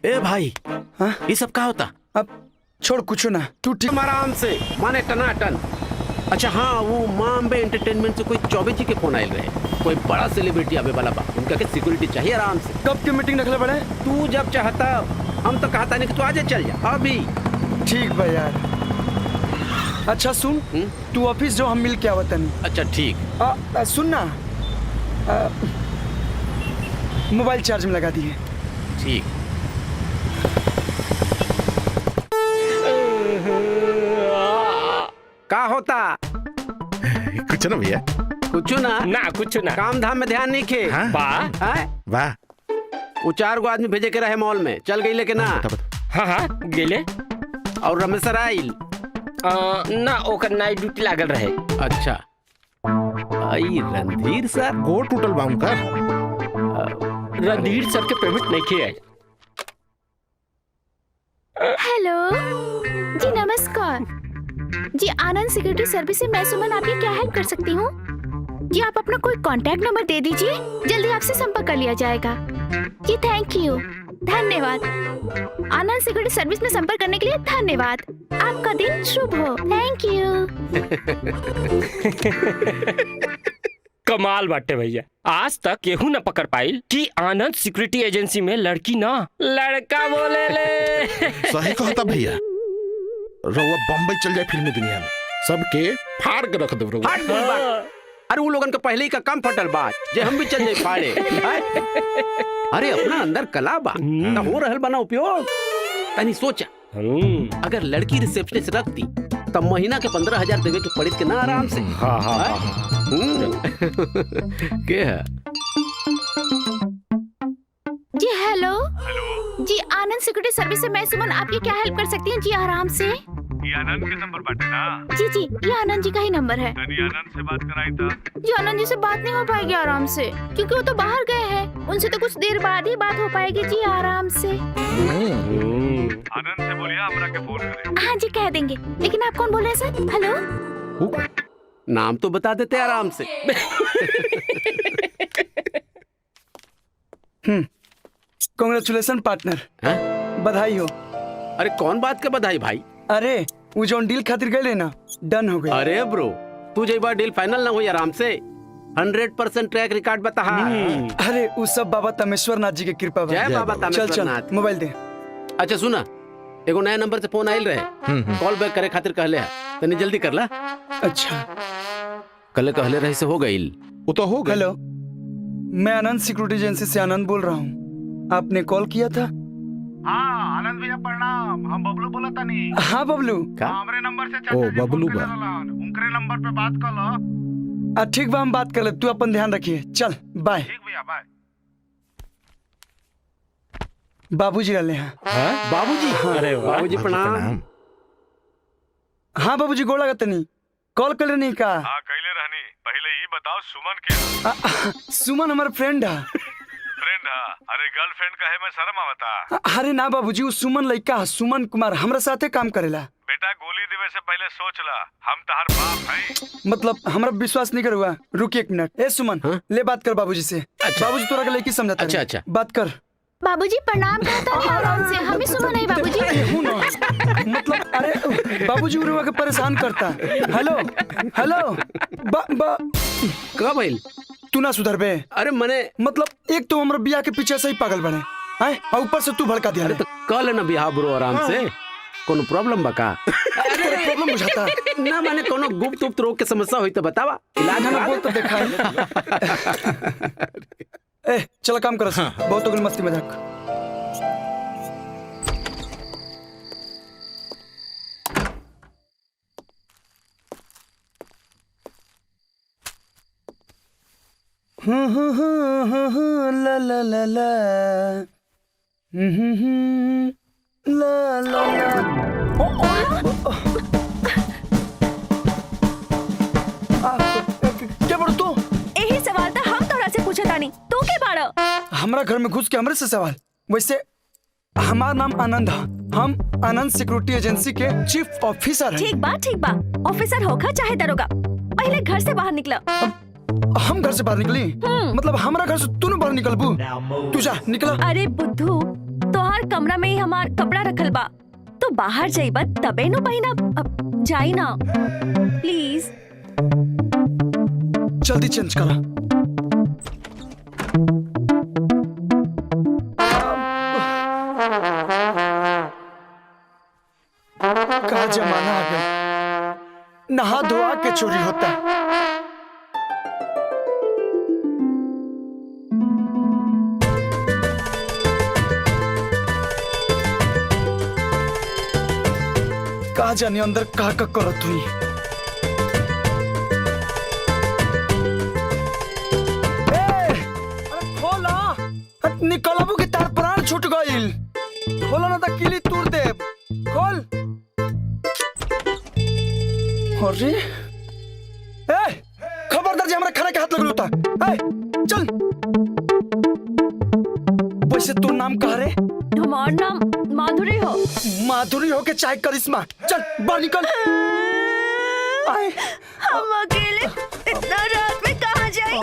ए भाई, हाँ ये सब क्या होता? अब छोड़ कुछ ना, तू ठीक आराम से माने टनाटन। अच्छा हाँ, वो माम्बे एंटरटेनमेंट से कोई चौबे जी के फोन आए रहे, कोई बड़ा सेलिब्रिटी आवे वाला बा, उनका के सिक्योरिटी चाहिए आराम से। कब की मीटिंग रखले बड़े? तू जब चाहता, हम तो कहता नहीं कि तू आजे चल जा अभी। ठीक बा यार। अच्छा सुन, तू ऑफिस जो, हम मिल के आवत नहीं। अच्छा ठीक। सुन ना, मोबाइल चार्ज में लगा दिए। ठीक। क्या होता? कुछ ना भैया, कुछ ना कुछ ना। काम धाम में ध्यान नहीं खे। हाँ? वाह। वो 4 गो आदमी भेजे के रहे मॉल में, चल गई लेके ना? हाँ गेले। और रमेश सर आइल ना, ओकर नाइट ड्यूटी लागल रहे। अच्छा, आई रणधीर सर गो टूटल बाउंड कर। रणधीर सर के पेमेंट नहीं किए। हेलो जी, नमस्कार जी। आनंद सिक्योरिटी सर्विस से मैं सुमन आपकी क्या हेल्प कर सकती हूँ जी? आप अपना कोई कांटेक्ट नंबर दे दीजिए, जल्दी आपसे संपर्क कर लिया जाएगा जी। थैंक यू, धन्यवाद। आनंद सिक्योरिटी सर्विस में संपर्क करने के लिए धन्यवाद। आपका दिन शुभ हो। Thank you. कमाल बाटे भैया, आज तक केहू न पकड़ पाइल कि आनंद सिक्योरिटी एजेंसी में लड़की ना लड़का बोले ले। सही कहता भैया, रउआ बम्बई चल जाए फिल्मी दुनिया में, सबके फाड़ के रख दे रउआ। अरे वो लोगन का पहले ही का कम फटल बात, जे हम भी चल जाए फाड़े। अरे अपना अंदर कला बा, तो हो रहल बना उपयोग। तनी सोचा, अगर लड़की रिसेप्शनिस्ट रखती तब महीना के 15,000 देवे के पड़ित के ना आराम से। क्या है जी? हेलो जी, आनंद सिक्योरिटी सर्विस से मैं सुमन आपकी क्या हेल्प कर सकती हूँ जी? आराम से। ये आनंद के नंबर बाटे ना? जी, ये आनंद जी का ही नंबर है। तनी आनंद से बात कराई था जी। आनंद जी से बात नहीं हो पाएगी आराम से, क्योंकि वो तो बाहर गए हैं। उनसे तो कुछ देर बाद ही बात हो पाएगी जी, आराम से। आनंद से बोलिए हमरा के फोन करे। हाँ जी, कह देंगे। लेकिन आप कौन बोल रहे हैं सर? हेलो, नाम तो बता देते आराम से। कांग्रेचुलेशन पार्टनर, बधाई हो। अरे कौन बात का बधाई भाई? अरे वो जो डील खातिर गए ना, डन हो गई। अरे ब्रो, तू जब बार डील फाइनल ना हुई आराम से, 100% ट्रैक रिकॉर्ड बता। अरे वो सब बाबा तमेश्वर नाथ जी के कृपा। जय बाबा तमेश्वर नाथ। चल मोबाइल दे। अच्छा सुना, एगो नया नंबर से फोन आइल रहे, कॉल बैक करे खातिर कहले है, तनी जल्दी कर ला। अच्छा, कल कहले रहे से हो गई। वो तो हो गई। हेलो, मैं आनंद सिक्योरिटी एजेंसी से आनंद बोल रहा हूँ। आपने कॉल किया था? हाँ आनंद भैया प्रणाम, हम बबलू बोला तानी। हाँ बबलू, हमरे नंबर से ओ बबलू बा, उनकरे नंबर पे बात कर लो। ठीक बा, हम बात कर ले। तू अपन ध्यान रखिए। चल बाय। ठीक भैया, बाय। बाबूजी रहले हैं। बाबूजी? अरे बाबूजी प्रणाम। हाँ बाबूजी, गोड़ लगत नहीं। कॉल कर नहीं का? हाँ कैले रहनी। पहले ये बताओ सुमन के? सुमन हमारा फ्रेंड है। फ्रेंड है? अरे गर्लफ्रेंड कहे में शर्म आवता? अरे ना बाबूजी, वो सुमन लड़का है, सुमन कुमार, हमरा साथे काम करेला। बेटा गोली देवे से पहले सोच ला, हम तहार बाप हैं। मतलब हमरा विश्वास नहीं करुआ। रुक 1 मिनट। ए सुमन, ले बात कर बाबूजी से। बाबूजी तोरा के लड़की समझाता। अच्छा बात कर। बाबूजी प्रणाम कहता है आराम से। हमें सुमन है बाबूजी। मतलब अरे बाबूजी उरुआ के परेशान करता। हेलो हेलो, का भाई तू ना सुधर बे। अरे मने मतलब एक तो हमरा बिया के पीछे से ही पागल बने हैं, और ऊपर से तू भड़का दिया। अरे तो कह लेना बिहार ब्रो आराम से। कोनो प्रॉब्लम बका? अरे प्रॉब्लम बुझाता ना, माने कोनो गुप्त रोग के समस्या हुई तो बतावा, इलाज ना बोल तो देखा है। ए चला काम कर। बहुत हो गई मस्ती मजाक। ला ला ला ला ला ला क्या बोल तू? यही सवाल था हम तोरा से पूछे तानी तू के बाड़ा। हमारा घर में घुस के हमरे से सवाल। वैसे हमारा नाम आनंद है, हम आनंद सिक्योरिटी एजेंसी के चीफ ऑफिसर हैं। ठीक बा ऑफिसर होगा चाहे दरोगा, पहले घर से बाहर निकला। हम घर से बाहर निकली? मतलब हमारा घर से तू बाहर निकलबू? तू जा निकला। अरे बुद्धू, तोहार कमरा में ही हमार कपड़ा रखल बा, तो बाहर जाइबा तबे नु पहिना। जाई ना प्लीज। जल्दी चेंज करा। क्या जमाना आ गया, नहा धोआ के चोरी होता है। कहा जाने अंदर का करत हुई। निकलबू की तार प्राण छूट गईल। खोला ना तो किली तोड़ दे। खोल। अरे खबरदार जी, हमारे खाने के हाथ लग होता। चल। वैसे तू नाम कहा रे? हमार नाम माधुरी हो। माधुरी हो के चाहे करिश्मा। चल बाहर निकल। हम अकेले इतना रात में कहाँ जाए?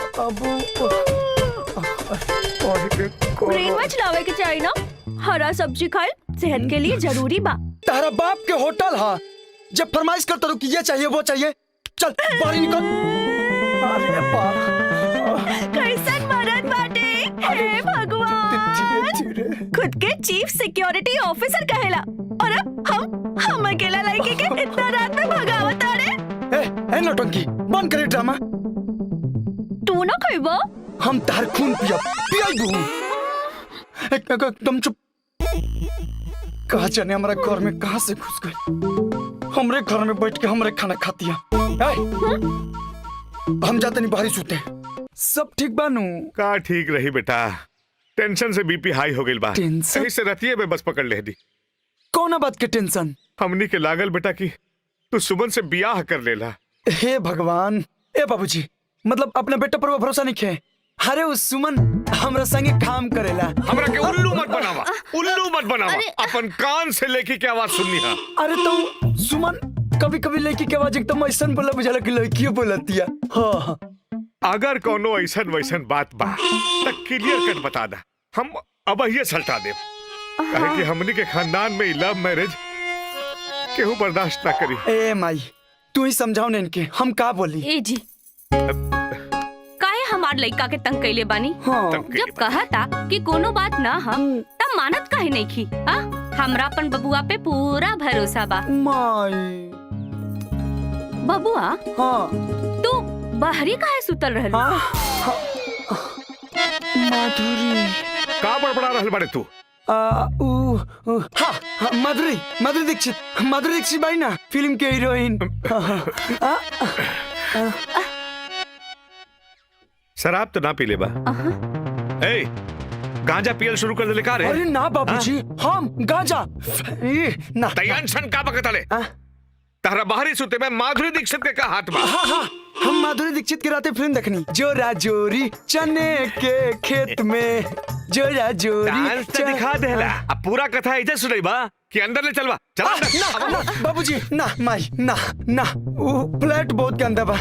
ब्रेन में चलावे के चाहिए ना, हरा सब्जी खाए सेहत के लिए जरूरी बा। तारा बाप के होटल हा, जब फरमाइश करता तो कि ये चाहिए वो चाहिए। चल बाहर निकल। अरे बाप, कैसन मरद बाटे। हे भगवान, खुद के चीफ सिक्योरिटी ऑफिसर कहेला और अब हम अकेला लड़के के इतना रात में भगावत आ रे। ए नौटंकी बंद करे ड्रामा। तू ना खइबो? हम तार खून पियाबू। एकदम चुप। कहा जाने हमारा घर में कहां से घुस गए। हमरे घर में बैठ के हमरे खाना खाती है। हम जाते नहीं बाहरी सूते। सब ठीक बानू? का ठीक रही बेटा, टेंशन से बीपी हाई हो गई बा। टेंशन? सही से रतिये में बस पकड़ ले दी। कौन बात के टेंशन? हमनी के लागल बेटा की तू सुमन से बियाह कर लेला। हे भगवान। ए बाबूजी, मतलब अपने बेटे पर वो भरोसा नहीं खे? अरे उस सुमन हमरा संगे काम करेला। हमरा के उल्लू मत बनावा, उल्लू मत बनावा। अपन कान से लेकी के आवाज सुननी है। अरे तो सुमन कभी कभी लड़की के आवाज एकदम ऐसा बोला बुझाला कि लड़कियों बोलती है। हाँ। अगर कोनो ऐसन वैसन बात बा तो क्लियर कट बता दा, हम अब ये सल्टा दे। कहे कि हमनी के खानदान में लव मैरिज केहू बर्दाश्त ना करी। ए माई, तू ही समझाओ ने इनके, हम का बोली? ए जी, काहे हमार लड़का के तंग कैले बानी? हाँ। जब कहा था कि कोनो बात ना हम तब मानत काहे नहीं की? हमरा अपन बबुआ पे पूरा भरोसा बा। माई। बबुआ, हाँ। तू बाहरी काहे सुतल रहल? हाँ। माधुरी। का बड़बड़ा रहल बाड़े तू? हाँ, माधुरी दीक्षित बाई ना, फिल्म के हीरोइन। शराब तो ना पी ले बा। ए, गांजा पियल शुरू कर दे का रे? अरे ना बाबूजी, हम गांजा ना। टेंशन का बकतले? तारा बाहरी सुते में माधुरी दीक्षित के का हाथ बा? हाँ, हम माधुरी दीक्षित की रातें फिल्म देखनी। जोरा जोरी चने के खेत में, जोरा जोरी। डांस तो दिखा देला, अब पूरा कथा इधर सुनाई बा कि अंदर ले चलवा। चला ना बाबूजी, ना माई, ना वो फ्लैट बहुत गंदा बा।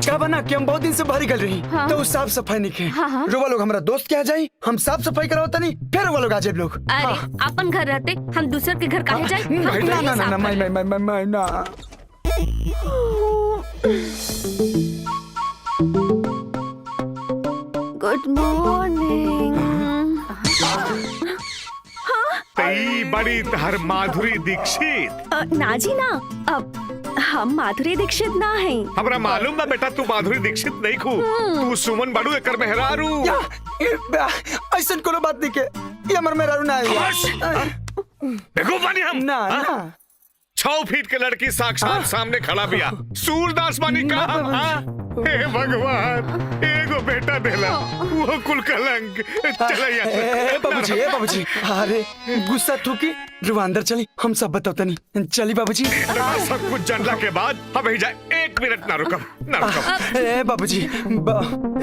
क्या बना कि हम बहुत दिन से बाहर निकल रही। हाँ। तो साफ सफाई नहीं खे। हाँ। रोवा लोग हमारा दोस्त क्या जाए, हम साफ सफाई करावता नहीं, फिर रोवा लोग आजे लोग। अरे अपन घर रहते हम दूसर के घर काहे जाए? ना माई ना। Good morning. तई बड़ी तहर माधुरी दीक्षित। ना जी ना, अब हम माधुरी दीक्षित ना हैं। हमरा मालूम बा बेटा तू माधुरी दीक्षित नहीं खू, तू सुमन बड़ू एकर मेहरारू। ऐसा कोनो बात नहीं के, ये हमर मेहरारू ना है। देखो बानी हम ना 6 फीट के लड़की साक्षात सामने खड़ा बिया। सूरदास बानी का। हे भगवान, एगो बेटा ना देला वो कुल कलंक चला ए बाबूजी अरे गुस्सा थूकी रुआ अंदर चली हम सब बताओ नहीं चली बाबूजी सब कुछ जानला के बाद हम ही जाए 1 मिनट ना रुकम ए बाबूजी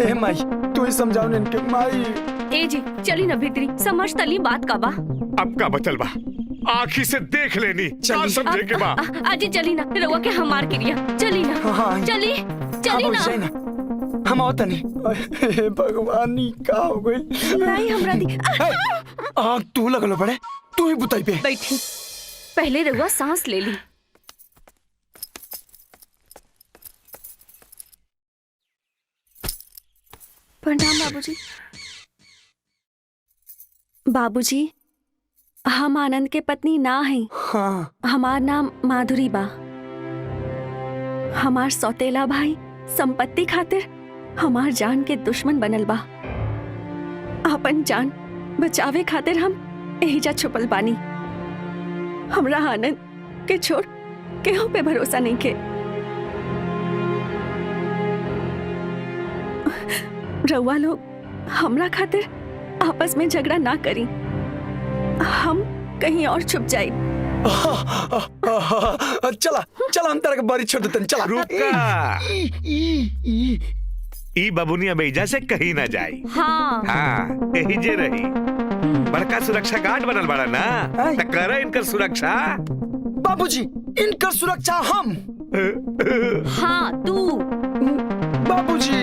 ए माई तू ही समझाओ ने इनके माई ए जी चली न भीतरी समझ तली बात का बा। अब का बचल बा आँखी से देख लेनी क्या समझे के बा आजी चली ना रउआ के हमार क्रिया चली ना हाँ। चली चली ना हम आवत नहीं हे भगवान ई का हो गई नहीं हमरा दी आग तू लगलो बड़े तू ही बुताई पे बैठी पहले रउआ सांस ले ली। प्रणाम बाबूजी। बाबूजी हम आनंद के पत्नी ना हैं। हाँ हमार नाम माधुरी बा। हमार सौतेला भाई संपत्ति खातिर हमार जान के दुश्मन बनल बा। अपन जान बचावे खातिर हम एहिजा छुपल बानी। हमरा आनंद के छोड़ केहू पे भरोसा नहीं के। रउआ लोग हमरा खातिर आपस में झगड़ा ना करी। हम कहीं और छुप जाए। चला चला हम तेरे के बारी छोड़ देते चला रुका ई बबुनिया बेजा से कहीं ना जाई। हाँ हाँ यही जे रही बड़का सुरक्षा गार्ड बनल बड़ा ना त करे इनकर सुरक्षा। बाबूजी इनकर सुरक्षा हम। हाँ तू बाबूजी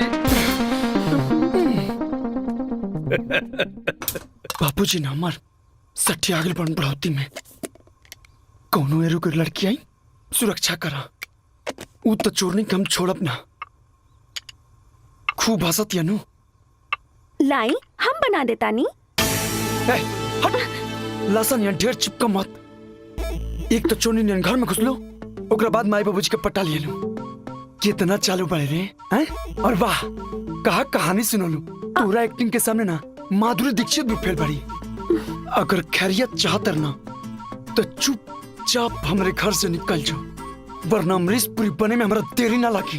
बाबूजी ने हमार सठी आगल बन बढ़ौती में कौनो एरू के लड़की आई सुरक्षा करा उ तो चोरनी के हम छोड़ब ना। खूब हंसत यानू लाई हम बना देता नी। हट लसन यहाँ ढेर चिपका मत। एक तो चोरनी ने घर में घुस लो ओकरा बाद माई बाबूजी के पटा लिए लो। कितना चालू पड़े रे हैं? और वाह कहा कहानी सुनो लो पूरा एक्टिंग के सामने ना माधुरी दीक्षित भी फेल पड़ी। अगर खैरियत चाहत ना तो चुपचाप हमारे घर से निकल जाओ वरना अमरीशपुरी बने में हमारा देरी ना लगी।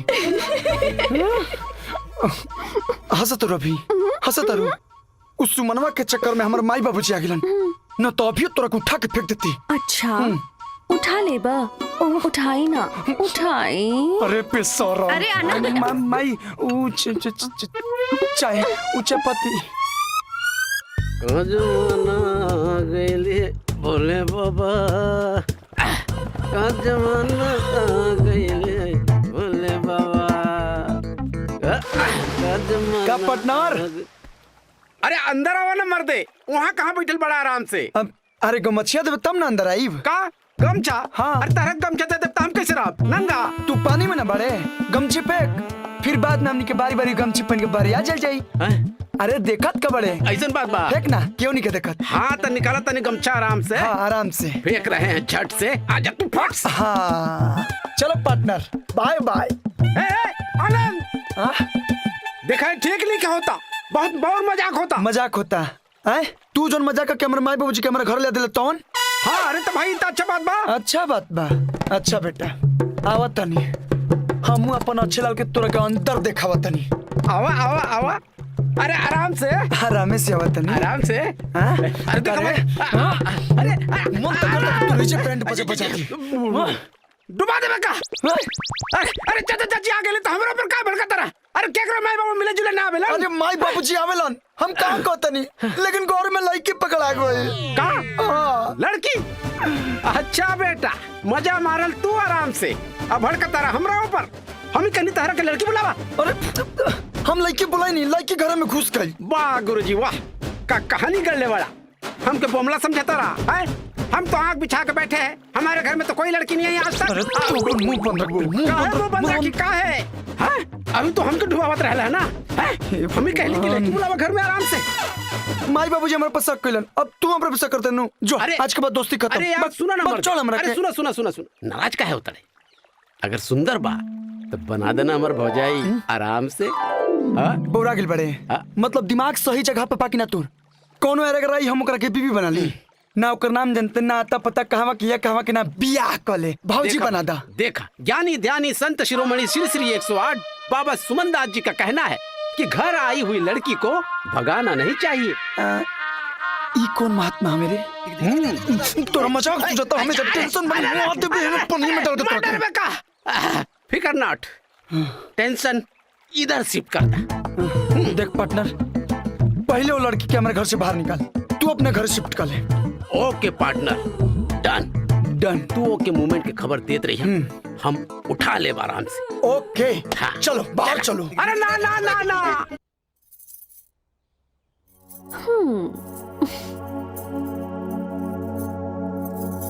हंसत रवि हंसत रू उस सुमनवा के चक्कर में हमारे माई बाबूजी आ गिलन न तो अभी तोरा को उठा के फेंक देती। अच्छा उठा ले बा उठाई ना उठाई। अरे पेशौरा अरे आनंद माई चाहे ऊंचे पति जमाना गईले बोले बाबा का जमाना गईले बोले बाबा का जमाना का पार्टनर। अरे अंदर आवा ना मर्दे वहाँ कहाँ बैठल बड़ा आराम से। अब अरे गमछिया देवे तब ना अंदर आई का गमछा। हाँ। अरे तारा गमछा दे हम कैसे रह नंगा। तू पानी में ना बढ़े गमछी फेंक फिर बाद में हमनी के बारी बारी गमछी पहन के बारी आ जल जाई। अरे देखत का बड़े ऐसा बात बा फेंक ना क्यों नहीं के देखत। हाँ तो निकाला तनी गमछा आराम से। हाँ आराम से फेंक रहे हैं झट से आजा तू फट से। हाँ चलो पार्टनर बाय बाय। आनंद देखा है ठीक नहीं क्या होता बहुत बहुत मजाक होता। मजाक होता है तू जो मजाक करके हमारे माई बाबूजी के हमारे घर ले दिले तौन। हाँ अरे तो भाई इतना अच्छा बात बा। अच्छा बात बा अच्छा बेटा आवा तनी हम अपन अच्छे लाल के तोरा के अंदर देखावा तनी। आवा आवा आवा अरे आराम से आराम से आवा तनी आराम से। अरे देखो अरे मन तक करता तू नीचे पैंट बजा बजा दी डुबा देबे का। अरे अरे चाचा चाची आ गेले तो हमरा पर का भड़का तरह। अरे केकरो माई बाबू मिले जुले ना आवेलन। अरे माई बाबूजी आवेलन हम कहां कहतनी लेकिन गौर में लड़की पकड़ा गई। का हां लड़की। अच्छा बेटा मजा मारल तू आराम से अब भड़का तरह हमरा ऊपर हम कहनी तारा के लड़की बुलावा। अरे हम लड़की बुलाई नहीं लड़की घर में घुस गई। वाह गुरुजी वाह का कहानी करने वाला हमके बोमला समझाता रहा है। हम तो आग बिछा के बैठे हैं हमारे घर में तो कोई लड़की नहीं आई आज तक। अरे तू मुंह बंद रख मुंह बंद रखी का है अभी तो हमके डुबावत रहला है ना हम ही कहली कि लड़की बुलावा घर में आराम से। माई बाबूजी हमारे पास शक कइलन अब तू हमरा पे शक करते नु जो आज के बाद दोस्ती खत्म। अरे यार सुना ना चल हमरा अरे सुना सुना सुना सुना नाराज का है उतरे अगर सुंदर बा तो बना देना हमार भौजाई आराम से। बोरा गिल बड़े मतलब दिमाग सही जगह पे पाकी ना तोर कोनो एरे रही हम ओकरा के बीबी बना ली ना ओकर नाम जानते ना आता पता कहवा किया कहवा के ना बियाह कले भौजी बना दा। देखा ज्ञानी ध्यानी संत शिरोमणि श्री श्री 108 बाबा सुमनदास जी का कहना है कि घर आई हुई लड़की को भगाना नहीं चाहिए। ई कौन महात्मा है मेरे? तोरा मजाक सुझाता हमें जब टेंशन बनी आते भी पानी में डाल के अरे बेका, फिकर नॉट, टेंशन इधर शिफ्ट कर दे। देख पार्टनर, पहले वो लड़की के हमारे घर से बाहर निकाल, तू अपने घर शिफ्ट कर ले। ओके पार्टनर, डन डन। तू ओके मूवमेंट की खबर देते रही, हम उठा ले आराम से। ओके हाँ। चलो बाहर चलो। अरे ना ना ना ना,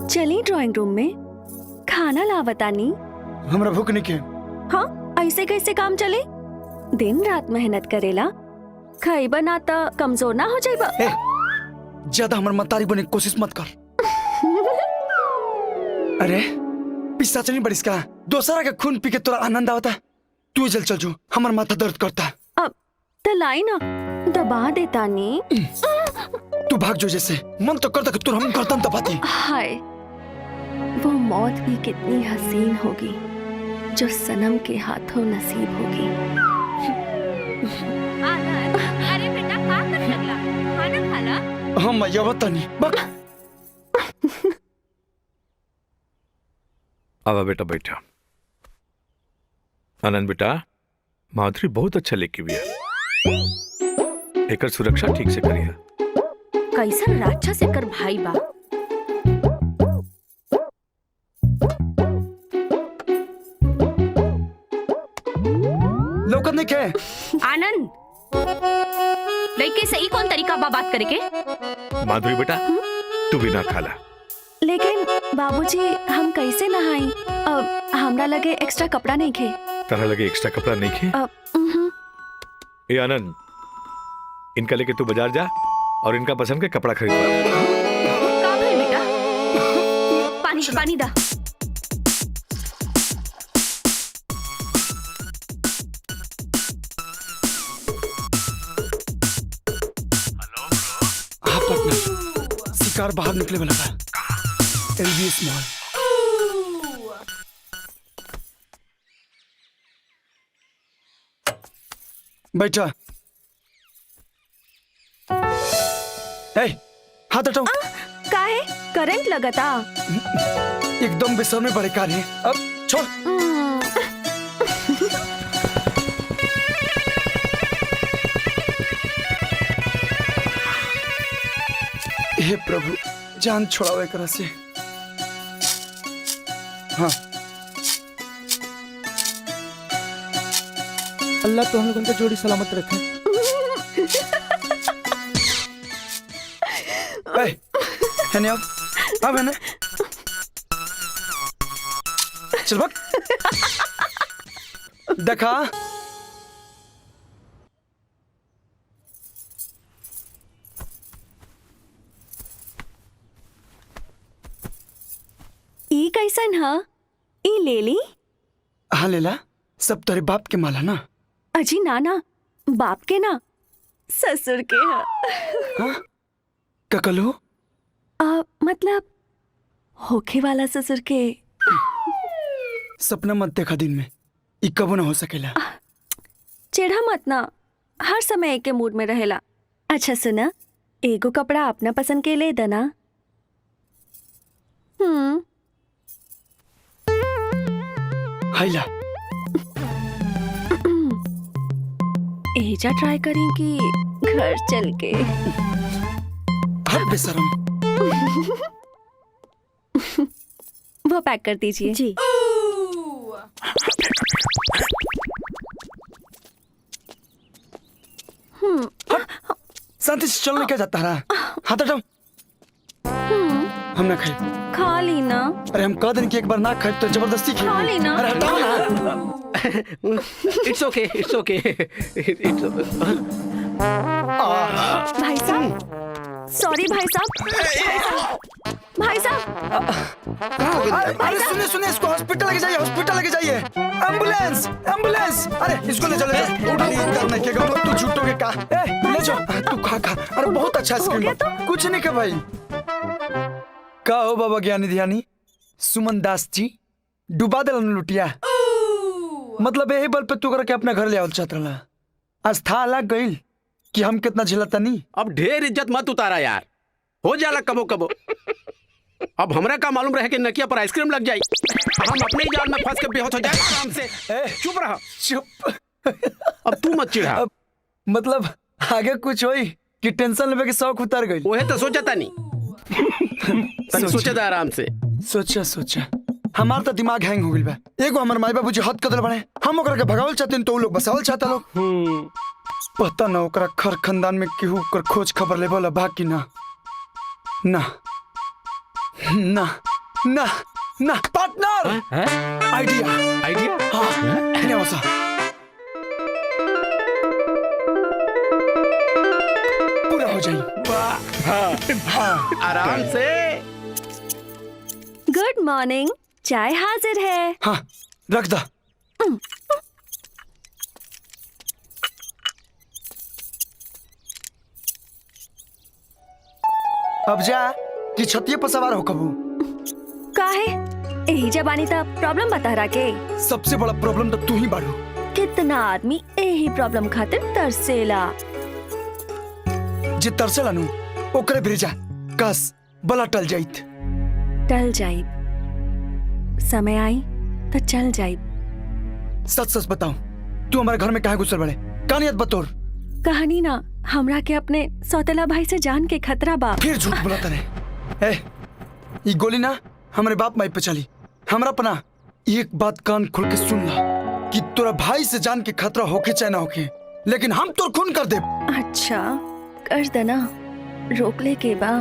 चली ड्राइंग रूम में, खाना लावतानी। हमरा भूख नहीं के। हाँ, ऐसे कैसे काम चले? दिन रात मेहनत करेला, खाइबा ना त कमजोर ना हो जाइबा। ए, ज्यादा हमर मतारी बने की कोशिश मत कर। अरे पिस्ता नहीं बरिस का, दोसरा के खून पी के तोरा आनंद आवता। तू जल चल जो, हमर माथा दर्द करता। अब त लाई ना, दबा देता नी। तू भाग जो, जैसे मन तो करता कि तू हम गर्दन दबाती। हाय, वो मौत भी कितनी हसीन होगी जो सनम के हाथों नसीब होगी। अरे बेटा का कर लगला, खाना खाला। हम मैया बतानी बक। आवा बेटा बैठा। आनंद बेटा, माधुरी बहुत अच्छा लेके भी है, एकर सुरक्षा ठीक से करिए। कैसन राक्षस एकर भाई बा। लौकत नहीं के। आनंद, लड़के से ई कौन तरीका बा बात करे के? माधुरी बेटा, तू भी ना खाला। लेकिन बाबूजी, हम कैसे नहाई? अब हमरा लगे एक्स्ट्रा कपड़ा नहीं खे। तरह लगे एक्स्ट्रा कपड़ा नहीं खे। ए आनंद, इनका लेके तू बाजार जा और इनका पसंद के कपड़ा खरीद ला। का भाई बेटा, पानी पानी दा। हाँ पार्टनर, शिकार बाहर निकले वाला था। LBS mall. बैठा। ए, हाथ हटाओ। काहे? करंट लगता। एकदम बेसब्री बड़े कार है। अब छोड़। हे प्रभु, जान छोड़ाओ एकरा से। हाँ, अल्लाह तो हम लोगों का जोड़ी सलामत रखे। है नहीं अब है ना? चल बक। देखा, ई कैसन हा? ई ले ली? हाँ लेला, सब तेरे बाप के माला ना। अजी नाना, बाप के ना, ससुर के हा। हाँ? ककलो? मतलब होखे वाला ससुर के। सपना मत देखा दिन में, ई कबो ना हो सकेला। चिढ़ा मत ना, हर समय एक के मूड में रहेला। अच्छा सुना, एगो कपड़ा अपना पसंद के ले देना। हाइला, एजा ट्राई करें कि घर चल के। हट बेशरम। वो पैक कर दीजिए। जी। शांति से चलने क्या जाता रहा? हाथ हटाओ। हम ना खाए। खा ली ना। अरे हम कह दिन कि एक बार ना खाए तो जबरदस्ती खाए। खा ली ना। अरे हटाओ ना। It's okay, it's okay, it's भाई साहब, सॉरी भाई साहब। भाई साहब, अरे सुनिए सुनिए, इसको हॉस्पिटल लेके जाइए, हॉस्पिटल लेके जाइए। Ambulance, ambulance. अरे इसको ले चलो। अरे करने के गम तू झूठों के का। ले जाओ, तू खा खा। अरे बहुत अच्छा आइसक्रीम। कुछ नहीं के भाई। का हो बाबा ज्ञानी ध्यानी? सुमन दास जी डुबा दिलन लुटिया। मतलब यही बल पे तू करके अपना घर ले आओ चाहत रहा। आज था अलग गईल कि हम कितना झेलता नहीं। अब ढेर इज्जत मत उतारा यार, हो जाला कबो कबो। अब हमरा का मालूम रहे कि नकिया पर आइसक्रीम लग जाई, हम अपने ही जाल में फंस के बेहोश हो जाए आराम से। चुप रहा, चुप। अब तू मत चिढ़ा। अब मतलब आगे कुछ होई कि टेंशन लेवे के शौक उतर गई। ओहे तो सोचा तानी, तनी सोचा था आराम से। सोचा हमार तो दिमाग हैंग हो गइल बा। एगो हमर माई बाबूजी हद कदर बने, हम ओकरा के भगावल चाहते तो उ लोग बसावल चाहता लोग। पता ना ओकरा खर खानदान में केहू ओकर खोज खबर लेवल बा कि ना। ना ना ना ना पार्टनर, आइडिया। हाँ है वैसा। पूरा हो जाए। हाँ आराम से। गुड मॉर्निंग, चाय हाजिर है। हाँ रख दा। अब जा कि छतिये पर सवार हो कबू। काहे यही जबानी था प्रॉब्लम बता रहा के। सबसे बड़ा प्रॉब्लम तो तू ही बाड़ू। कितना आदमी यही प्रॉब्लम खातिर तरसेला। जे तरसेला नु ओकरे भेजा कस बला टल जाइत। टल जाइब, समय आई तो चल जाइब। सच बताओ, तू हमारे घर में काहे घुसल बड़े? कहानियत बतौर। कहानी ना, हमरा के अपने सौतेला भाई से जान के खतरा बा। फिर झूठ बोलता रहे। ये गोली ना हमारे बाप माई पे चली। हमरा पना एक बात कान खोल के सुन ला कि तोरा भाई से जान के खतरा होके चाहे ना होके, लेकिन हम तोर खून कर दे। अच्छा कर देना, रोक ले के बा।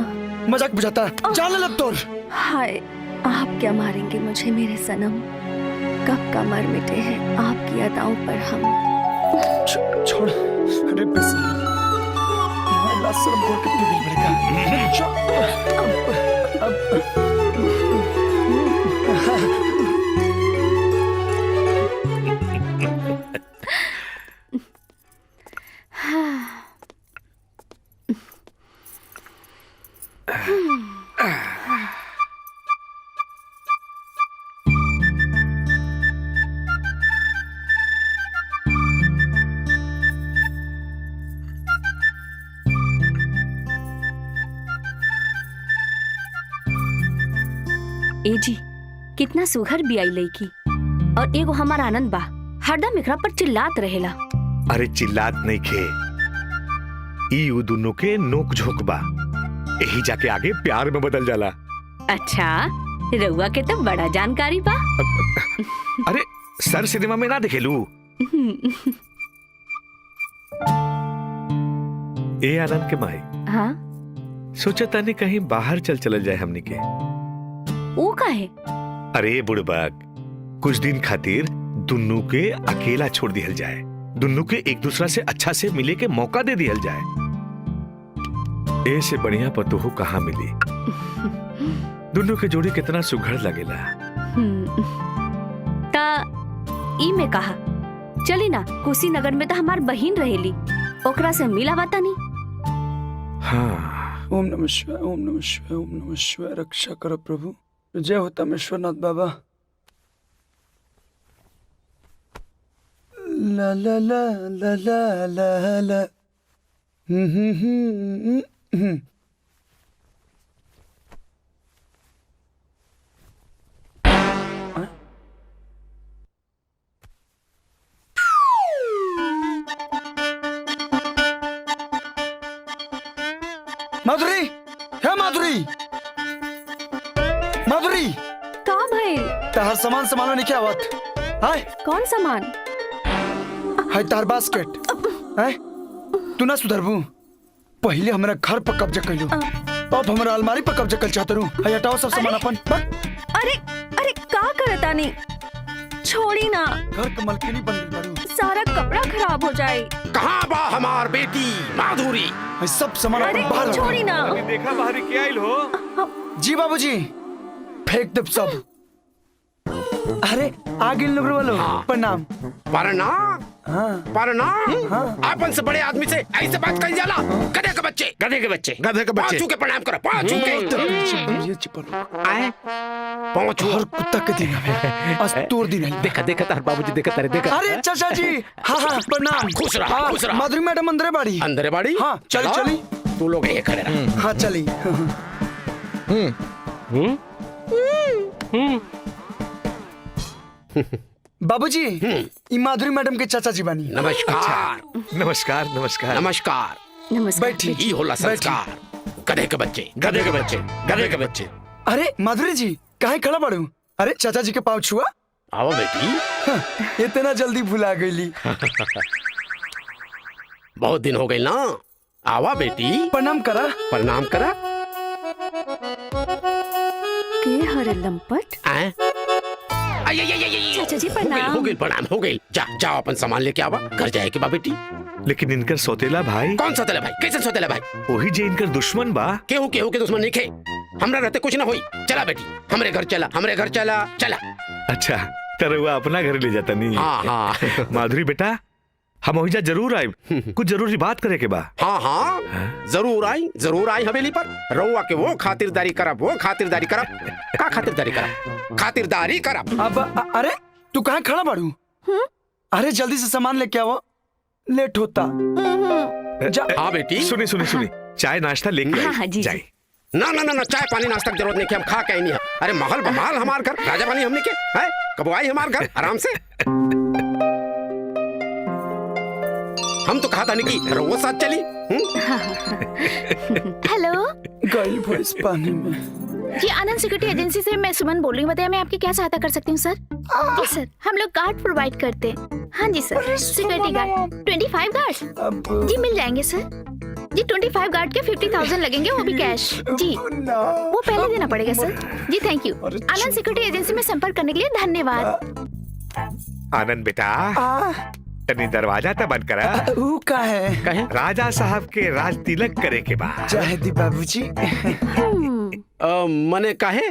मजाक बुझाता जान ले लब तोर। हाय, आप क्या मारेंगे मुझे मेरे सनम? कब का मर मिटे हैं आपकी अदाओं पर हम। छोड़, अरे बस शर्म को कितनी भी बड़ेगा। ए जी, कितना सुघर बियाई लईकी, और एगो हमार आनंद बा, हरदम एकरा पर चिल्लात रहेला। अरे चिल्लात नहीं खे, ई उ दोनों के नोक झोंक बा, यही जाके आगे प्यार में बदल जाला। अच्छा, रउआ के तो बड़ा जानकारी बा। अरे सर सिनेमा में ना देखेलू। ए आनंद के माई, हाँ सोचा तानी कहीं बाहर चल जाए हमनी के। वो काहे? अरे बुड़बक, कुछ दिन खातिर दुन्नू के अकेला छोड़ दिया जाए, दुन्नू के एक दूसरा से अच्छा से मिले के मौका दे दिया जाए। ऐसे बढ़िया पतोहू कहाँ मिली? दुन्नू के जोड़ी कितना सुघड़ लगेला। ता ई में कहा चली ना, कुशीनगर में तो हमार बहिन रहेली, ओकरा से मिला बाता नहीं। हाँ। ओम नमः शिवाय, ओम नमः शिवाय, ओम नमः शिवाय। रक्षा करो प्रभु। जय हो तमेश्वरनाथ बाबा। ला ला ला ला ला ला ला। माधुरी, है माधुरी, माधुरी। का भाई? तार सामान संभालो नहीं क्या बात? हाय कौन सामान? हाय तार बास्केट। हाय तू ना सुधरबू। पहले हमारा घर पर कब्जा कैलू, अब हमारा अलमारी पर कब्जा कर चाहते रहूं। हाय हटाओ सब सामान अपन। अरे अरे का करता नहीं? छोड़ी ना, घर के मलकिनी बन गई बारू। सारा कपड़ा खराब हो जाए। कहाँ बा हमार बेटी माधुरी? हाय सब सामान अरे अपन बाहर छोड़ी ना। देखा बाहर क्या आइल हो? जी बाबूजी, फेंक दे सब। अरे आगे लोग वालो प्रणाम। वरना प्रणाम। आपन से बड़े आदमी से ऐसे बात कर जाला। गधे के बच्चे, गधे के बच्चे। गधे के बच्चे पांचू के प्रणाम करो, पांचू के। आए पांचू और कुत्ता के दिन है आज तोड़ दिन है। देखा देखा तार बाबूजी, देखा तारे, देखा। अरे चाचा जी, हाँ हाँ प्रणाम। खुश रहा, हाँ, खुश रहा। माधुरी मैडम अंदर बाड़ी। अंदर बाड़ी। हाँ, चली, चलो, चली। तू लोग ये खड़े रहा। हाँ चली। बाबूजी, ये माधुरी मैडम के चाचा जी बानी। नमस्कार नमस्कार नमस्कार। नमस्कार। नमस्कार। बैठी। ई होला संस्कार। गधे के बच्चे, गधे के बच्चे, गधे के बच्चे। अरे माधुरी जी, काहे खड़ा पड़ू? अरे चाचा जी के पाँव छुआ। आओ बेटी। इतना जल्दी भुला गईली। बहुत दिन हो गए ना। आवा बेटी, प्रणाम करा। प्रणाम करा। के हरे लंपट। आए? आई, आई, आई, आई, आई। चाचा जी हो गइल, प्रणाम। हो गइल, प्रणाम हो गइल। जा जाओ अपन सामान लेके आवा। घर जाए के बा बेटी। लेकिन इनकर सौतेला भाई, कौन सौतेला भाई? कैसे सौतेला भाई? वही जे इनकर दुश्मन बा। केहू केहू के दुश्मन नहीं खे। हमरा रहते कुछ ना होई। चला बेटी, हमरे घर चला, हमरे घर चला, चला। अच्छा तरवा अपना घर ले जाता नहीं। हाँ हाँ माधुरी बेटा, हम वही जरूर आए, कुछ जरूरी बात करे के बा। हाँ हाँ जरूर आई हवेली पर। रउआ के वो खातिरदारी करब, वो खातिरदारी करब। का खातिरदारी करब? खातिरदारी करब। अब अरे तू कहाँ खड़ा पड़ू? अरे जल्दी से सामान लेके आओ, लेट होता। जा। हाँ बेटी। सुनी सुनी सुनी, चाय नाश्ता लेके हाँ, हाँ, आई जी, जाए। ना ना ना ना, चाय पानी नाश्ता की जरूरत नहीं कि हम खा के नहीं है। अरे महल बमाल हमार घर, राजा बानी हमने के है। कब आई हमार घर आराम से। हम तो कहा था नहीं कि रउआ साथ चली। हेलो गई भैंस पानी में। जी, आनंद सिक्योरिटी एजेंसी से मैं सुमन बोल रही हूँ। बताइए मैं आपकी क्या सहायता कर सकती हूँ सर? जी सर, हम लोग गार्ड प्रोवाइड करते हैं। हाँ जी सर, सिक्योरिटी गार्ड 25 गार्ड अब जी मिल जाएंगे सर। जी 25 गार्ड के 50,000 लगेंगे, वो भी कैश। जी वो पहले देना पड़ेगा सर। जी thank you. Anand security agency में संपर्क करने के लिए धन्यवाद। आनंद बेटा, तनी दरवाजा तो बंद करा। ऊ का है? कहे? राजा साहब के राज तिलक करे के बाद जाहिदी बाबूजी। मने काहे?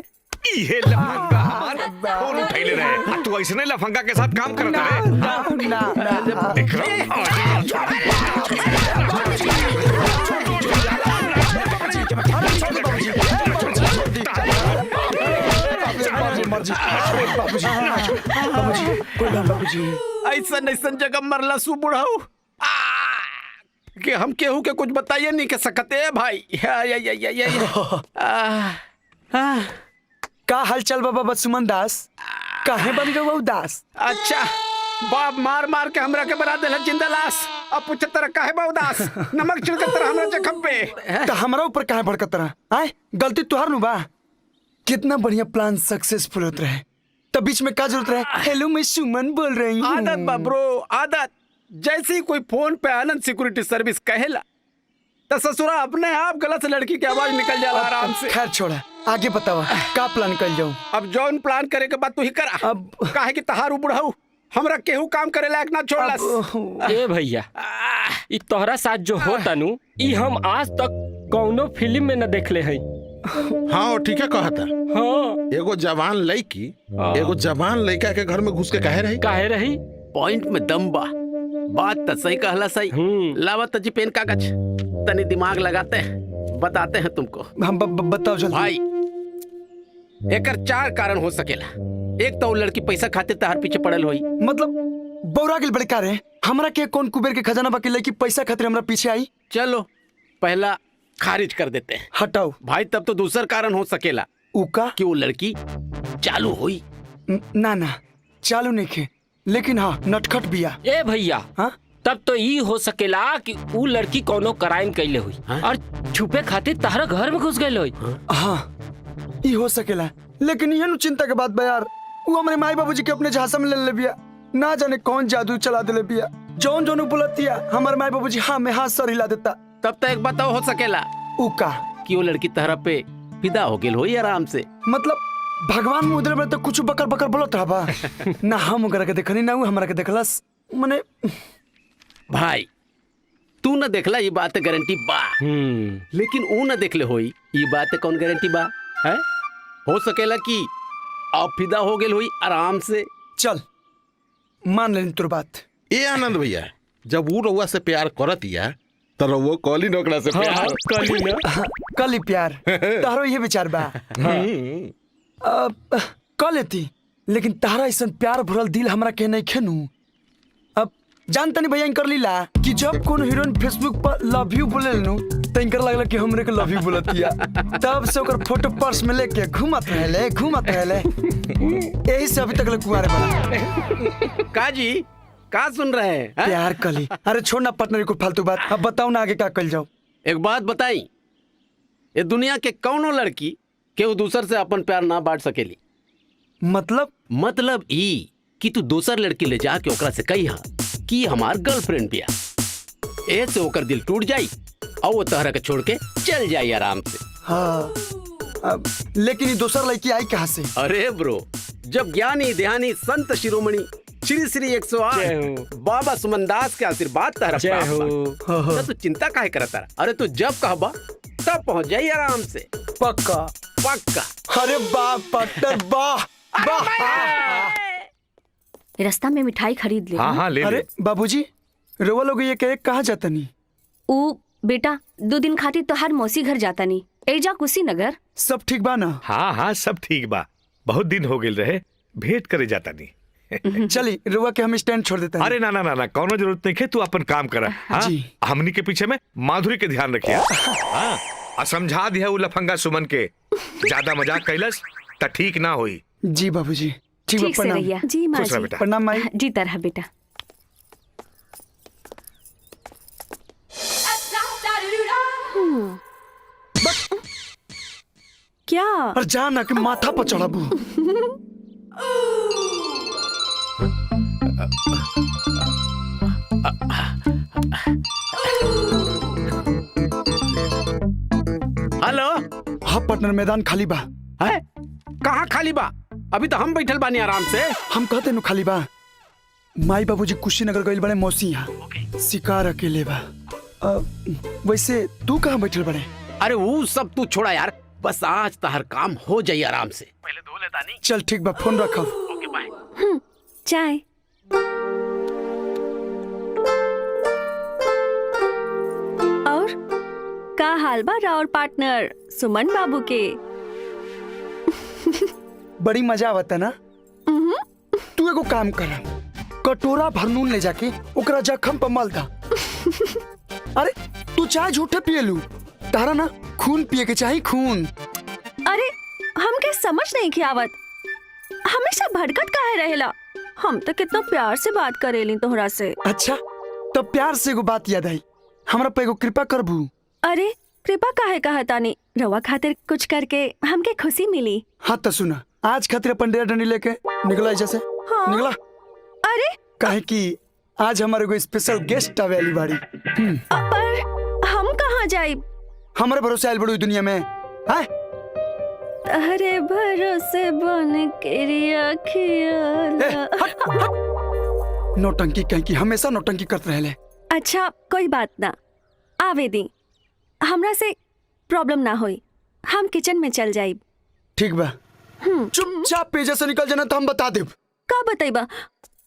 ये लफंगा हमार फोन उठैले रहे। आ तू ऐसने लफंगा के साथ काम करत रहे। ना देख रहा ऐसन ऐसन जगह मरला सु बुढ़ाऊ कि हम केहू के कुछ बताइए नहीं के सकते भाई। का हाल चल बाबा बसुमन दास? काहे बन गए उदास? अच्छा बाप मार मार के हमरा के बना देला जिंदा लाश। अब पूछत तरह काहे बा उदास? नमक छिड़कत तरह हमरा जख्म पे। तो हमरा ऊपर काहे भड़कत रहा? आए गलती तुहार नु बा। कितना बढ़िया प्लान सक्सेसफुल होत रहे, तो बीच में का जरूरत रहे? हेलो मैं सुमन बोल रही हूँ। आदत बा ब्रो, आदत। जैसे ही कोई फोन पे आनंद सिक्योरिटी सर्विस कहेला तो ससुरा अपने आप गला से लड़की की आवाज निकल जाला आराम से। खैर छोड़ा, आगे बतावा का प्लान कर जाऊँ? अब जौन प्लान करे के बाद तू ही करा। अब काहे कि तहारू बुढ़ाऊ हमरा केहू काम करे लायक ना छोड़लस। ए भैया, ई तोहरा साथ जो होता नु, ई हम आज तक कौनो फिल्म में न देखले हई। हाँ वो ठीक है कहा था। हाँ, एगो जवान लड़की एगो जवान लड़का के घर में घुस के काहे रही? काहे रही? पॉइंट में दम बा। बात तो सही कहला सही। लावा जी पेन कागज, तनी दिमाग लगाते हैं, बताते हैं तुमको। हम बताओ जल्दी। भाई एकर 4 कारण हो सकेला। एक तो वो लड़की पैसा खातिर तहार पीछे पड़ल होई। मतलब बौरा के बड़े कार है हमरा के कौन कुबेर के खजाना बाकी लड़की पैसा खातिर हमरा पीछे आई? चलो पहला खारिज कर देते हैं हटाओ भाई। तब तो दूसरा कारण हो सकेला उका कि वो लड़की चालू हुई। ना ना चालू नहीं खे, लेकिन हाँ नटखट बिया। ए भैया, हाँ तब तो ई हो सकेला कि ऊ लड़की कोनो क्राइम कैले हुई और छुपे खातिर तहरा घर में घुस गई हुई। हाँ ये हो सकेला, लेकिन ये नु चिंता के बात बा यार। वो हमारे माई बाबूजी के अपने झांसा में ले बिया। ना जाने कौन जादू चला दे बिया। जौन जौन बुलतिया हमारे माई बाबूजी हाँ में हाथ सर हिला देता। तब तो एक बात हो सकेला उका कि वो लड़की तहरा पे फिदा हो गेल होई आराम से। मतलब भगवान में उधर तो कुछ बकर बकर बोलत रहा बा। ना हम ओकरा के देखनी ना वो हमरा के देखलस। मने भाई तू न देखला ये बात गारंटी बा, लेकिन वो न देखले होई ये बात कौन गारंटी बा है? हो सकेला कि आप फिदा हो गेल होई आराम से। चल मान लेनी तोर बात। ए आनंद भैया, जब वो रउआ से प्यार करतिया तो रउआ कॉली नोकड़ा से प्यार कली ना कल ही प्यार तारो ये विचार बा। कल लेती, लेकिन तारा ऐसा प्यार भरल दिल हमरा के नहीं खेनू। अब जानता नहीं भैया कर लीला कि जब कोनो हीरोइन फेसबुक पर लव यू बोले नु तो इनकर लगला कि हमरे के लव यू बोलतिया। तब से ओकर फोटो पर्स में लेके घूमत रहले। यही से अभी तक ले कुंवारे बना। काजी का सुन रहे हैं हाँ? प्यार कली। अरे छोड़ ना पार्टनर को फालतू बात, अब बताओ ना आगे क्या कल जाओ। एक बात बताई, ये दुनिया के कौनो लड़की केहू दूसर से अपन प्यार ना बांट सकेली। मतलब ई कि तू दूसर लड़की ले जाके ओकरा से कहिहा कि हमार गर्लफ्रेंड बिया। ए से ओकर दिल टूट जाई और वो तहरा के छोड़ के चल जाई आराम से। हाँ, लेकिन ये दूसर लड़की आई कहाँ से? अरे ब्रो, जब ज्ञानी ध्यानी संत शिरोमणि श्री श्री 108 बाबा सुमनदास के आशीर्वाद तहरा प्राप्त बा। तो तू चिंता काहे करता? अरे तू जब कहबा तब पहुंच जाई आराम से। पक्का। अरे वाह पार्टनर, वाह। रास्ता में मिठाई खरीद ले। हाँ ले अरे बाबूजी, रउआ लोग ये कहे कहाँ जाता नहीं? ऊ बेटा 2 दिन खातिर तो हर मौसी घर जाता नहीं, एजा कुशीनगर। सब ठीक बा ना? हाँ सब ठीक बा। बहुत दिन हो गेल रहे, भेंट करे जाता नहीं। चली रुआ के हम स्टैंड छोड़ देते हैं। अरे ना कौनो जरूरत नहीं है, तू अपन काम कर। जी। हमनी के पीछे में माधुरी के ध्यान रखिए। हाँ, समझा दिया उ लफंगा सुमन के ज्यादा मजाक कैलस त ठीक ना होई। जी बाबूजी। ठीक से प्रणाम। रहिया। जी माँ खुश रह जी। बेटा। प्रणाम माई। जी तरह बेटा। क्या? और जाना कि माथा पर चढ़ाबू। हेलो। हाँ पार्टनर, मैदान खाली बा। है? कहाँ खाली बा? अभी तो हम बैठल बानी आराम से। हम कहते नु खाली बा। माई बाबूजी कुशीनगर गइल बड़े मौसी यहाँ। शिकार अकेले बा। वैसे तू कहाँ बैठल बड़े? अरे वो सब तू छोड़ा यार, बस आज तहर काम हो जाई आराम से। पहले धो लेता नहीं। चल ठीक बा, फोन रखब। ओके बाय। चाय। और का हाल बा राउर पार्टनर सुमन बाबू के? बड़ी मजा आवता ना? तू एगो काम कर, कटोरा भर नून ले जाके ओकरा जख्म पर मल दा। अरे तू चाय झूठे पिए लू, तारा ना खून पिए के चाहिए, खून। अरे हमके समझ नहीं की आवत, हमेशा भड़कत काहे रहेला? हम तो कितना प्यार से बात करेली तोहरा से। अच्छा तो प्यार से एगो बात याद आई, हमरा पे एगो कृपा करबू? अरे कृपा काहे कहतानी, रवा खातिर कुछ करके हमके खुशी मिली। हाँ तो सुना, आज खातिर अपन डेरा डंडी लेके निकला जैसे। हाँ। निकला। अरे काहे कि आज हमारे एगो स्पेशल गेस्ट आवे वाली बाड़ी। पर हम कहाँ जाई? हमारे भरोसे आयल बड़ी दुनिया में। हाँ? अरे भरोसे बन के नौटंकी कहीं की हमेशा नौटंकी करते रहले। अच्छा कोई बात ना, आवे दी, हमरा से प्रॉब्लम ना होई, हम किचन में चल जाइब। ठीक बा, चुपचाप पेजे से निकल जाना तो हम बता देब। का बताइबा?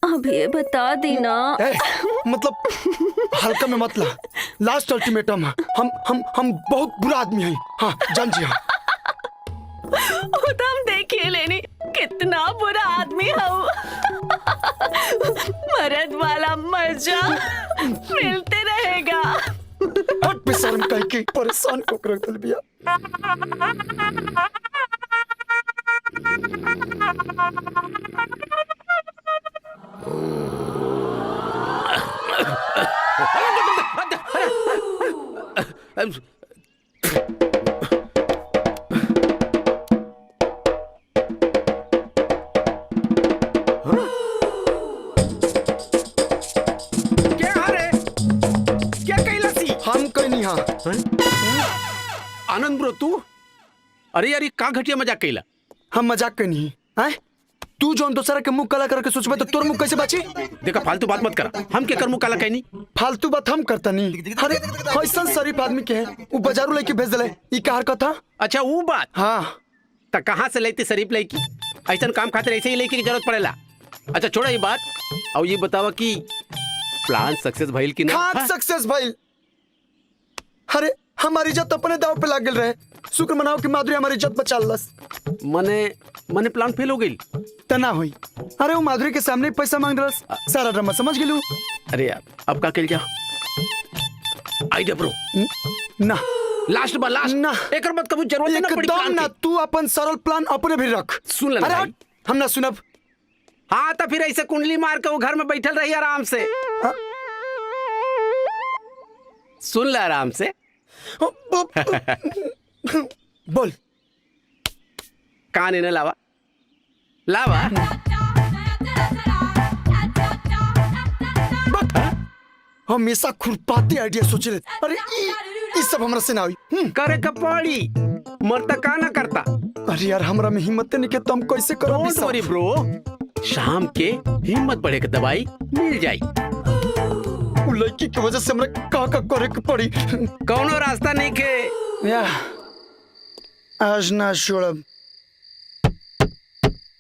अभी बता दी ना। मतलब हल्का में मत ला, लास्ट अल्टीमेटम है। हम बहुत बुरा आदमी हैं। हाँ जान जी। हाँ वो तो हम देखिए लेनी कितना बुरा आदमी हूँ। मर्द वाला मजा मिलते रहेगा। हट बेशर्म कहीं के परेशान को कर दिल बिया। हम कहीं नहीं। हाँ आनंद ब्रो तू? अरे यार का घटिया मजाक कैला? हम मजाक कहीं नहीं। हैं? तू जो दूसरा के मुंह काला करके सोचबे तो तोर मुंह कैसे बची? देखा फालतू बात मत कर, हम के कर मुंह काला कहनी? फालतू बात हम करता नहीं। अरे ऐसा शरीफ आदमी के है, वो बाजारू लेके भेज दले। ई कहर कथा। अच्छा वो बात। हाँ त कहाँ से लेती शरीफ लड़की? ऐसा काम खातिर ऐसे ही लड़की की जरूरत पड़ेला। अच्छा छोड़ा ये बात, और ये बतावा कि प्लान सक्सेस भइल कि ना? हाँ सक्सेस भाई। अरे हमारी इज्जत अपने दाव पे लाग गेल रहे। शुक्र मनाओ कि माधुरी हमारी इज्जत बचा लस। मने प्लान फेल हो गई। तना हुई। अरे वो माधुरी के सामने पैसा मांग रहा, सारा ड्रामा समझ गेलू। अरे यार अब का खेल जा? Idea bro. ना लास्ट बा लास्ट ना। एकर मत कबू जरूरत ना पड़ी एकदम प्लान ना। के। तू अपन सरल प्लान अपने भी रख। सुन ले ना अरे भाई। हट, हम ना सुनब। हाँ तो फिर ऐसे कुंडली मार के वो घर में बैठल रही आराम से। हाँ। सुन ले आराम से। बोल। कान इन्हें लावा लावा। हमेशा खुरपाती आइडिया सोच ले। अरे ई सब हमरा से ना हुई। करे का पड़ी मरता का ना करता। अरे यार हमरा में हिम्मत नहीं के, तुम कैसे करो? डोंट वरी ब्रो, शाम के हिम्मत बढ़े के दवाई मिल जाई। वो लड़की की वजह से हमरा का करे के पड़ी। कौनो रास्ता नहीं के। या आज ना छोड़ब।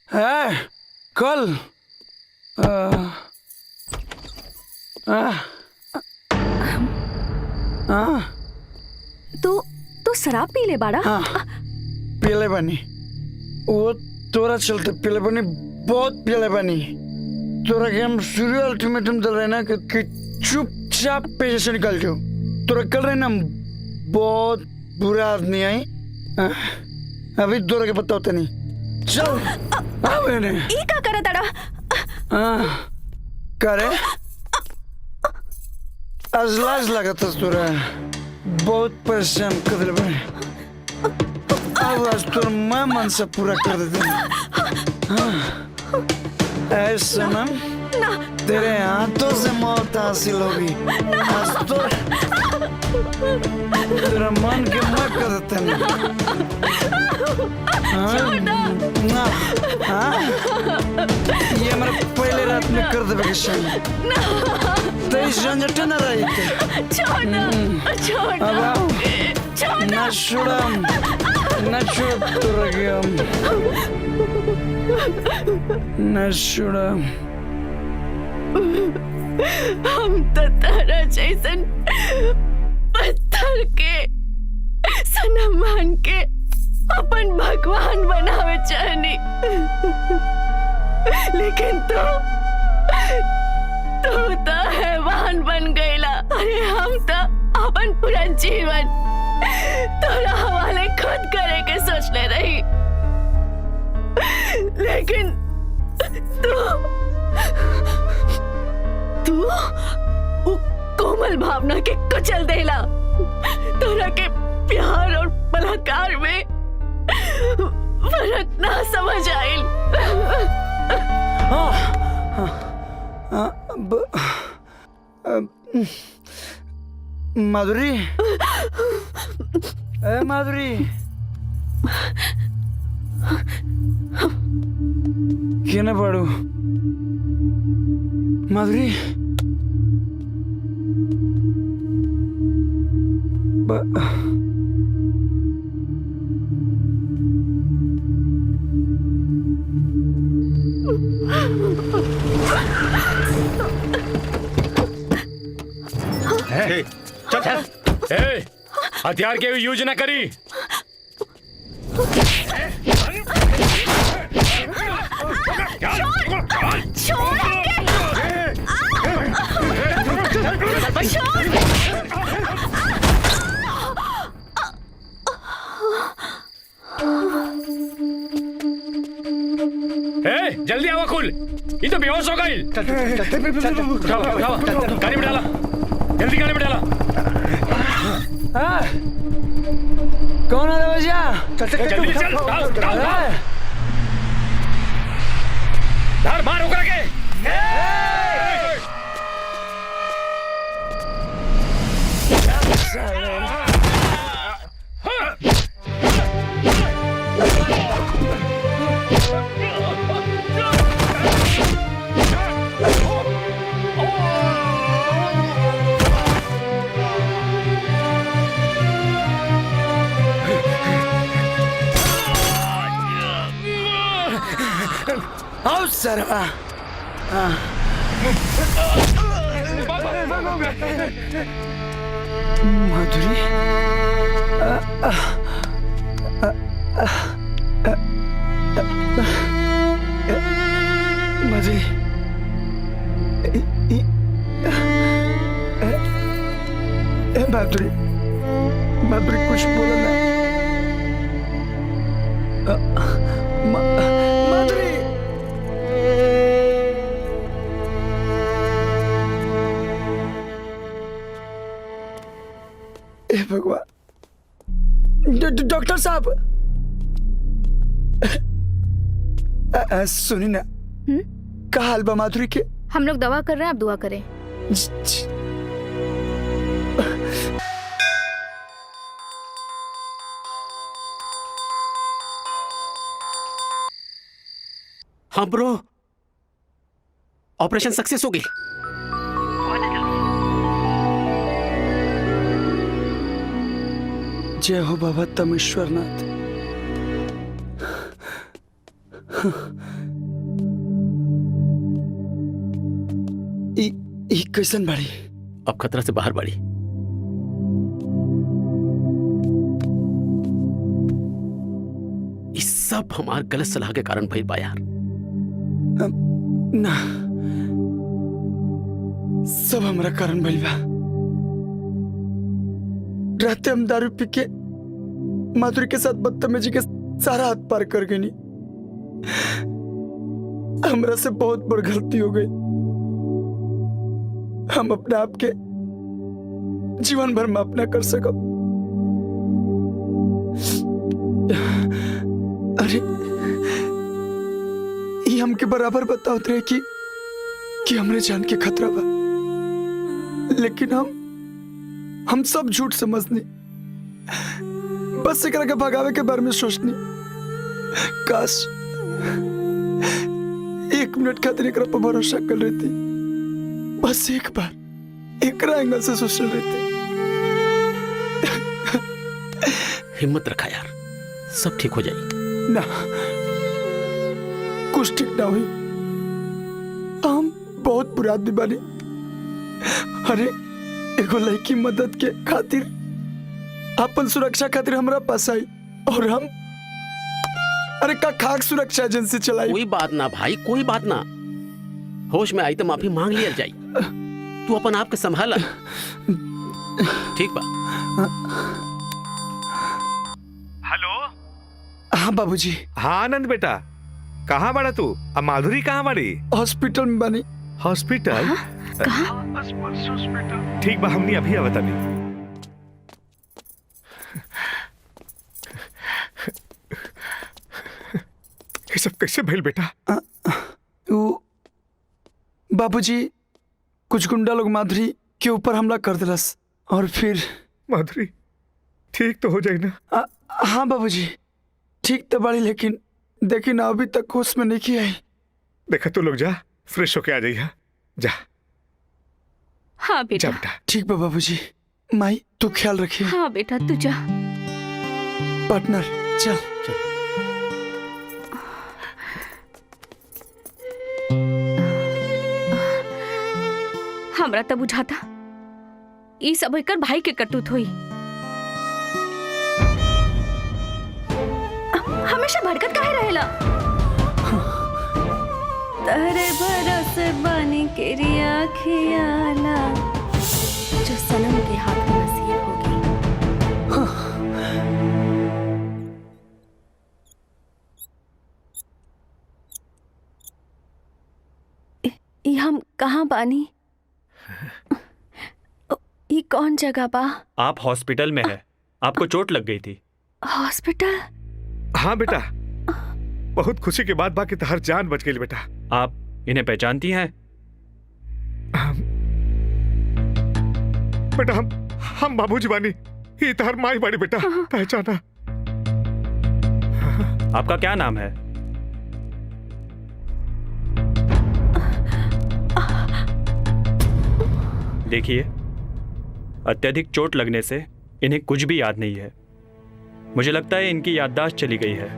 है कल तू शराब पी ले बाड़ा? पीले बनी वो तोरा चलते पीले बनी, बहुत पीले बनी। तोरा के हम शुरू अल्टीमेटम दल रहे ना कि चुपचाप पेशे से निकल जाओ। तोरा कल रहे ना बहुत बुरा आदमी आई। अभी तोरा के पता होता नहीं। चल अब ई का करे तड़ा? करे आज लाज लगता तोरा, बहुत परेशान कर दिल बने। अब आज तोर मैं मन से पूरा कर देते हैं। ऐ सनम तेरे हाथों से मौत हासिल होगी आज तो। तेरा मन के मैं कर देते हैं। ना ये हमारा पहले रात में कर दे वेकेशन। तेईस झंझट न रही थे। अब आओ ना छोड़म न छोड़ तो रखे न छोड़म। हम तो तारा जैसन पत्थर के सनम मान के अपन भगवान बनावे चाहनी, लेकिन तू तो हैवान बन गईला। अरे हम तो अपन पूरा जीवन तोरा हवाले खुद करे के सोच ले रही, लेकिन तू कोमल भावना के कुचल देला। तोरा के प्यार और बलात्कार में फर्क ना समझ आइल। माधुरी, ए माधुरी, केने पड़ू? माधुरी चल हथियार के यूज ना करी। जल्दी आवा खुल, ये तो बेहोश हो गई। गाड़ी में डाला, जल्दी गाड़ी में डाला। कौन है भैया? जल्दी चल, धार मार होकर के। आओ सरवा। माधुरी माधुरी माधुरी माधुरी कुछ बोलो ना माधुरी हे भगवान डॉक्टर साहब सुनी ना का हाल बा माधुरी के हम लोग दवा कर रहे हैं, आप दुआ करें। हाँ ब्रो, ऑपरेशन सक्सेस हो गई। जय हो बाबा तमेश्वरनाथ। ई कैसन बाड़ी? अब खतरा से बाहर बाड़ी। इस सब हमार गलत सलाह के कारण भइल बा यार। ना, सब हमारा कारण भइल बा। रात हम दारू पी के माधुरी के साथ बदतमीजी के सारा हाथ पार कर गई। हमरा से बहुत बड़ गलती हो गई। हम अपने आप के जीवन भर माफ ना कर सकब। अरे ये हमके बराबर बताते रहे कि हमरे जान के खतरा बा, लेकिन हम सब झूठ समझनी। बस एकरा के भगावे के बारे में सोचनी। काश 1 मिनट खातिर एकरा पर भरोसा कर लेती। बस एक बार एकरा एंगल से सोच लेती। हिम्मत रखा यार, सब ठीक हो जाएगी। ना, कुछ ठीक ना हुई। हम बहुत बुरा आदमी बने। अरे एगो लड़की मदद के खातिर अपन सुरक्षा खातिर हमरा पास आई और हम अरे का खाक सुरक्षा एजेंसी चलाई। कोई बात ना भाई, कोई बात ना। होश में आई तो माफी मांग लिया जाई। तू अपन आप के संभाला। ठीक बा। हेलो। हाँ बाबूजी। हाँ आनंद बेटा, कहाँ बड़ा तू? अब माधुरी कहाँ बड़ी? हॉस्पिटल में बनी। हॉस्पिटल? ठीक बा, हमनी अभी आवता नहीं। ये सब कैसे भइल बेटा? बाबूजी, कुछ गुंडा लोग माधुरी के ऊपर हमला कर दिलस और फिर माधुरी ठीक तो हो जाए ना? हाँ बाबूजी, ठीक तो बड़ी, लेकिन देखी ना अभी तक होश में नहीं आई। देखा तू लोग जा, फ्रेश होके आ जाइए। जा। हाँ बेटा। जा बेटा। ठीक बा बाबूजी। माई तू ख्याल रखिए। हाँ बेटा, तू जा। पार्टनर चल। हमरा तब बुझाता ई सब एकर भाई के करतूत होई। हमेशा भड़कत काहे रहेला? तहरे बरस बानी के रिया खियाला जो सनम के हाथ में नसीब होगी। ई हम कहाँ बानी? ये कौन जगह बा? आप हॉस्पिटल में है। आपको चोट लग गई थी। हॉस्पिटल? हाँ बेटा, बहुत खुशी के बाद बाकी तहर जान बच गई बेटा। आप इन्हें पहचानती हैं? बेटा हम बाबूजी बानी, ये तहर माई बाड़ी बेटा, पहचाना। आपका क्या नाम है? देखिए, अत्यधिक चोट लगने से इन्हें कुछ भी याद नहीं है। मुझे लगता है इनकी याददाश्त चली गई है।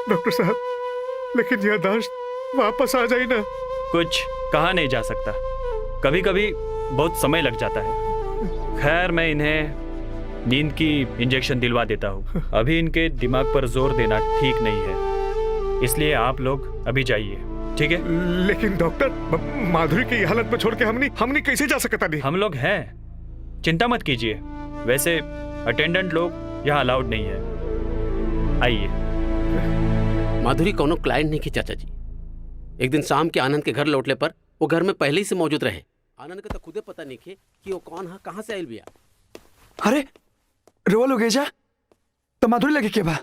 डॉक्टर साहब, लेकिन याददाश्त वापस आ जाए ना? कुछ कहा नहीं जा सकता। कभी कभी बहुत समय लग जाता है। खैर मैं इन्हें नींद की इंजेक्शन दिलवा देता हूँ। अभी इनके दिमाग पर जोर देना ठीक नहीं है, इसलिए आप लोग अभी जाइए, ठीक है? लेकिन डॉक्टर, माधुरी की हालत में छोड़ के हमने कैसे जा सकता नहीं? हम लोग हैं, चिंता मत कीजिए। वैसे अटेंडेंट लोग यहाँ अलाउड नहीं है। आइए। माधुरी कोनो क्लाइंट नहीं की चाचा जी। एक दिन शाम के आनंद के घर लौटले पर वो घर में पहले ही से मौजूद रहे। आनंद का तो खुदे पता नहीं खे कि वो कौन है, कहाँ से आयल बिया। अरे रोवा लोग जा तो माधुरी लगे के बा?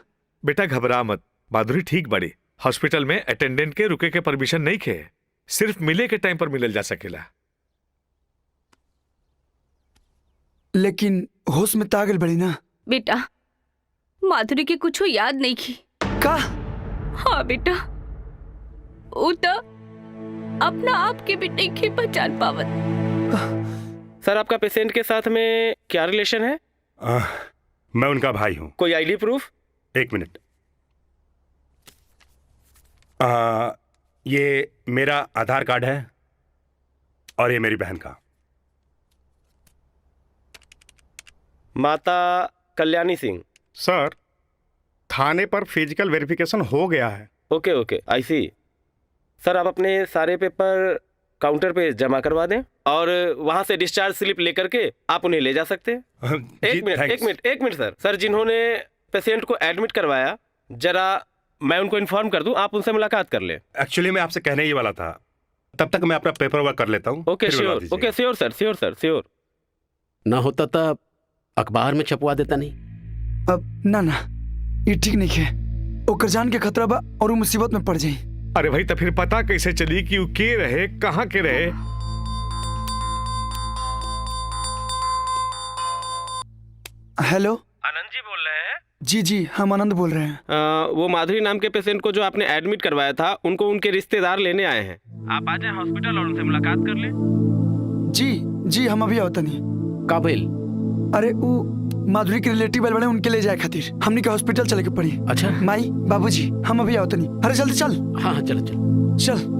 बेटा घबरा मत, माधुरी ठीक बड़ी। हॉस्पिटल में अटेंडेंट के रुके के परमिशन नहीं खे, सिर्फ मिले के टाइम पर मिलल जा सकेला। लेकिन होश में तागल बड़ी ना बेटा, माधुरी के कुछ याद नहीं की का? हाँ बेटा, वो तो अपना आप के भी नहीं की पहचान पावत। सर आपका पेशेंट के साथ में क्या रिलेशन है? मैं उनका भाई हूँ। कोई आईडी प्रूफ? एक मिनट। ये मेरा आधार कार्ड है और ये मेरी बहन का। माता कल्याणी सिंह। सर थाने पर फिजिकल वेरिफिकेशन हो गया है। ओके ओके, आई सी। सर आप अपने सारे पेपर काउंटर पे जमा करवा दें और वहां से डिस्चार्ज स्लिप लेकर के आप उन्हें ले जा सकते हैं। एक मिनट सर। सर जिन्होंने पेशेंट को एडमिट करवाया, जरा मैं उनको इन्फॉर्म कर दूं, आप उनसे मुलाकात कर लें। एक्चुअली मैं आपसे कहने ही वाला था, तब तक मैं अपना पेपर वर्क कर लेता हूँ। ओके श्योर, ओके श्योर सर, श्योर सर, श्योर। ना होता तब अखबार में छपवा देता नहीं। अब ना ये ठीक नहीं है। ओकर जान के खतरा बा और वो मुसीबत में पड़ जाई। अरे भाई, तो फिर पता कैसे चली कि वो के रहे, कहाँ के रहे? हेलो, आनंद जी बोल रहे हैं? जी हम आनंद बोल रहे हैं। वो माधुरी नाम के पेशेंट को जो आपने एडमिट करवाया था, उनको उनके रिश्तेदार लेने आए हैं। आप आ जाए हॉस्पिटल और उनसे मुलाकात कर लें। जी हम अभी आवत नहीं। काबिल? अरे वो माधुरी के रिलेटिव वाले बड़े, उनके ले जाए खातिर हमनी के हॉस्पिटल चले के पड़ी। अच्छा। माई बाबूजी हम अभी आवत नहीं। अरे जल्दी चल। हाँ चल।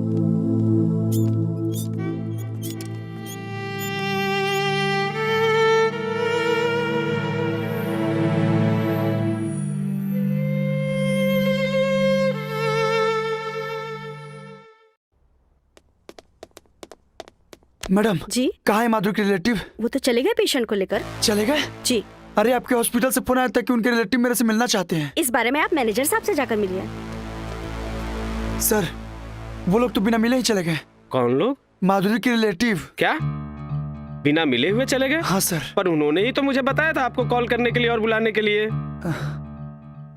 मैडम जी कहाँ है माधुरी के रिलेटिव? वो तो चले गए पेशेंट को लेकर। चले गए? जी। अरे आपके हॉस्पिटल से फोन आया था कि उनके रिलेटिव मेरे से मिलना चाहते हैं। इस बारे में आप मैनेजर साहब से जाकर मिलिए। सर वो लोग तो बिना मिले ही चले गए। कौन लोग? माधुरी के रिलेटिव। क्या बिना मिले हुए चले गए? हाँ सर। पर उन्होंने ही तो मुझे बताया था आपको कॉल करने के लिए और बुलाने के लिए।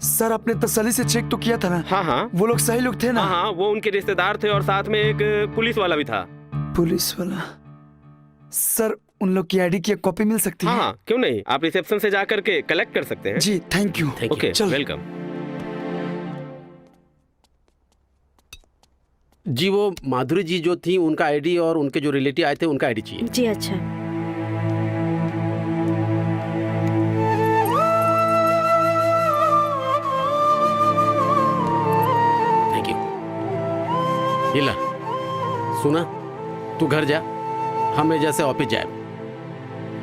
सर आपने तसल्ली से चेक तो किया था ना? हाँ वो लोग सही लोग थे ना? हाँ, वो उनके रिश्तेदार थे और साथ में एक पुलिस वाला भी था। पुलिस वाला? सर उन लोग की आईडी की एक कॉपी मिल सकती है? हाँ, क्यों नहीं, आप रिसेप्शन से जा करके कलेक्ट कर सकते हैं। जी थैंक यू। Okay, welcome. जी वो माधुरी जी जो थी, उनका आईडी और उनके जो रिलेटिव आए थे उनका आईडी चाहिए। जी अच्छा। Thank you. ये ला, सुना, तू घर जा, हम जैसे ऑफिस जाए।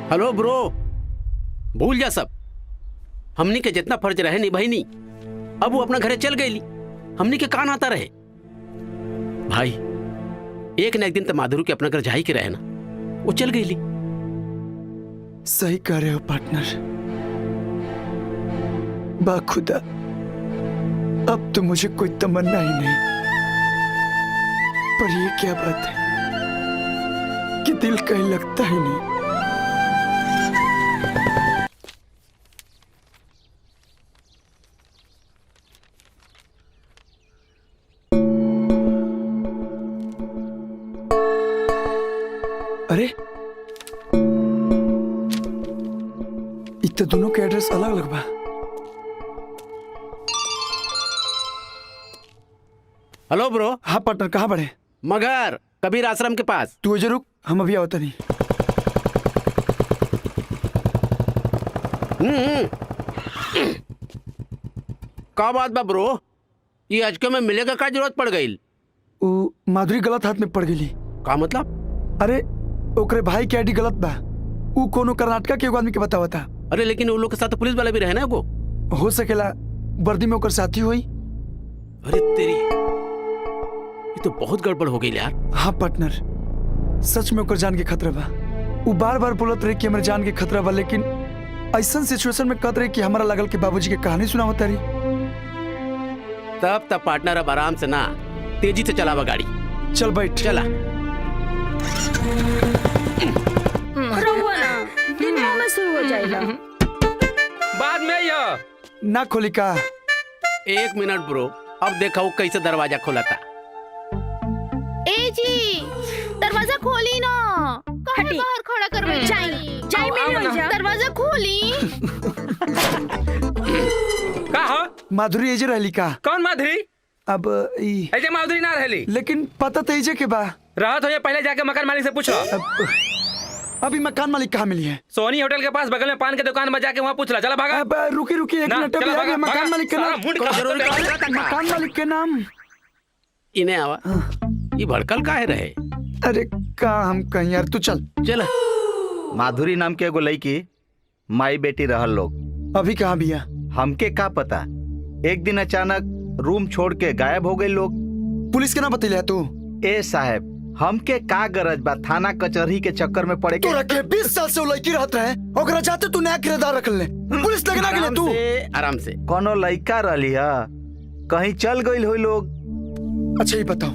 हेलो ब्रो, भूल जा सब। हमनी के जितना फर्ज रहे निभाई नहीं, अब वो अपना घरे चल गई। हमनी के कान आता रहे। भाई एक न एक दिन तो माधुरी के अपना घर जा ही के रहे ना, वो चल गई। सही कह रहे हो पार्टनर। बाखुदा अब तो मुझे कोई तमन्ना ही नहीं। पर ये क्या बात है कि दिल कहीं लगता ही नहीं। अरे इतने दोनों के एड्रेस अलग अलग बा। Hello bro. हाँ पार्टनर, कहाँ बढ़े? मगर कबीर आश्रम के पास। तू जरूर, हम अभी आवता नहीं। का बात बा ब्रो, ये अजके में मिलेगा का जरूरत पड़ गई? वो माधुरी गलत हाथ में पड़ गई। का मतलब? अरे ओकरे भाई के आईडी गलत बा। ऊ कोनो कर्नाटका के एगो आदमी के बतावा था। अरे लेकिन वो लोग के साथ तो पुलिस वाला भी रहे ना वो। हो सकेला वर्दी में ओकर साथी हुई। अरे तेरी, ये तो बहुत गड़बड़ हो गई यार। हाँ पार्टनर, सच में ओकर जान के खतरा बा। वो बार बार बोलत रहे कि हमारे जान के खतरा बा, लेकिन ऐसा सिचुएशन में कहत रहे कि हमारा लगल कि बाबूजी के कहानी सुनावत रही। तब पार्टनर अब आराम से ना, तेजी से चलावा गाड़ी। चल बैठ। चला। रहुआ ना दिनों में शुरू हो जाएगा। बाद में यह ना खोली का। 1 मिनट ब्रो, अब देखा वो कैसे दरवाजा खोला था। ए जी, दरवाजा खोली ना। काहे बाहर खड़ा कर बैठी? जाई मेरे जा। दरवाजा खोली। का हो? माधुरी एजे रहली का? कौन माधुरी? अब ई ऐसे माधुरी ना रहली, लेकिन पता तो एजे के बा। राहत हो या पहले जाके मकान मालिक से पूछ लो। अभी मकान मालिक कहाँ मिली है? सोनी होटल के पास बगल में पान के दुकान में जाके वहाँ पूछ ला। चला भागा। अब रुकी एक ना, मिनट, चला अभी भागा, आगे मकान भागा। मालिक के नाम। सारा मुंड खा- मकान मालिक के नाम। इन्हें आवा, ये भड़कल काहे रहे? अरे का हम कहीं यार, तू चल। चला। माधुरी नाम के एगो लड़की माई बेटी रहल लोग। अभी कहाँ बिया? हमके का पता, एक दिन अचानक रूम छोड़ के गायब हो गए लोग। पुलिस के ना बतैले तू? ए साहब, हमके का गरज बा थाना कचहरी के चक्कर में पड़े के? तोरा के 20 साल से वो लड़की रहत रहे, ओकरा जाते तू नया किरदार रख ले। पुलिस लगना गेले तू। आराम से। कोनो लड़का रहली है, कहीं चल गई हो लोग। अच्छा ये बताओ,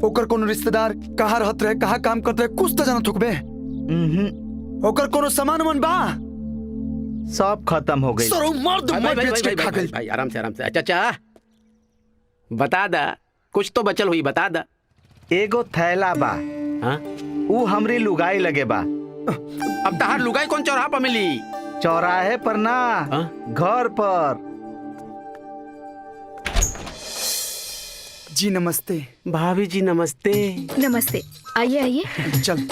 ओकर कोनो रिश्तेदार कहाँ रहत रहे, कहाँ काम करते रहे, कुछ तो जाना थुकबे। ओकर कोनो सामान मन बा? सब खत्म हो गई। सरो मार दो, मैं बेच के खा गई। भाई आराम से आराम से। अच्छा बता दा, कुछ तो बचल हुई, बता दा। एगो थैला बा। हाँ? ऊ हमरी लुगाई लगे बा। अब तहार लुगाई कौन चौराहा पर मिली? चौराहे पर ना, घर पर। जी नमस्ते। भाभी जी नमस्ते। नमस्ते, आइए आइए। चल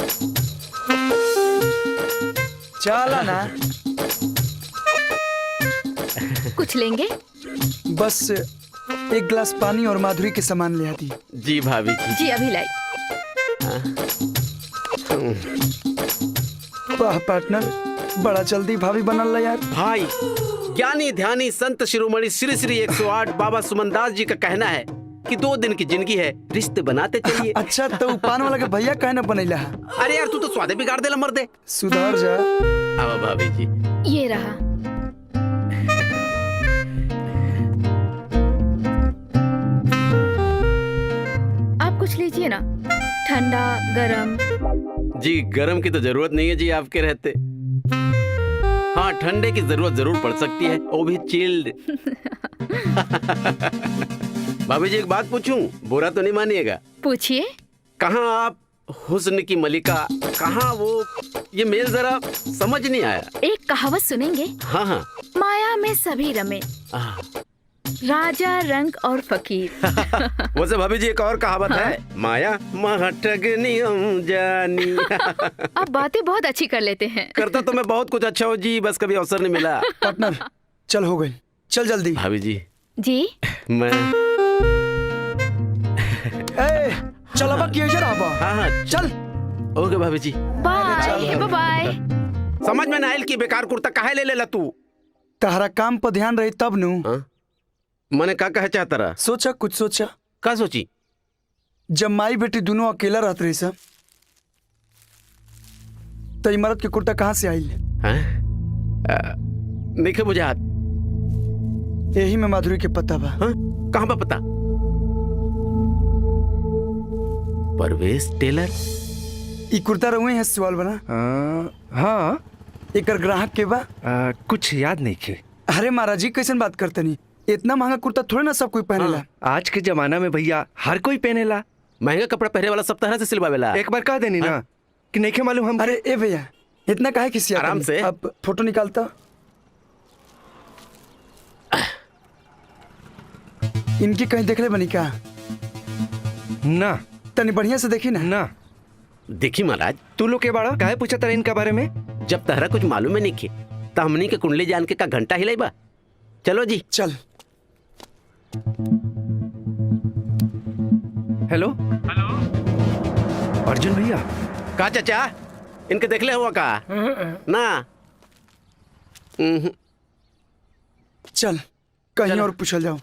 चला ना। कुछ लेंगे? बस एक गिलास पानी और माधुरी के सामान ले आती। जी भाभी जी। जी अभी लाई। वाह पार्टनर, बड़ा जल्दी भाभी बनल यार। भाई, ज्ञानी ध्यानी संत शिरोमणि श्री श्री 108 बाबा सुमनदास जी का कहना है कि 2 दिन की जिंदगी है, रिश्ते बनाते चलिए। अच्छा तो पान वाला के भैया काहे ना बनैला? अरे यार, तू तो स्वादे बिगाड़ देला मर्दे। सुधार जा। अब भाभी जी ये रहा। आप कुछ लीजिए ना, ठंडा गरम। जी, गरम की तो जरूरत नहीं है जी आपके रहते। हाँ, ठंडे की जरूरत जरूर पड़ सकती है, वो भी चिल्ड। भाभी जी एक बात पूछूं, बुरा तो नहीं मानिएगा? पूछिए। कहाँ आप हुस्न की मलिका, कहाँ वो, ये मेल जरा समझ नहीं आया। एक कहावत सुनेंगे? हाँ हाँ। माया में सभी रमे, राजा रंग और फकीर। वैसे भाभी जी एक और कहावत है, माया महठगनी हम जानी। आप बातें बहुत अच्छी कर लेते हैं। करता तो मैं बहुत कुछ अच्छा हो जी, बस कभी अवसर नहीं मिला। पार्टनर चल, हो गई, चल जल्दी। भाभी जी जी मैं चल अब किए जरा। हाँ चल। ओके भाभी जी, बाय बाय। समझ में ना आयल की बेकार कुर्ता काहे ले लेला तू? तहरा काम पर ध्यान रही तब नु। मैंने का कहे चाहता रहा? सोचा, कुछ सोचा। का सोची? जब माई बेटी दोनों अकेला रहते रही सब, तो इमारत के कुर्ता कहाँ से आई? देखे मुझे हाथ, यही में माधुरी के पता बा। कहाँ पर पता? परवेश टेलर। ई कुर्ता रहुए हैं सवाल बना। हाँ, एक ग्राहक के बा। कुछ याद नहीं के। अरे महाराज जी कैसे बात करते नहीं, इतना महंगा कुर्ता थोड़े ना सब कोई पहनेला। आज के जमाना में भैया हर कोई पहनेला। महंगा कपड़ा पहने वाला सब तरह से सिलवावेला। एक बार कह देनी ना कि नहीं के मालूम हम। अरे ए भैया, इतना काहे किसी आराम से। अब फोटो निकालता। इनकी कहीं देख ले बनी का? ना तनी बढ़िया से देखी ना। ना देखी महाराज, तू लोग के बाड़ा काहे पूछा तारे इनका बारे में? जब तहरा कुछ मालूम है नहीं खे, तो हमनी के कुंडली जान के का घंटा हिलाई बा। चलो जी चल। हेलो अर्जुन भैया, का चाचा इनके देख ले हुआ का ना चल कहीं और पूछल जाओ।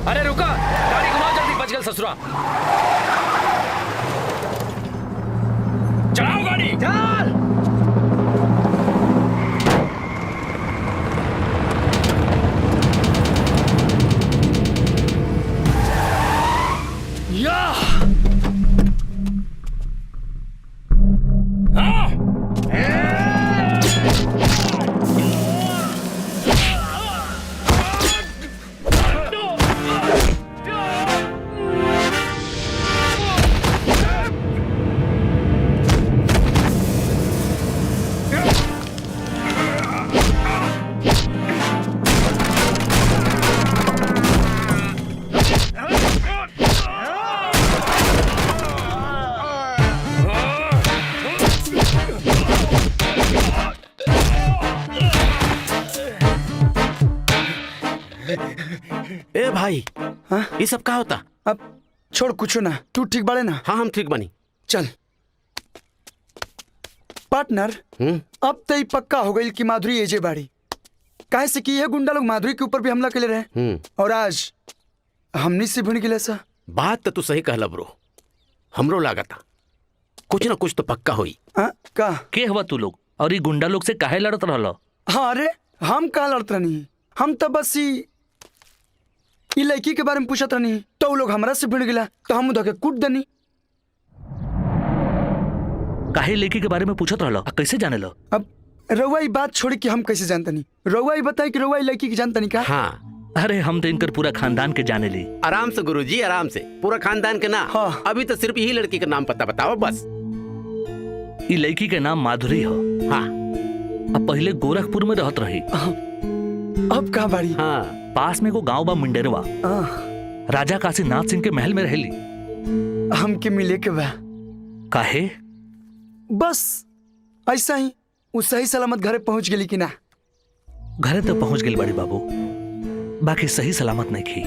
अरे रुका, गाड़ी घुमाओ जल्दी, बच गए ससुरा। चलाओ गाड़ी, चल। या ए भाई हाँ ये सब का होता? अब छोड़ कुछ ना, तू ठीक बाड़े ना? हाँ हम ठीक बनी। चल पार्टनर, अब तो ये पक्का हो गई कि माधुरी एजे बाड़ी, काहे से कि ये गुंडा लोग माधुरी के ऊपर भी हमला कर रहे और आज हमनी से भिड़ गिले सा। बात तो तू सही कहला ब्रो, हमरो लागता कुछ ना कुछ तो पक्का हुई। का के हुआ तू लोग और ये गुंडा लोग से काहे लड़त रहलो? हाँ अरे हम कहा लड़त रहनी, हम तो बस ये लड़की के बारे में पूछत रहनी, तो वो लोग हमरा से भिड़ गिला तो हम उधर के कूट दनी। काहे लड़की के बारे में पूछत रहलो? कैसे जाने लो? अब रउआ ये बात छोड़ी कि हम कैसे जानता नहीं, रउआ ये बताई कि रउआ लड़की की जानता नहीं का? हाँ अरे हम तो इनकर पूरा खानदान के जाने ली। आराम से गुरुजी, आराम से, पूरा खानदान के ना। हाँ। अभी तो सिर्फ यही लड़की का नाम पता बताओ बस। ये लड़की के नाम माधुरी हो। हाँ। अब पहले गोरखपुर में रहत रही। अब कहाँ बाड़ी? हाँ पास में को गांव बा मुंडेरवा, राजा काशीनाथ सिंह के महल में रहली। हमके मिले के बा। काहे? बस ऐसा ही, वो सही सलामत घरे पहुंच गेली कि ना? घरे तो पहुंच गई बड़ी बाबू, बाकी सही सलामत नहीं की।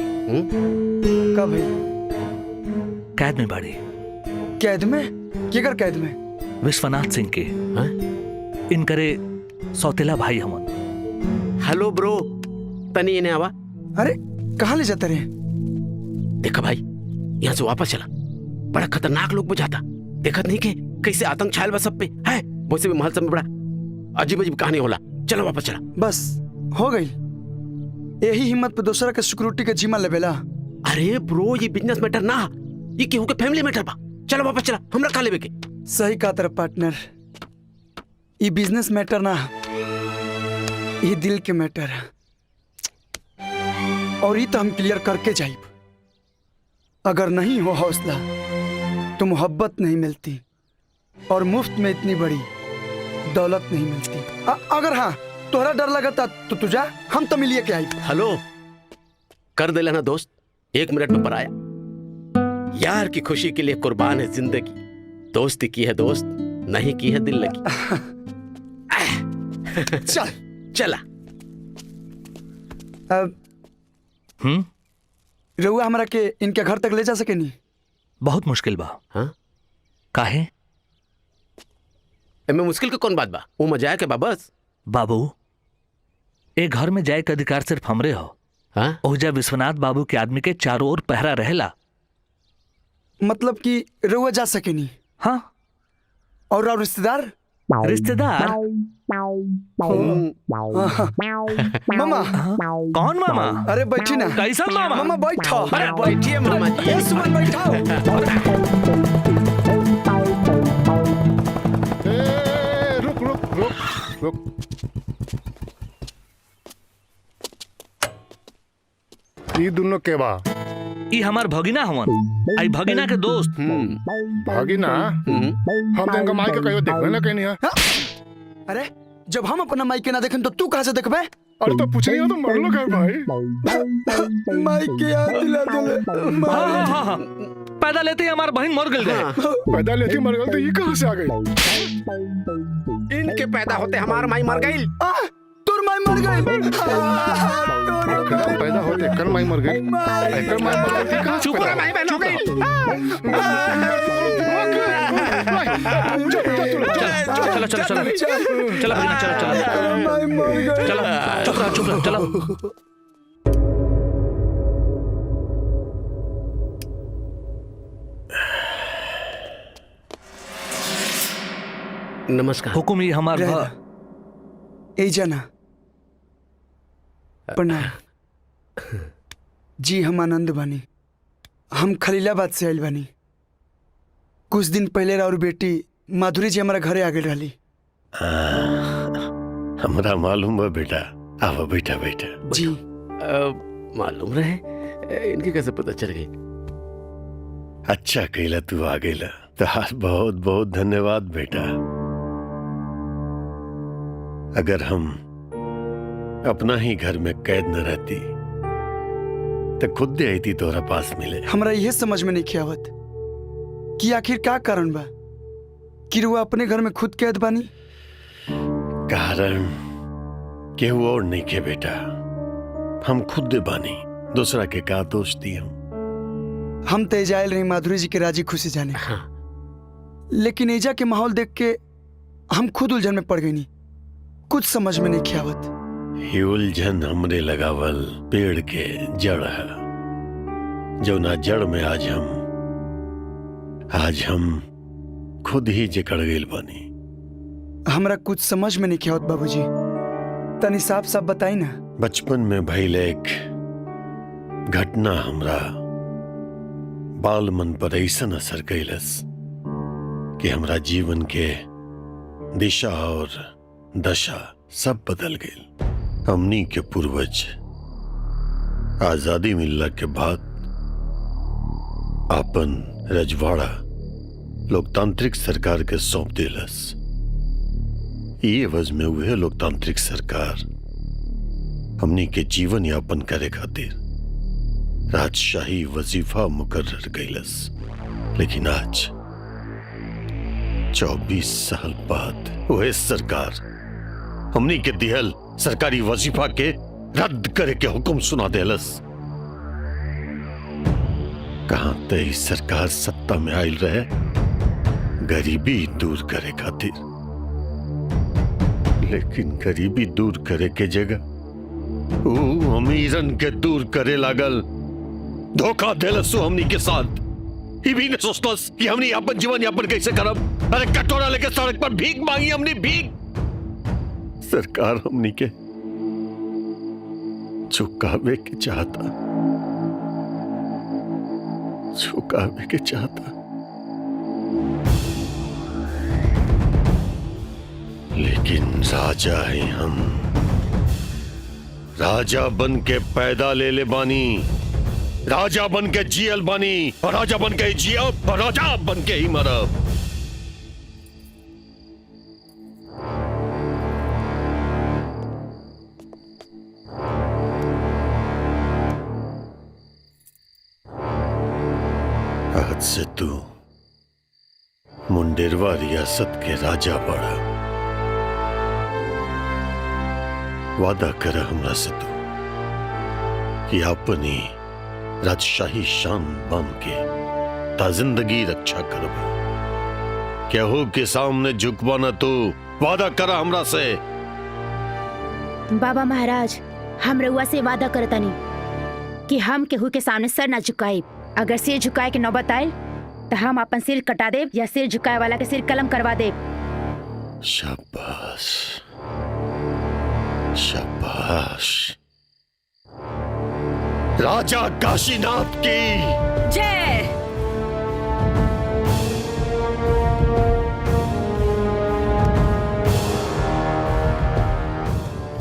कब है? कैद में बाड़ी। कैद में? केकर कैद में? विश्वनाथ सिंह के। इनकरे सौतेला भाई हमन। हेलो ब्रो, तनी इन्हें आवा। अरे कहाँ ले जाते रहे? देखा भाई, यहाँ से वापस चला, बड़ा खतरनाक लोग बुझाता, देखत नहीं के कैसे आतंक छायल बा सब पे है। वैसे भी महल सब में बड़ा अजीब अजीब कहानी होला। चलो वापस चला। बस हो गई, यही हिम्मत पे दूसरा के सिक्योरिटी के जिम्मा लेवेला। अरे ब्रो ये बिजनेस मैटर ना, ये केहू के फैमिली मैटर बा। चलो वापस चला, हमरा का लेवे के। सही कहा तेरा पार्टनर, ये बिजनेस मैटर ना, ये दिल के मैटर है, और ये तो हम क्लियर करके जाइब। अगर नहीं हो हौसला तो मोहब्बत नहीं मिलती, और मुफ्त में इतनी बड़ी दौलत नहीं मिलती। अगर हाँ तोहरा डर लगता तो तू जा, हम तो मिलिए के आई। हेलो कर दे लेना दोस्त, 1 मिनट में पराया। यार की खुशी के लिए कुर्बान है जिंदगी, दोस्ती की है दोस्त, नहीं की है दिल लगी। चल चला। रहुआ हमरा के इनके घर तक ले जा सके नहीं? बहुत मुश्किल बा। हाँ? काहे? में मुश्किल का कौन बात बा? वो मजा के बा बस। बाबू एक घर में जाए का अधिकार सिर्फ हमरे हो। हाँ? ओजा विश्वनाथ बाबू के आदमी के चारों ओर पहरा रहेला। मतलब कि रहुआ जा सके नहीं? हाँ। और रिश्तेदार? रिश्तेदार? मामा। कौन मामा? अरे बैठी ना। कैसा मामा? मामा बैठो। अरे बैठिए मामा जी। ए सुमन बैठाओ। रुक रुक रुक रुक। ये दोनों के बा? ये हमार भगिना हवन, आई भगिना के दोस्त। भगिना? हम तो इनका माई के कहियो देखबे ना कहीं है। अरे जब हम अपना माई के ना देखें तो तू कहाँ से देखबे? अरे तो पूछ नहीं हो तो मर लो क्या भाई? माई के याद दिला दे। हाँ। पैदा लेते ही हमार बहन मर गई। पैदा लेते ही मर गई तो ये कहाँ से आ गई? इनके पैदा होते हमार माई मर गई। तोर माई मर गई। एकदम पैदा होते एकर माई मर गई। एकर माई मर गई कहां चुप रहा माई बहन हो गई। चलो चलो चलो चलो भैया, चलो चलो माई मर गई। चलो, चुप रहो चलो। नमस्कार। हुकुम ये हमार ए जाना प्रणाम जी। हम आनंद बानी, हम खलीलाबाद से आयल बानी। कुछ दिन पहले और बेटी माधुरी जी हमारा घरे आ गई रही। हमरा मालूम है बेटा। आओ बेटा बेटा जी। मालूम रहे, इनकी कैसे पता चल गई? अच्छा कहला तू आ गईला, तोहार बहुत बहुत धन्यवाद बेटा। अगर हम अपना ही घर में कैद न रहती तो खुद दे आई थी तोहरा पास मिले। हमरा यह समझ में नहीं आवत कि आखिर का कारण बा कि रुआ अपने घर में खुद कैद बानी। कारण केहू और नहीं के बेटा, हम खुद दे बानी, दूसरा के का दोष दी हम तो जायल रही माधुरी जी के राजी खुशी जाने। हाँ। लेकिन एजा के माहौल देख के हम खुद उलझन में पड़ गई नहीं, कुछ समझ में नहीं आवत। ये उलझन हमरे लगावल पेड़ के जड़ है, जो ना जड़ में आज हम खुद ही जकड़ गइल बानी। हमरा कुछ समझ में नहीं आवत बाबूजी, तनी साफ साफ बताई ना। बचपन में भइल एक घटना हमरा बाल मन पर ऐसा असर कैलस कि हमरा जीवन के दिशा और दशा सब बदल गई। हमनी के पूर्वज आजादी मिलला के बाद अपन रजवाड़ा लोकतांत्रिक सरकार के सौंप दिलस। ये एवज में वह लोकतांत्रिक सरकार हमनी के जीवन यापन करे खातिर राजशाही वजीफा मुकर्रर कैलस। लेकिन आज 24 साल बाद वह सरकार हमनी के दिहल सरकारी वजीफा के रद्द करे के हुक्म सुना देलस। कहां तई सरकार सत्ता में आयल रहे गरीबी दूर करे खातिर, लेकिन गरीबी दूर करे के जगह वो अमीरन के दूर करे लागल। धोखा देलस हमनी के साथ। ही भी ने सोचलस कि हमनी अपन जीवन यापन कैसे करब। अरे कटोरा लेके सड़क पर भीख मांगी हमनी, भीख। सरकार हमनी के झुकावे के चाहता, झुकावे के चाहता। लेकिन राजा है हम, राजा बन के पैदा ले बानी, राजा बन के जियल बानी, और राजा बन के जियब और राजा बन के ही मरब। आज से तू मुंडेरवा रियासत के राजा बड़ा। वादा कर हमरा से तू कि अपनी राजशाही शान बांध के ता जिंदगी रक्षा करब। केहू के सामने झुकबा न तू, वादा कर हमरा से। बाबा महाराज, हम रउआ से वादा करतानी कि हम केहू के सामने सर ना झुकाए। अगर सिर झुकाए के नौबत आए तो हम अपन सिर कटा देब या सिर झुकाए वाला के सिर कलम करवा देब। शाबाश शाबाश। राजा काशीनाथ की जय।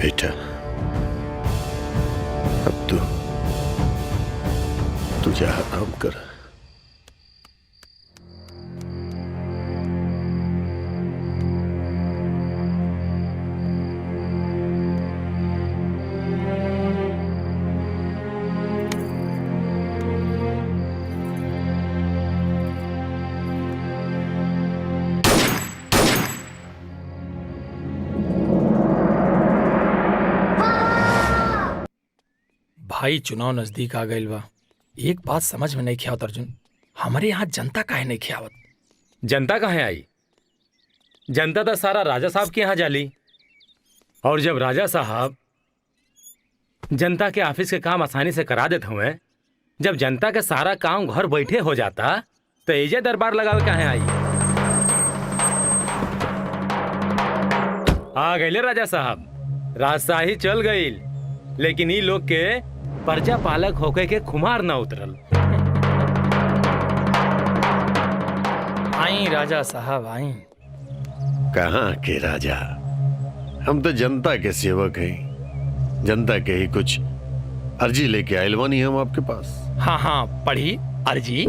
बेटा, अब तू जा आराम कर। भाई चुनाव नजदीक आ गइल बा। एक बात समझ में नहीं आवत अर्जुन, हमारे यहाँ जनता काहे नहीं आवत? जनता कहाँ आई? जनता तो सारा राजा साहब के यहाँ जाली, और जब राजा साहब जनता के ऑफिस के काम आसानी से करा देते हुए, जब जनता के सारा काम घर बैठे हो जाता, तो एजे दरबार लगावे कहाँ आई? आ गए राजा साहब, राजशाही चल गई, लेकिन ई लोग के प्रजा पालक होके के खुमार ना उतरल। आई राजा साहब आई। कहाँ के राजा, हम तो जनता के सेवक हैं, जनता के ही कुछ अर्जी लेके आयल बानी हम आपके पास। हाँ हाँ पढ़ी अर्जी।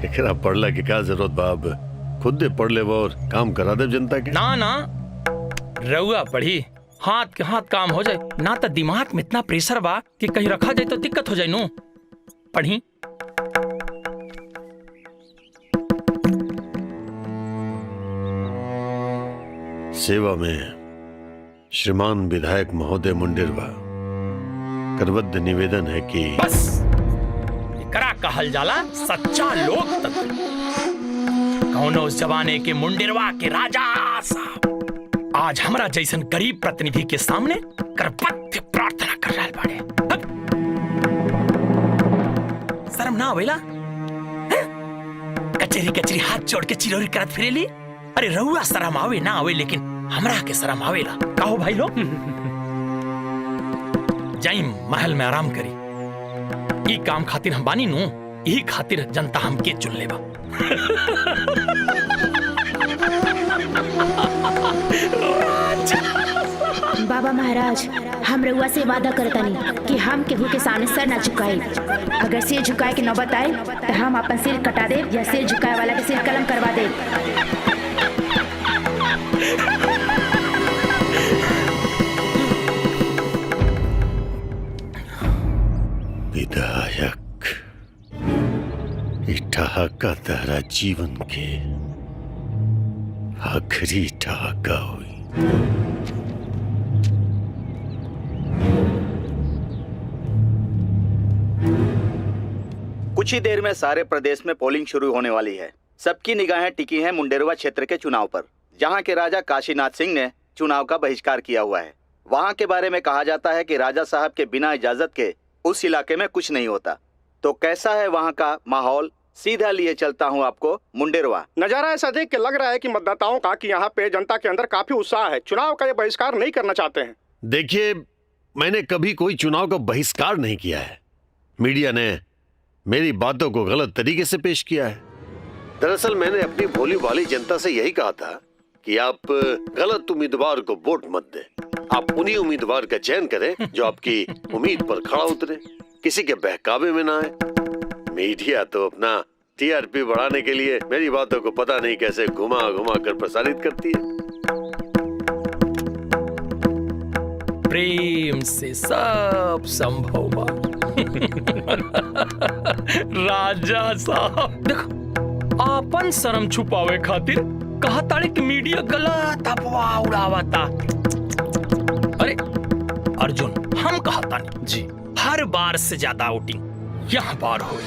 एकरा पढ़ला के क्या जरूरत बाब, खुद दे पढ़ ले और काम करा दे जनता के। ना ना रउआ पढ़ी, हाथ के हाथ काम हो जाए ना, तो दिमाग में इतना प्रेशर बा कि कहीं रखा जाए तो दिक्कत हो जाए। नो पढ़ी। सेवा में श्रीमान विधायक महोदय मुंडेरवा, करबद्ध निवेदन है कि बस एकरा कहल जाला सच्चा लोकतंत्र। कौनो उस जमाने के मुंडेरवा के राजा साहब आज हमरा जैसन गरीब प्रतिनिधि के सामने करपत्य प्रार्थना कर रहा बाड़े। शर्म ना आवेला? कचेरी कचेरी हाथ जोड़ के चिरौरी करत फिरेली। अरे रउआ शर्म आवे ना आवे, लेकिन हमरा के शर्म आवेला। कहो भाई लोग, जाई महल में आराम करी। ई काम खातिर हम बानी नु, यही खातिर जनता हमके चुन लेबा। बाबा महाराज, हम रउआ से वादा करतानी कि हम केहू के सामने सर ना झुकाए। अगर सिर झुकाए के नौबत आए तो हम अपन सिर कटा दे या सिर झुकाए वाला के सिर कलम करवा दे। विधायक, ठहाका तारा जीवन के आखिरी ठहाका हुई। कुछ ही देर में सारे प्रदेश में पोलिंग शुरू होने वाली है। सबकी निगाहें टिकी हैं मुंडेरवा क्षेत्र के चुनाव पर, जहां के राजा काशीनाथ सिंह ने चुनाव का बहिष्कार किया हुआ है। वहां के बारे में कहा जाता है कि राजा साहब के बिना इजाजत के उस इलाके में कुछ नहीं होता। तो कैसा है वहां का माहौल, सीधा लिए चलता हूं आपको मुंडेरवा। नजारा ऐसा देख के लग रहा है कि मतदाताओं का कि यहाँ पे जनता के अंदर काफी उत्साह है, चुनाव का ये बहिष्कार नहीं करना चाहते हैं। देखिए, मैंने कभी कोई चुनाव का बहिष्कार नहीं किया है। मीडिया ने मेरी बातों को गलत तरीके से पेश किया है। दरअसल मैंने अपनी भोली भाली जनता से यही कहा था कि आप गलत उम्मीदवार को वोट मत दें। आप उन्हीं उम्मीदवार का चयन करें जो आपकी उम्मीद पर खड़ा उतरे, किसी के बहकावे में ना आए। मीडिया तो अपना टीआरपी बढ़ाने के लिए मेरी बातों को पता नहीं कैसे घुमा घुमा कर प्रसारित करती है। प्रेम से सब संभव बा। राजा साहब देखो, आपन शर्म छुपावे खातिर कहा ताड़े कि मीडिया गलत अफवाह उड़ावता। अरे अर्जुन, हम कहता नहीं जी, हर बार से ज्यादा वोटिंग यहाँ बार हुई।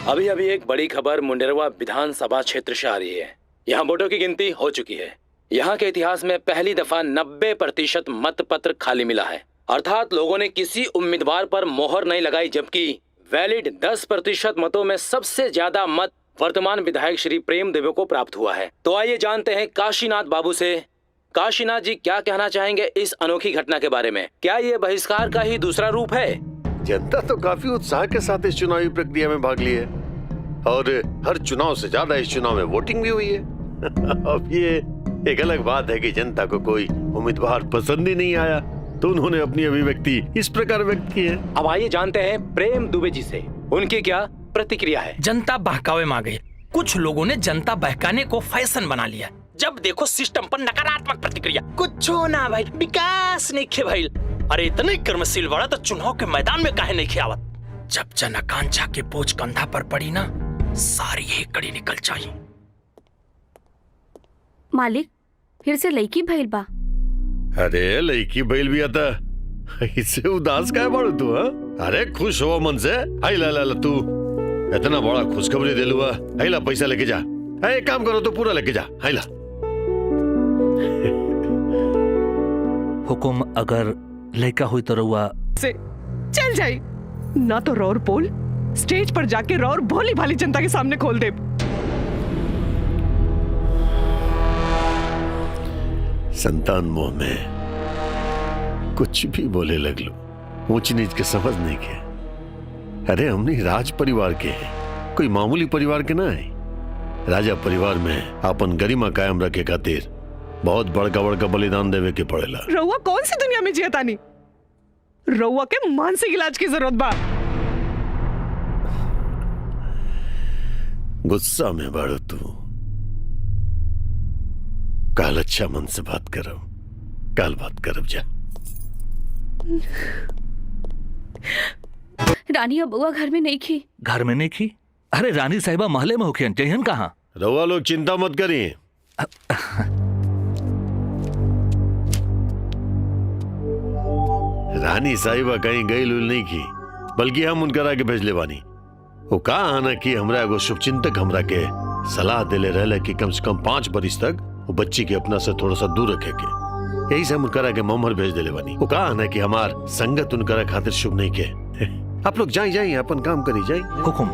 अभी अभी एक बड़ी खबर मुंडेरवा विधानसभा क्षेत्र से आ रही है। यहाँ वोटों की गिनती हो चुकी है। यहाँ के इतिहास में पहली दफा 90% मत पत्र खाली मिला है, अर्थात लोगों ने किसी उम्मीदवार पर मोहर नहीं लगाई, जबकि वैलिड 10% मतों में सबसे ज्यादा मत वर्तमान विधायक श्री प्रेम देव को प्राप्त हुआ है। तो आइए जानते हैं काशीनाथ बाबू से। काशीनाथ जी क्या कहना चाहेंगे इस अनोखी घटना के बारे में? क्या ये बहिष्कार का ही दूसरा रूप है? जनता तो काफी उत्साह के साथ इस चुनावी प्रक्रिया में भाग ली है और हर चुनाव से ज्यादा इस चुनाव में वोटिंग भी हुई है। अब ये एक अलग बात है कि जनता को कोई उम्मीदवार पसंद ही नहीं आया तो उन्होंने अपनी अभिव्यक्ति इस प्रकार व्यक्त की है। अब आइए जानते हैं प्रेम दुबे जी से, उनकी क्या प्रतिक्रिया है। जनता बहकावे में आ गई। कुछ लोगों ने जनता बहकाने को फैशन बना लिया। जब देखो सिस्टम पर नकारात्मक प्रतिक्रिया। कुछ ना भाई, विकास नहीं खे भाई। अरे इतने कर्मशील बड़ा तो चुनाव के मैदान में काहे नहीं खियावत? जब जन आकांक्षा के बोझ कंधा पर पड़ी ना, सारी ही कड़ी निकल जाई। मालिक, फिर से लईकी भइल बा। अरे लईकी भइल भी आता इससे उदास काय बाड़ू तू? हाँ, अरे खुश हो मन से। आई ला ला ला, तू इतना बड़ा खुशखबरी दे लुआ। आई ला पैसा लेके जा। एक काम करो तो पूरा लेके जा। आई ला। हुकुम अगर लड़का हुई तो रहुआ से चल जाई ना तो रौर पोल स्टेज पर जाके रौर भोली भाली जनता के सामने खोल दे। संतान मोह में कुछ भी बोले लगलू, ऊंच नीच के समझ नहीं के। अरे हमने राज परिवार के हैं, कोई मामूली परिवार के ना है। राजा परिवार में अपन गरिमा कायम रखे खातिर बहुत बड़का बड़का बलिदान देवे के पड़ेला। रउआ कौन सी दुनिया में जिया तानी? रउआ के मानसिक इलाज की जरूरत बा। गुस्सा में बाड़ो तू। काल अच्छा मन से बात करो, काल बात करब जा। रानी अब बुआ घर में नहीं थी। घर में नहीं थी? अरे रानी साहिबा महले में होके जयहन कहाँ? रउआ लोग चिंता मत करिए। रानी साहिबा कहीं गई लुल नहीं की, बल्कि हम उनकर आगे भेज ले बानी। वो कहा आना कि हमरा एगो शुभचिंतक हमरा के सलाह दिले रहले कि कम से कम 5 बरिस तक वो बच्ची के अपना से थोड़ा सा दूर रखे के। यही से हम उनकर आगे ममहर भेज दिले बानी। वो कहा आना कि हमार संगत उनकर खातिर शुभ नहीं के। आप लोग जाइए जाइए, अपन काम करी जाइए। हुकुम।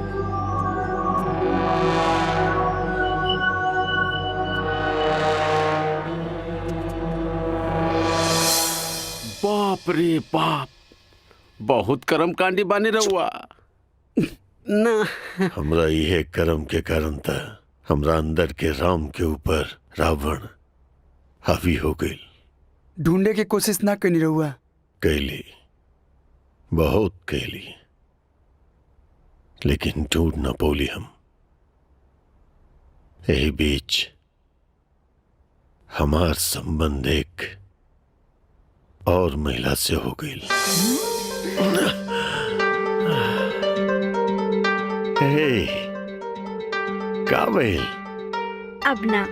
बाप रे बाप, बहुत कर्म कांडी बानी रहुआ ना। हमरा यह कर्म के कारण था हमरा अंदर के राम के ऊपर रावण हावी हो गई। ढूंढे की कोशिश ना करनी रहुआ? कैली, बहुत कैली, लेकिन ढूंढ ना पौली हम। यही बीच हमार संबंध एक और महिला से हो गई। का भइल? अब ना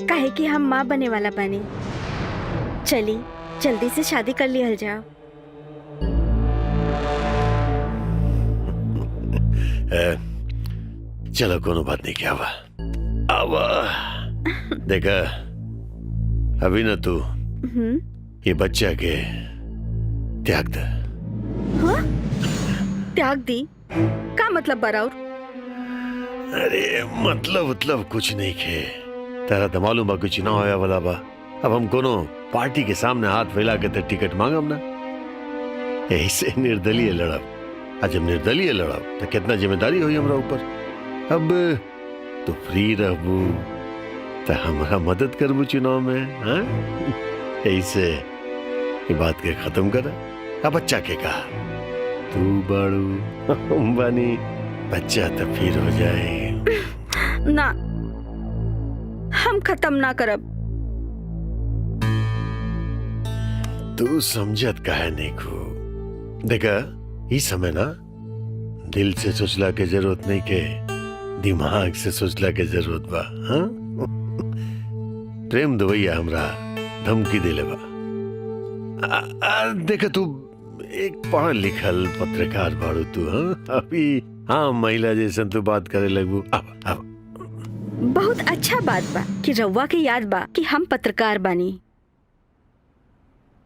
कहे कि हम माँ बने वाला बने। चली जल्दी से शादी कर लिया जाओ। चलो कोनो बात नहीं, क्या हुआ? अब देखा, अभी ना तू ये बच्चा के त्याग दे। हाँ? त्याग दी? का मतलब बराउर? अरे मतलब कुछ नहीं खे। तेरा तो मालूम बा कुछ ना होया वाला बा। अब हम कोनो पार्टी के सामने हाथ फैला के टिकट मांगम ना, यही से निर्दलीय लड़ब। आज हम निर्दलीय लड़ब तो कितना जिम्मेदारी हुई हमरा ऊपर। अब तो फ्री रहबू तो हमारा मदद करबू चुनाव में। हाँ, यही से ये बात के खत्म कर। अब बच्चा के कहा तू बाड़ू हम बानी, बच्चा तो फिर हो जाए ना। हम खत्म ना करब। तू समझत काहे नहीं खू? देखा, इस समय ना दिल से सोचला के जरूरत नहीं के दिमाग से सोचला के जरूरत बा। हाँ? प्रेम दवैया हमरा धमकी दिले बा। देखा, तू एक पढ़ल लिखल पत्रकार बाड़ू तू। हाँ, अभी हाँ महिला जैसे तू बात करे लगू। अब बहुत अच्छा बात बा कि रउआ के याद बा कि हम पत्रकार बानी।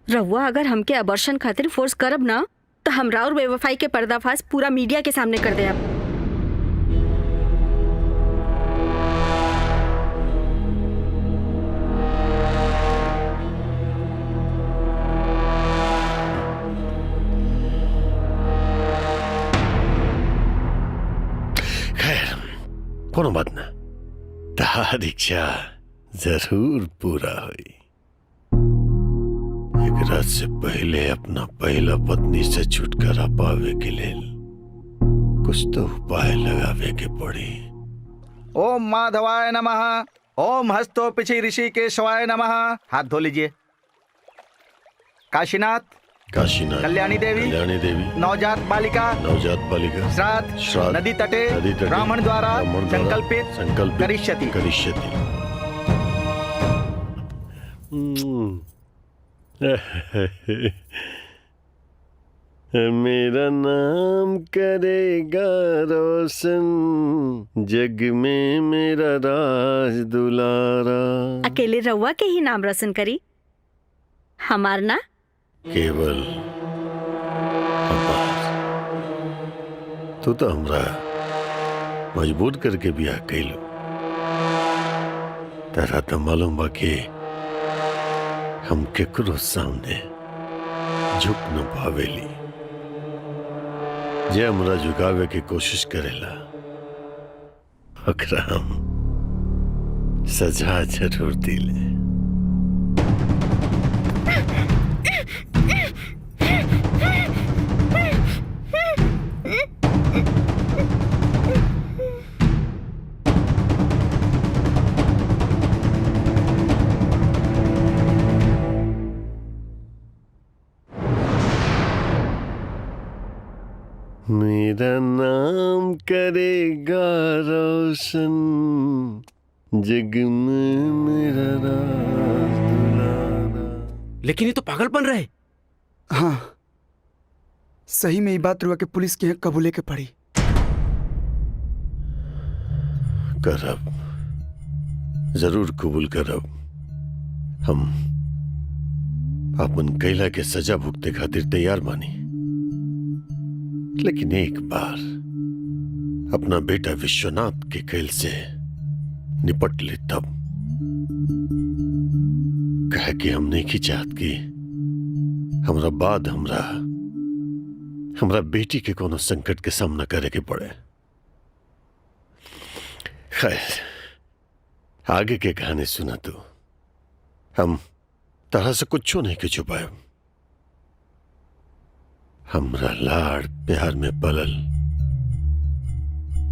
रउआ अगर हमके अबॉर्शन खातिर फोर्स करब ना तो हमरा और बेवफाई के पर्दाफाश पूरा मीडिया के सामने कर दे। अब खैर कोनो बात ना, तार इच्छा जरूर पूरा हुई। एकरा से पहले अपना पहला पत्नी से छुटकारा पावे के लिए कुछ तो उपाय लगावे के पड़ी। ओम माधवाय नमः। ओम हस्तोपिछी ऋषिकेशवाय नमः। हाथ धो लीजिए। काशीनाथ, कल्याणी देवी, नवजात बालिका, श्राद्ध नदी तटे ब्राह्मण द्वारा संकल्पित करिष्यति। मेरा नाम करेगा रोशन, जग में मेरा राज दुलारा। अकेले रउआ के ही नाम रोशन करी, हमार ना। केवल तू तो हमरा मजबूर करके बियाह कैलू। तेरा तो मालूम बा कि हम केकरो सामने झुक न पावेली। जे हमरा झुकावे की कोशिश करेला ओकरा हम सजा जरूर दिले। मेरा नाम करेगा रोशन, जग में मेरा राज दुलारा। लेकिन ये तो पागलपन रहे। हाँ, सही में ये बात रुआ के पुलिस के यहाँ कबूले के पड़ी। करब, जरूर कबूल करब। हम अपन कैला के सजा भुगते खातिर तैयार बानी, लेकिन एक बार अपना बेटा विश्वनाथ के कैल से निपट ले तब। कहे कि हम नहीं की चाहत कि हमरा बाद हमरा बेटी के कोनो संकट के सामना करे के पड़े। खैर, आगे के कहानी सुना तू। हम तरह से कुछ नहीं के छुपाए। हमरा लाड़ प्यार में पलल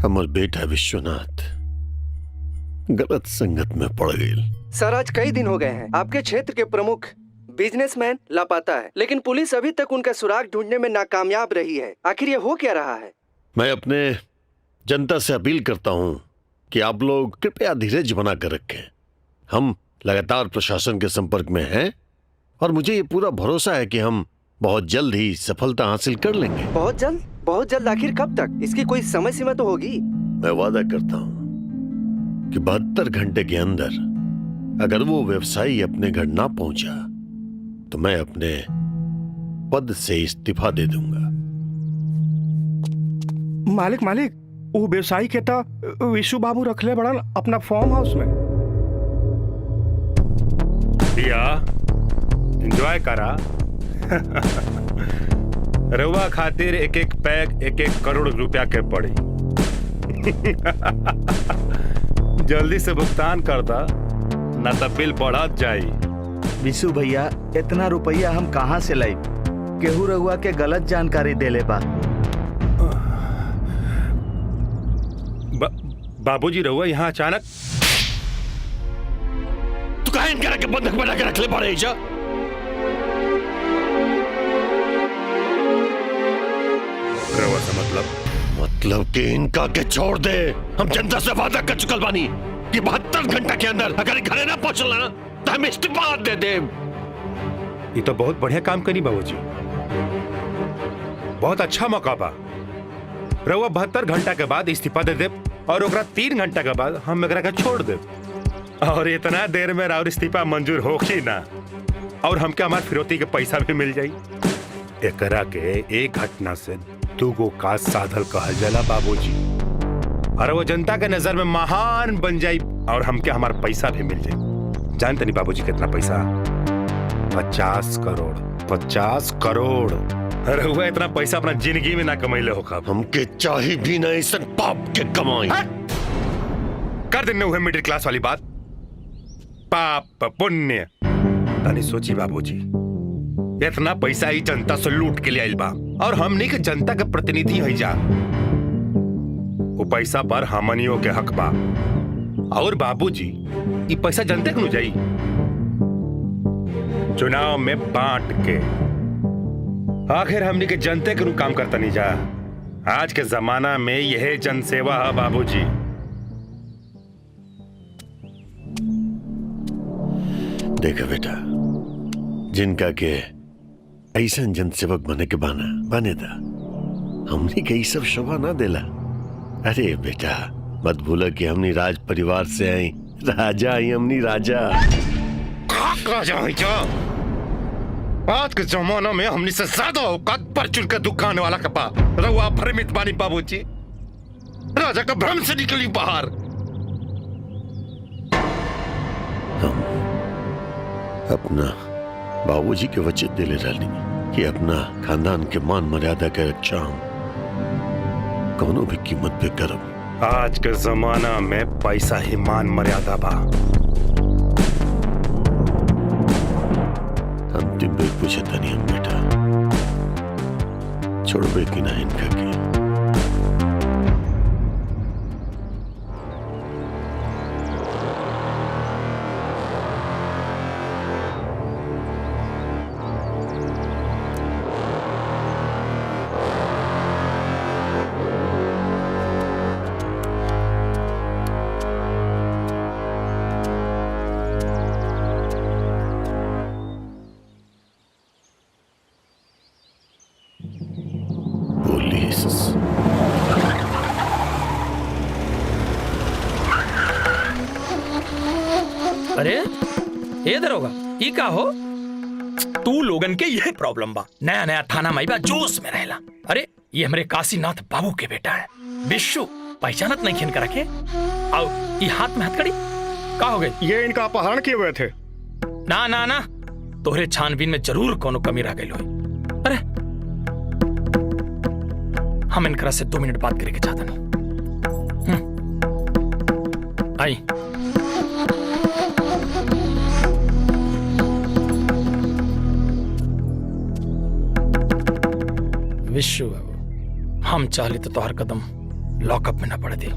हमर बेटा विश्वनाथ गलत संगत में पड़ गई। सर, आज कई दिन हो गए हैं आपके क्षेत्र के प्रमुख बिजनेसमैन लापता है, लेकिन पुलिस अभी तक उनका सुराग ढूंढने में नाकामयाब रही है। आखिर ये हो क्या रहा है? मैं अपने जनता से अपील करता हूं कि आप लोग कृपया धीरज बना कर रखें। हम लगातार प्रशासन के संपर्क में हैं और मुझे ये पूरा भरोसा है कि हम बहुत जल्द ही सफलता हासिल कर लेंगे। बहुत जल्द? बहुत जल्द आखिर कब तक? इसकी कोई समय सीमा तो होगी। मैं वादा करता हूं कि 72 घंटे के अंदर अगर वो व्यवसायी अपने घर ना पहुंचा तो मैं अपने पद से इस्तीफा दे दूंगा। मालिक, वो व्यवसायी के तो विशु बाबू रखले बड़न अपना फार्म हाउस में। दिया एंजॉय करा। रउआ खातिर एक एक पैक 1-1 करोड़ रुपया के पड़ी। जल्दी से भुगतान कर दा, ना तो बिल बढ़त जाई। विशु भैया, इतना रुपया हम कहाँ से लाई? केहू रउआ के गलत जानकारी देले बा। बाबूजी, रउआ यहाँ अचानक तू काहे इनकरा के बंधक बना के रख ले पड़े जा? रउआ से मतलब कि इनका के छोड़ दे। हम जनता से वादा कर चुकल बानी कि 72 घंटा के अंदर अगर घरे ना पहुंचल ना तो हम इस्तीफा दे दे। ये तो बहुत बढ़िया काम करी बाबूजी, बहुत अच्छा मौका बा। रउआ 72 घंटा के बाद इस्तीफा दे दे और ओकरा 3 घंटा के बाद हम एकरा के छोड़ दे। और इतना देर में राउर इस्तीफा मंजूर होगी ना, और हमके हमार फिरौती के पैसा भी मिल जाई। एकरा के एक घटना से 2 का साधल कहल जाला बाबूजी। और वो जनता के नजर में महान बन जाई और हमके हमार पैसा भी मिल जाई। जानते नहीं बाबूजी कितना पैसा? 50 करोड़। 50 करोड़। अरे हुआ इतना पैसा अपना जिंदगी में ना कमाइले हो। हमके चाहे भी ना ऐसा पाप के कमाई। कर देने हुए मिडिल क्लास वाली बात। पाप पुण्य तनी सोची बाबूजी, इतना पैसा ही जनता से लूट के लिए आइल बा और हमनी के जनता के प्रतिनिधि है जा। वो पैसा पर हमनियों के हक बा। और बाबूजी, ये पैसा जनता के नु जाई चुनाव में बांट के। आखिर हमनी के जनता के नु काम करता नहीं जा। आज के जमाना में यह जनसेवा है बाबूजी। देखो बेटा, जिनका के ऐसा जन सेवक बने के बने था हमने के सब शोभा ना देला। अरे बेटा मत भूलो कि हमनी राज परिवार से आई, राजा आई हमनी राजा। राजा आई क्या? आज के जमाना में हमनी से ज्यादा औकात पर चुन के दुख खाने वाला कपा रहुआ भ्रमित बानी बाबूजी। राजा का भ्रम से निकली बाहर। हम अपना बाबूजी के वचन दिले रहनी कि अपना खानदान के मान मर्यादा के रक्षा हम कोनो भी कीमत पे करब। आज के जमाना में पैसा ही मान मर्यादा बा। अंतिम बेर पूछे तनी हम बेटा छोड़बे कि ना इनका के। अरे ये दरोगा ई का हो? तू लोगन के यह प्रॉब्लम बा। नया नया थाना में बा जोश में रहला। अरे ये हमरे काशीनाथ बाबू के बेटा है विश्व। पहचानत नहीं खिन कर रखे। आओ ये हाथ में हथकड़ी का हो गई? ये इनका अपहरण किए हुए थे। ना ना ना तोहरे छानबीन में जरूर कोनो कमी रह गई होई। अरे हम इनकरा से 2 मिनट बात करे के चाहता नहीं। आई विश्व हम चाहले तो तोहर कदम लॉकअप में न पड़ दी।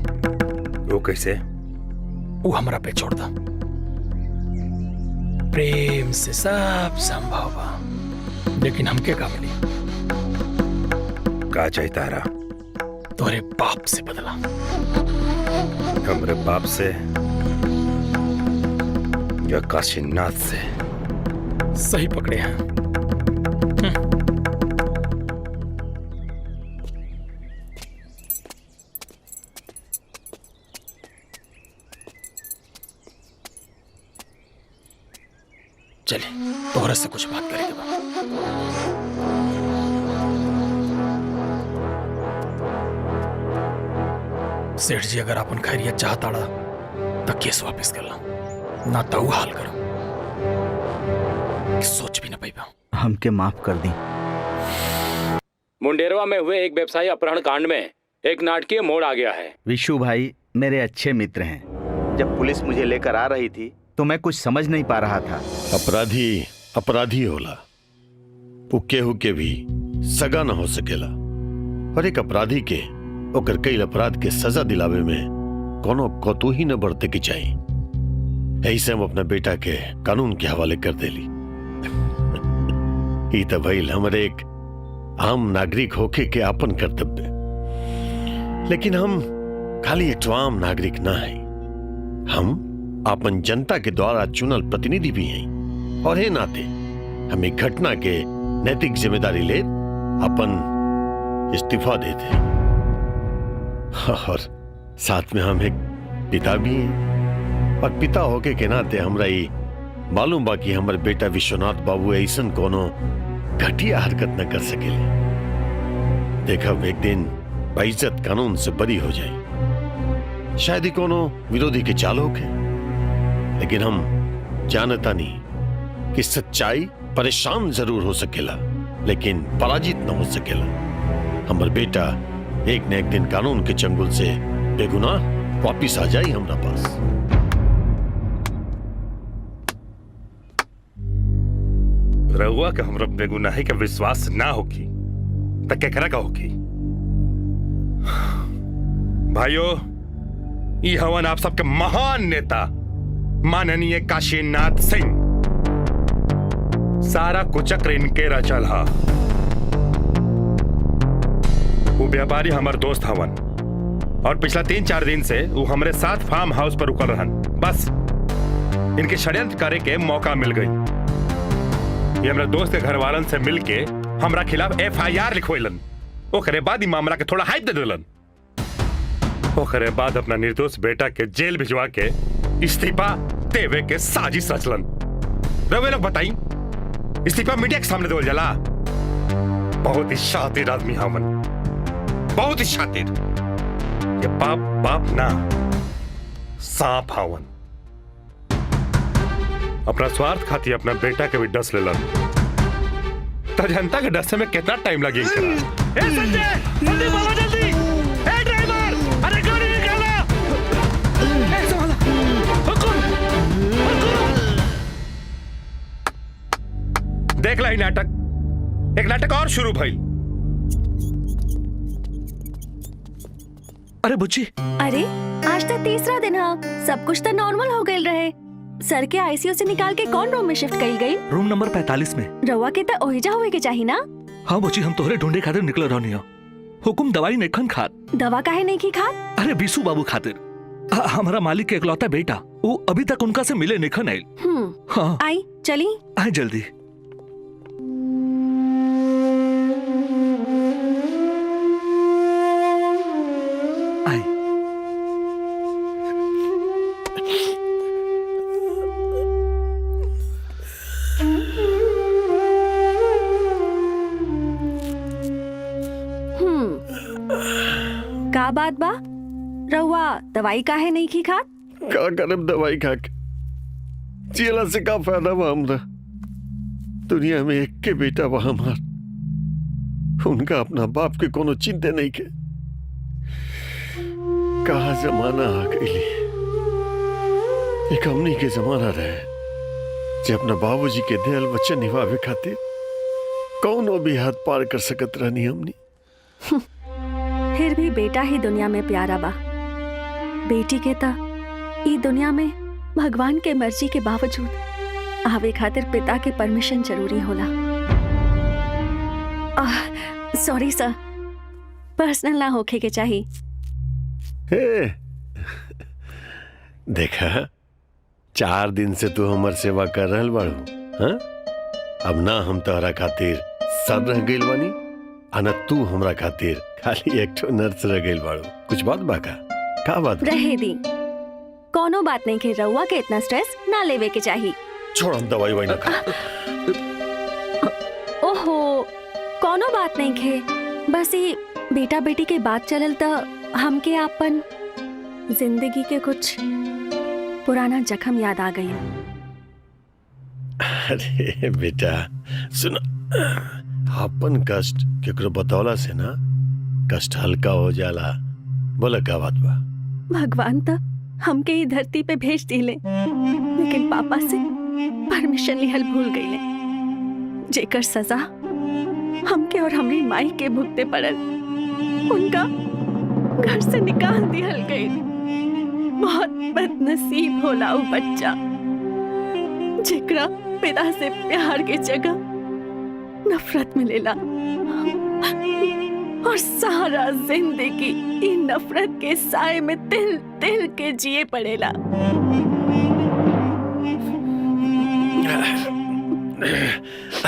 वो कैसे? वो हमरा पे छोड़ दा। प्रेम से सब संभव बा लेकिन हमके का मिली? का चाहिए तारा? तोहरे बाप से बदला। हमरे बाप से या काशीनाथ से? सही पकड़े हैं। चले तोहरा से कुछ बात करेंगे बा। सेठ जी अगर अपन खैरियत चाहता तो केस वापस कर ला ना तो हाल करो सोच भी ना पाई। हमके माफ कर दी। मुंडेरवा में हुए एक व्यवसायी अपहरण कांड में एक नाटकीय मोड़ आ गया है। विशु भाई मेरे अच्छे मित्र हैं। जब पुलिस मुझे लेकर आ रही थी तो मैं कुछ समझ नहीं पा रहा था। अपराधी अपराधी होला, वो केहू के भी सगा न हो सकेला और एक अपराधी के ओकर कई अपराध के सजा दिलावे में कोनो कोतूही न बरते की चाहिए। ऐसे हम अपना बेटा के कानून के हवाले कर देली। ई तो भइल हमारे एक आम नागरिक होके के आपन कर्तव्य। लेकिन हम खाली एक आम नागरिक ना है, हम अपन जनता के द्वारा चुनल प्रतिनिधि भी हैं और हे नाते हम एक घटना के नैतिक जिम्मेदारी ले अपन इस्तीफा देते और साथ में हम एक पिता भी हैं और पिता होके के नाते हमरा ये मालूम बा कि हमर बेटा विश्वनाथ बाबू ऐसन कोनो घटिया हरकत न कर सकेले। देखा एक दिन बेइज्जत कानून से बरी हो जाए, शायद ही कोनो विरोधी के चाल होके। लेकिन हम जानता नहीं कि सच्चाई परेशान जरूर हो सकेला लेकिन पराजित न हो सकेला। हमर बेटा एक न एक दिन कानून के चंगुल से बेगुनाह वापिस आ जाई हमरा पास। रहुआ का हमरा बेगुनाही का विश्वास ना होगी तो केकरा का होगी? भाइयों, ये हवन आप सबके महान नेता माननीय काशीनाथ सिंह। सारा कुचक्र इनके रचल हा। वो व्यापारी हमार दोस्त हवन और पिछला 3-4 दिन से वो हमारे साथ फार्म हाउस पर रुकल रहन। बस इनके षड्यंत्र करे के मौका मिल गई। ये हमरा दोस्त के घर वालन से मिलके हमरा खिलाफ FIR लिखवेलन। ओकरे बाद ही मामला के थोड़ा हाइप दे देलन। ओकरे बाद अपना निर्दोष बेटा के जेल भिजवा के इस्तीफा देवे के साजिश रचलन। रवे लोग बताई इस्तीफा मीडिया के सामने देवल जाला। बहुत ही शातिर आदमी हमन, बहुत ही शातिर। ये बाप ना सांप हावन। अपना स्वार्थ खातिर अपना बेटा के भी डस लेलन। तो जनता के डसने में कितना टाइम लगे? जल्दी बोलो जल्दी। ए ड्राइवर, अरे गाड़ी निकालो। देख ला ही नाटक, एक नाटक और शुरू भइल। अरे बुच्ची, अरे आज तो तीसरा दिन है, सब कुछ तो नॉर्मल हो गई रहे। सर के ICU से निकाल के कौन रूम में शिफ्ट करी गई? रूम नंबर 45 में। रवा के तो ओहिजा हुए के चाहिए ना? हाँ बुच्ची, हम तोहरे ढूंढे खातिर निकल रहनी हो। हुकुम दवाई नहीं खन खात। दवा काहे नहीं की खात? अरे बीसू बाबू खातिर। हमारा मालिक के इकलौता बेटा, वो अभी तक उनका से मिले निखन आइल। हाँ आई चली। आए जल्दी। का बात बा? रहुआ दवाई काहे नहीं की खात? का करब दवाई खा के? जियला से का फायदा बा हमरा? दुनिया में एक के बेटा बा हमार, उनका अपना बाप के कोनो चिंता नहीं के। कहा जमाना आ गई, एक हमनी के जमाना रहे जे अपना बाबूजी के दिल वचन निभावे खातिर कौनो भी हाथ पार कर सकत रहनी हमनी। फिर भी बेटा ही दुनिया में प्यारा बा। बेटी के ता ई दुनिया में भगवान के मर्जी के बावजूद आवे खातिर पिता के परमिशन जरूरी होला। सॉरी सर, पर्सनल ना होके के चाहिए। देखा, 4 दिन से तू हमार सेवा कर रहल बाड़ू। हाँ? अब ना हम तोहरा खातिर सब रह गइल बानी, आना तू हमरा खातिर खाली एक ठो नर्स रह गइल बाड़ू। कुछ बात बाका? का बात? रहे दी, कोनो बात नहीं के। रहुआ के इतना स्ट्रेस ना लेवे के चाहिए। छोड़, हम दवाई वाई ना खा। ओहो, कोनो बात नहीं के। बस ये बेटा बेटी के बात चलल तो हमके आपन जिंदगी के कुछ पुराना जख्म याद आ गई। अरे बेटा सुन, अपन कष्ट केकरो बतौला से ना कष्ट हल्का हो जाला। बोला का बात बा? भगवान तो हमके ही धरती पे भेज दिले, लेकिन पापा से परमिशन लिहल भूल गईले, जेकर सजा हमके और हमरी माई के भुगते पड़ल। उनका घर से निकाल दिहल गई। बहुत बदनसीब होला वो बच्चा जेकरा पिता से प्यार के जगह नफरत मिलेला, और सारा जिंदगी इन नफरत के साए में तिल तिल के जिए पड़ेला।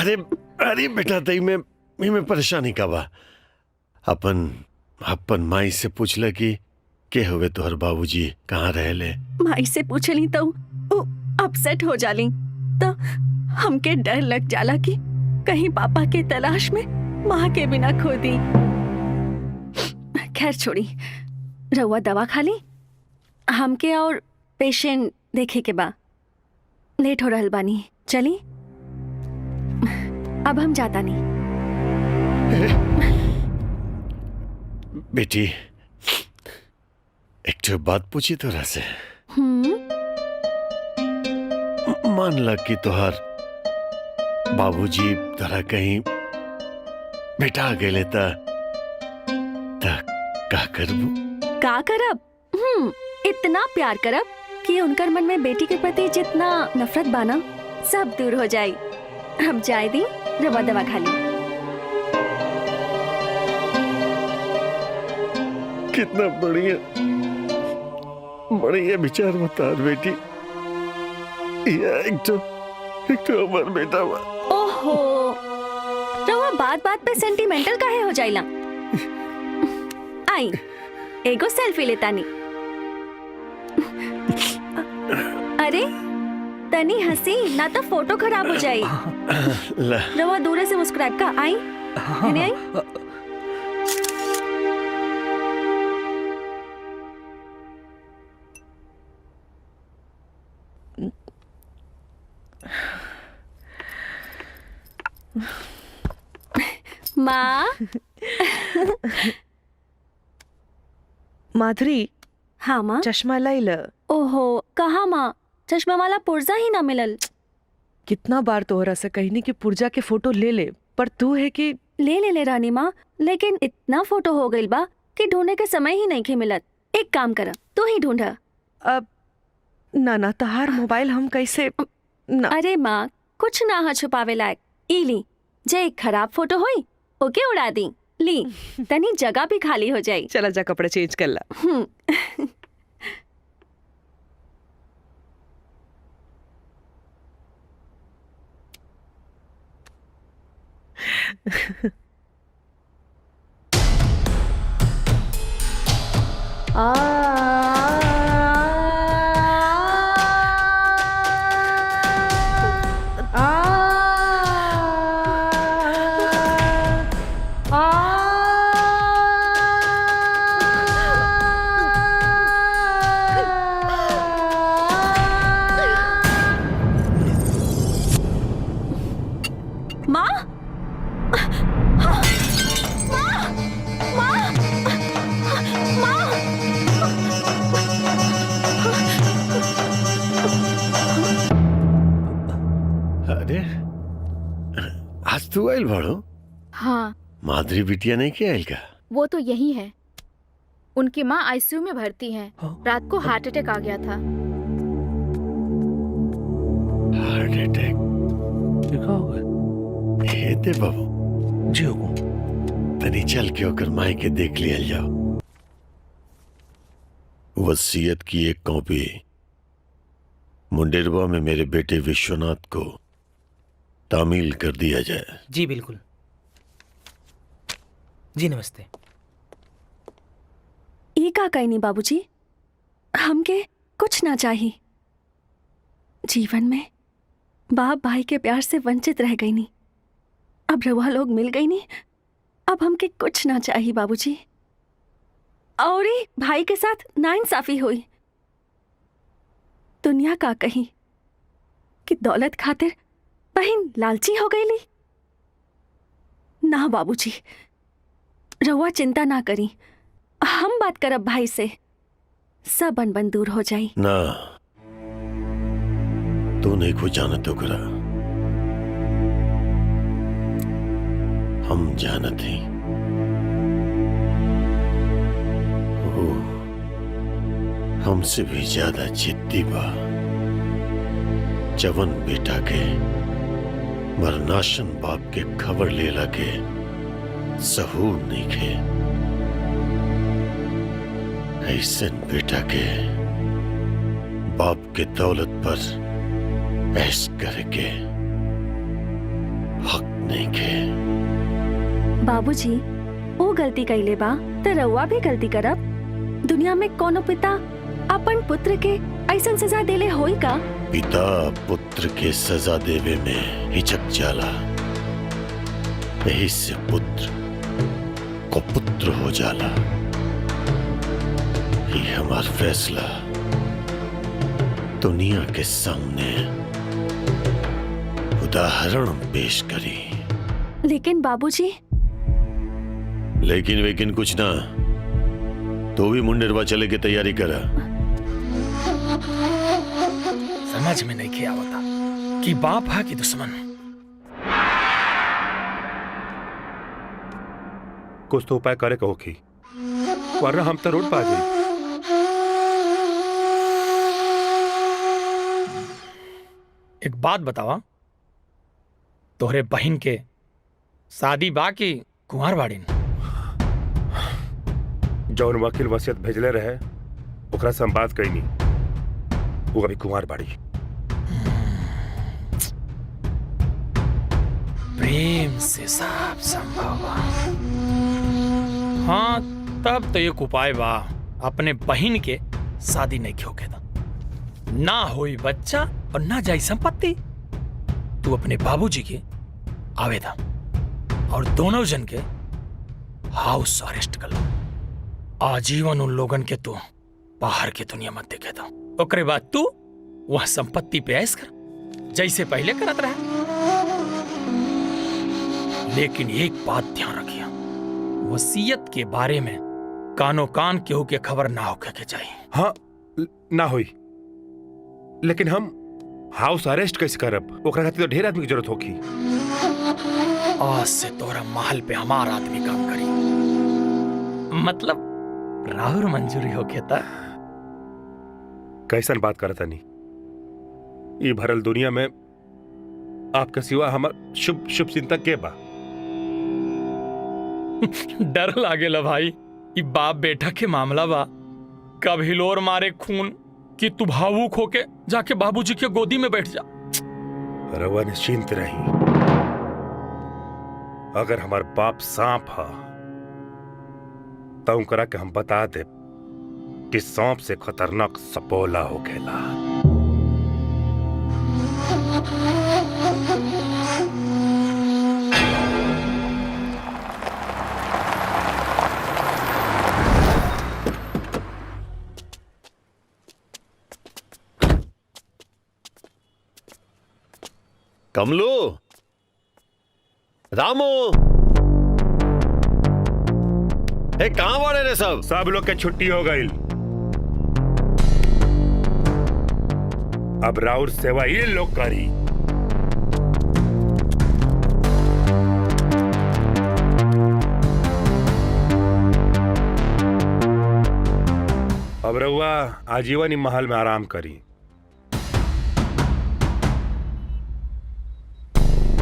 अरे अरे बेटा, तई में परेशानी का बा? अपन माई से पूछला कि के हुए तोहर बाबूजी कहाँ रहले? माई से पूछली तो अपसेट हो जाली, तो हमके डर लग जाला कि कहीं पापा के तलाश में माँ के बिना खो दी। खैर छोड़ी, रहुआ दवा खा ली, हमके और पेशेंट देखे के बा। लेट हो रहल बानी, चली अब हम जाता नहीं। बेटी, एक तो बात पूछी तोरा से। मान ला कि तोहार बाबूजी तोरा कहीं बेटा गए ता का करबू? का करब? इतना प्यार करब कि उनकर मन में बेटी के प्रति जितना नफरत बाना सब दूर हो जाए। हम जाए दी, रवा दवा खा ली। कितना बढ़िया विचार बता बेटी। एक तो हमार बेटा बा। ओह ओहो, रउआ बात बात पे सेंटिमेंटल काहे हो जाइला? आई एगो सेल्फी लेतानी। अरे तनी हंसी ना तो फोटो खराब हो जाई। रवा दूर से मुस्कुराए का आई आई। माँ माधुरी। हाँ माँ। चश्मा लाई ल। ओहो कहा माँ, चश्मा वाला पुर्जा ही ना मिलल। कितना बार तोहरा से कहनी कि पुर्जा के फोटो ले ले, पर तू है कि ले रानी माँ, लेकिन इतना फोटो हो गइल बा कि ढूंढने के समय ही नहीं के मिलत। एक काम कर, तू ही ढूंढ। अब ना तहार मोबाइल हम कैसे ना। अरे माँ कुछ ना है छुपावे लायक। ई ली, जे एक खराब फोटो होई ओके उड़ा दी। ली तनी जगह भी खाली हो जाई। चला जा कपड़े चेंज कर ला। अरे आज तू आयल भाड़ो? हाँ माधुरी बिटिया नहीं क्या आयल का? वो तो यही है। उनकी माँ आईसीयू में भर्ती हैं। रात को हार्ट अटैक आ गया था। Heart attack? क्या होगा? हे दे बाबू जी हो तनी चल के होकर माई के देख लिया जाओ। वसीयत की एक कॉपी मुंडेरवा में मेरे बेटे विश्वनाथ को तामील कर दिया जाए। जी बिल्कुल। जी नमस्ते। ये का कहीं नहीं बाबूजी, हमके कुछ ना चाहिए। जीवन में बाप भाई के प्यार से वंचित रह गई नहीं, अब रवा लोग मिल गई नहीं, अब हमके कुछ ना चाहिए बाबूजी। और ही भाई के साथ नाइंसाफी हुई। दुनिया का कही कि दौलत खातिर बहन लालची हो गई ली। ना बाबूजी, रवा चिंता ना करी, हम बात करब भाई से, सब अनबन दूर हो जाई। ना तू नहीं को जानत हो करा, हम जानत ही। वो हमसे भी ज्यादा जिद्दी बा। जवन बेटा के मरनाशन बाप के खबर ले लगे सहूर नहीं खे। ऐसे बेटा के बाप के दौलत पर ऐश करके हक नहीं खे। बाबूजी वो गलती कैले बा तो रउआ भी गलती करब। दुनिया में कोनो पिता अपन पुत्र के ऐसन सजा देले होई का? पिता पुत्र के सजा देवे में हिचक जाला, यही से पुत्र को पुत्र हो जाला। ये हमारा फैसला दुनिया के सामने उदाहरण पेश करी। लेकिन बाबूजी। लेकिन वेकिन कुछ ना, तो भी मुंडेरवा चले के तैयारी करा। समझ में नहीं किया होता कि बाप है कि दुश्मन। कुछ तो उपाय करे कहो की, वरना हम तो रोड पर आ जाए। एक बात बतावा, तोहरे बहन के शादी बाकी कुंवार बाड़ीन? जौन वकील वसीयत भेजले रहे ओकरा से हम बात कईनी, वो अभी कुंवार बाड़ी। प्रेम से सब संभव बा। हाँ तब तो एक उपाय बा, अपने बहन के शादी नहीं होके दा, ना होई बच्चा और ना जाई संपत्ति। तू अपने बाबूजी के आवेदा और दोनों जन के हाउस अरेस्ट कर लो। आजीवन उन लोगन के तू बाहर के दुनिया मत देखे दा। ओकरे बाद तू वह संपत्ति पे ऐश कर जैसे पहले करत रहे। लेकिन एक बात ध्यान रखिया, वसीयत के बारे में कानो कान केहू के खबर ना होके के चाहिए। हाँ ना होई, लेकिन हम हाउस अरेस्ट कैसे करब? ओकरा खातिर तो ढेर आदमी की जरूरत होगी। आज से तोरा महल पे हमार आदमी काम करी, मतलब राहुल मंजूरी होके ता। कैसन बात करता नहीं? ये भरल दुनिया में आपके सिवा हमार शुभ शुभ चिंतक के बा? डर लागेला भाई, ये बाप बेटा के मामला बा। कब हिलोर मारे खून कि तू भावुक होके जाके बाबूजी के गोदी में बैठ जा। रवा निश्चिंत रही, अगर हमार बाप सांप हा तो करा के हम बता दे कि सांप से खतरनाक सपोला हो खेला। कमलू, रामू, कहां वाले रे? सब लोग के छुट्टी हो गई। अब राउर सेवा ये लोग करी। अब रउआ आजीवन ही महल में आराम करी।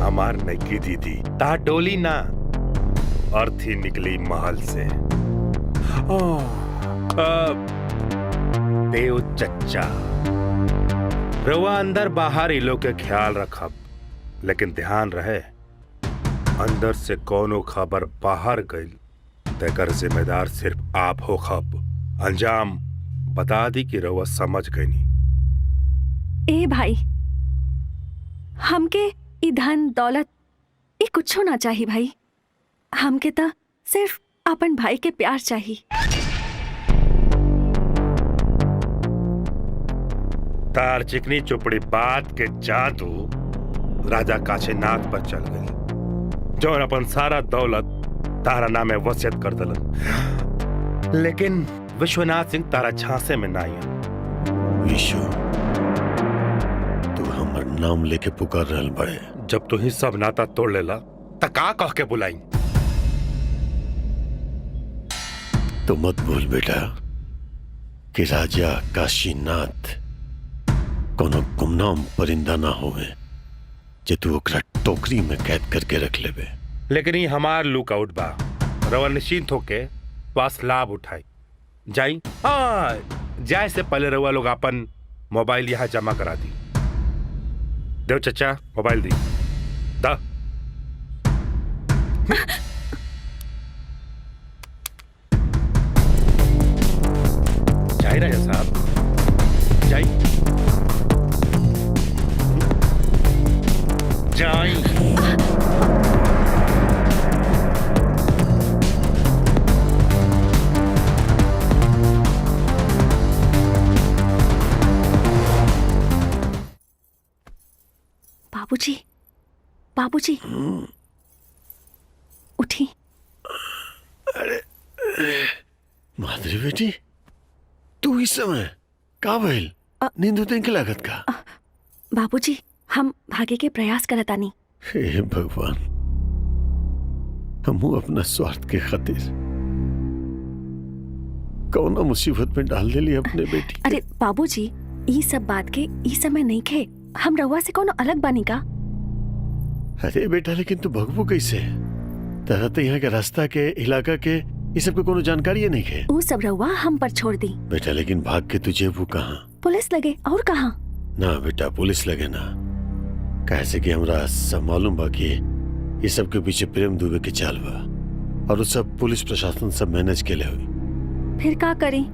हमार नई दीदी ता डोली ना अर्थी निकली महल से। देव चच्चा, रवा अंदर बाहर ही लोग के ख्याल रखब, लेकिन ध्यान रहे अंदर से कोनो खबर बाहर गई तेकर जिम्मेदार सिर्फ आप हो खब। अंजाम बता दी कि रवा समझ गई नहीं। ए भाई, हमके ई धन दौलत ये कुछ ना चाहिए भाई। हमके तो सिर्फ अपन भाई के प्यार चाहिए। तार चिकनी चुपड़ी बात के जादू राजा काशीनाथ पर चल गई, जो अपन सारा दौलत तारा नामे वसीयत कर दलन। लेकिन विश्वनाथ सिंह तारा झांसे में ना आया। विश्व, तू हमर नाम लेके पुकार रहल बड़े। जब तू ही सब नाता तोड़ लेला त का कह के बुलाई? तो मत भूल बेटा कि राजा काशीनाथ कोनो गुमनाम परिंदा ना होवे जे तू ओकरा टोकरी में कैद करके रख लेबे। लेकिन ये हमार लुकआउट बा, रवा निश्चिंत होके पास लाभ उठाई जाई। हाँ, जाए से पहले रवा लोग अपन मोबाइल यहाँ जमा करा दी। देव चचा मोबाइल दी दा। जाए राजा साहब, जाई जाई। बाबूजी, बाबूजी, उठी। अरे माधुरी बेटी, तू इस समय का भइल? नींद उतन के लागत का? बाबूजी, हम भागे के प्रयास करतानी। हे भगवान, हमू अपना स्वार्थ के खातिर कौन मुसीबत में डाल देली अपने बेटी। अरे बाबूजी, ई सब बात के ई समय नहीं खे। हम रउआ से कोनो अलग बानी का? अरे बेटा, लेकिन तू भगवू कैसे? तरह तो यहाँ के रास्ता के इलाका के ये सब के कोनो जानकारी नहीं है। वो सब रउआ हम पर छोड़ दी। बेटा, लेकिन भाग के तुझे वो कहाँ? पुलिस लगे और कहाँ? ना बेटा, पुलिस लगे ना, कैसे कि हमरा सब मालूम बा कि ये सब के पीछे प्रेम दुबे के चाल बा और वो सब पुलिस प्रशासन सब मैनेज के लिए हुई। फिर का करी?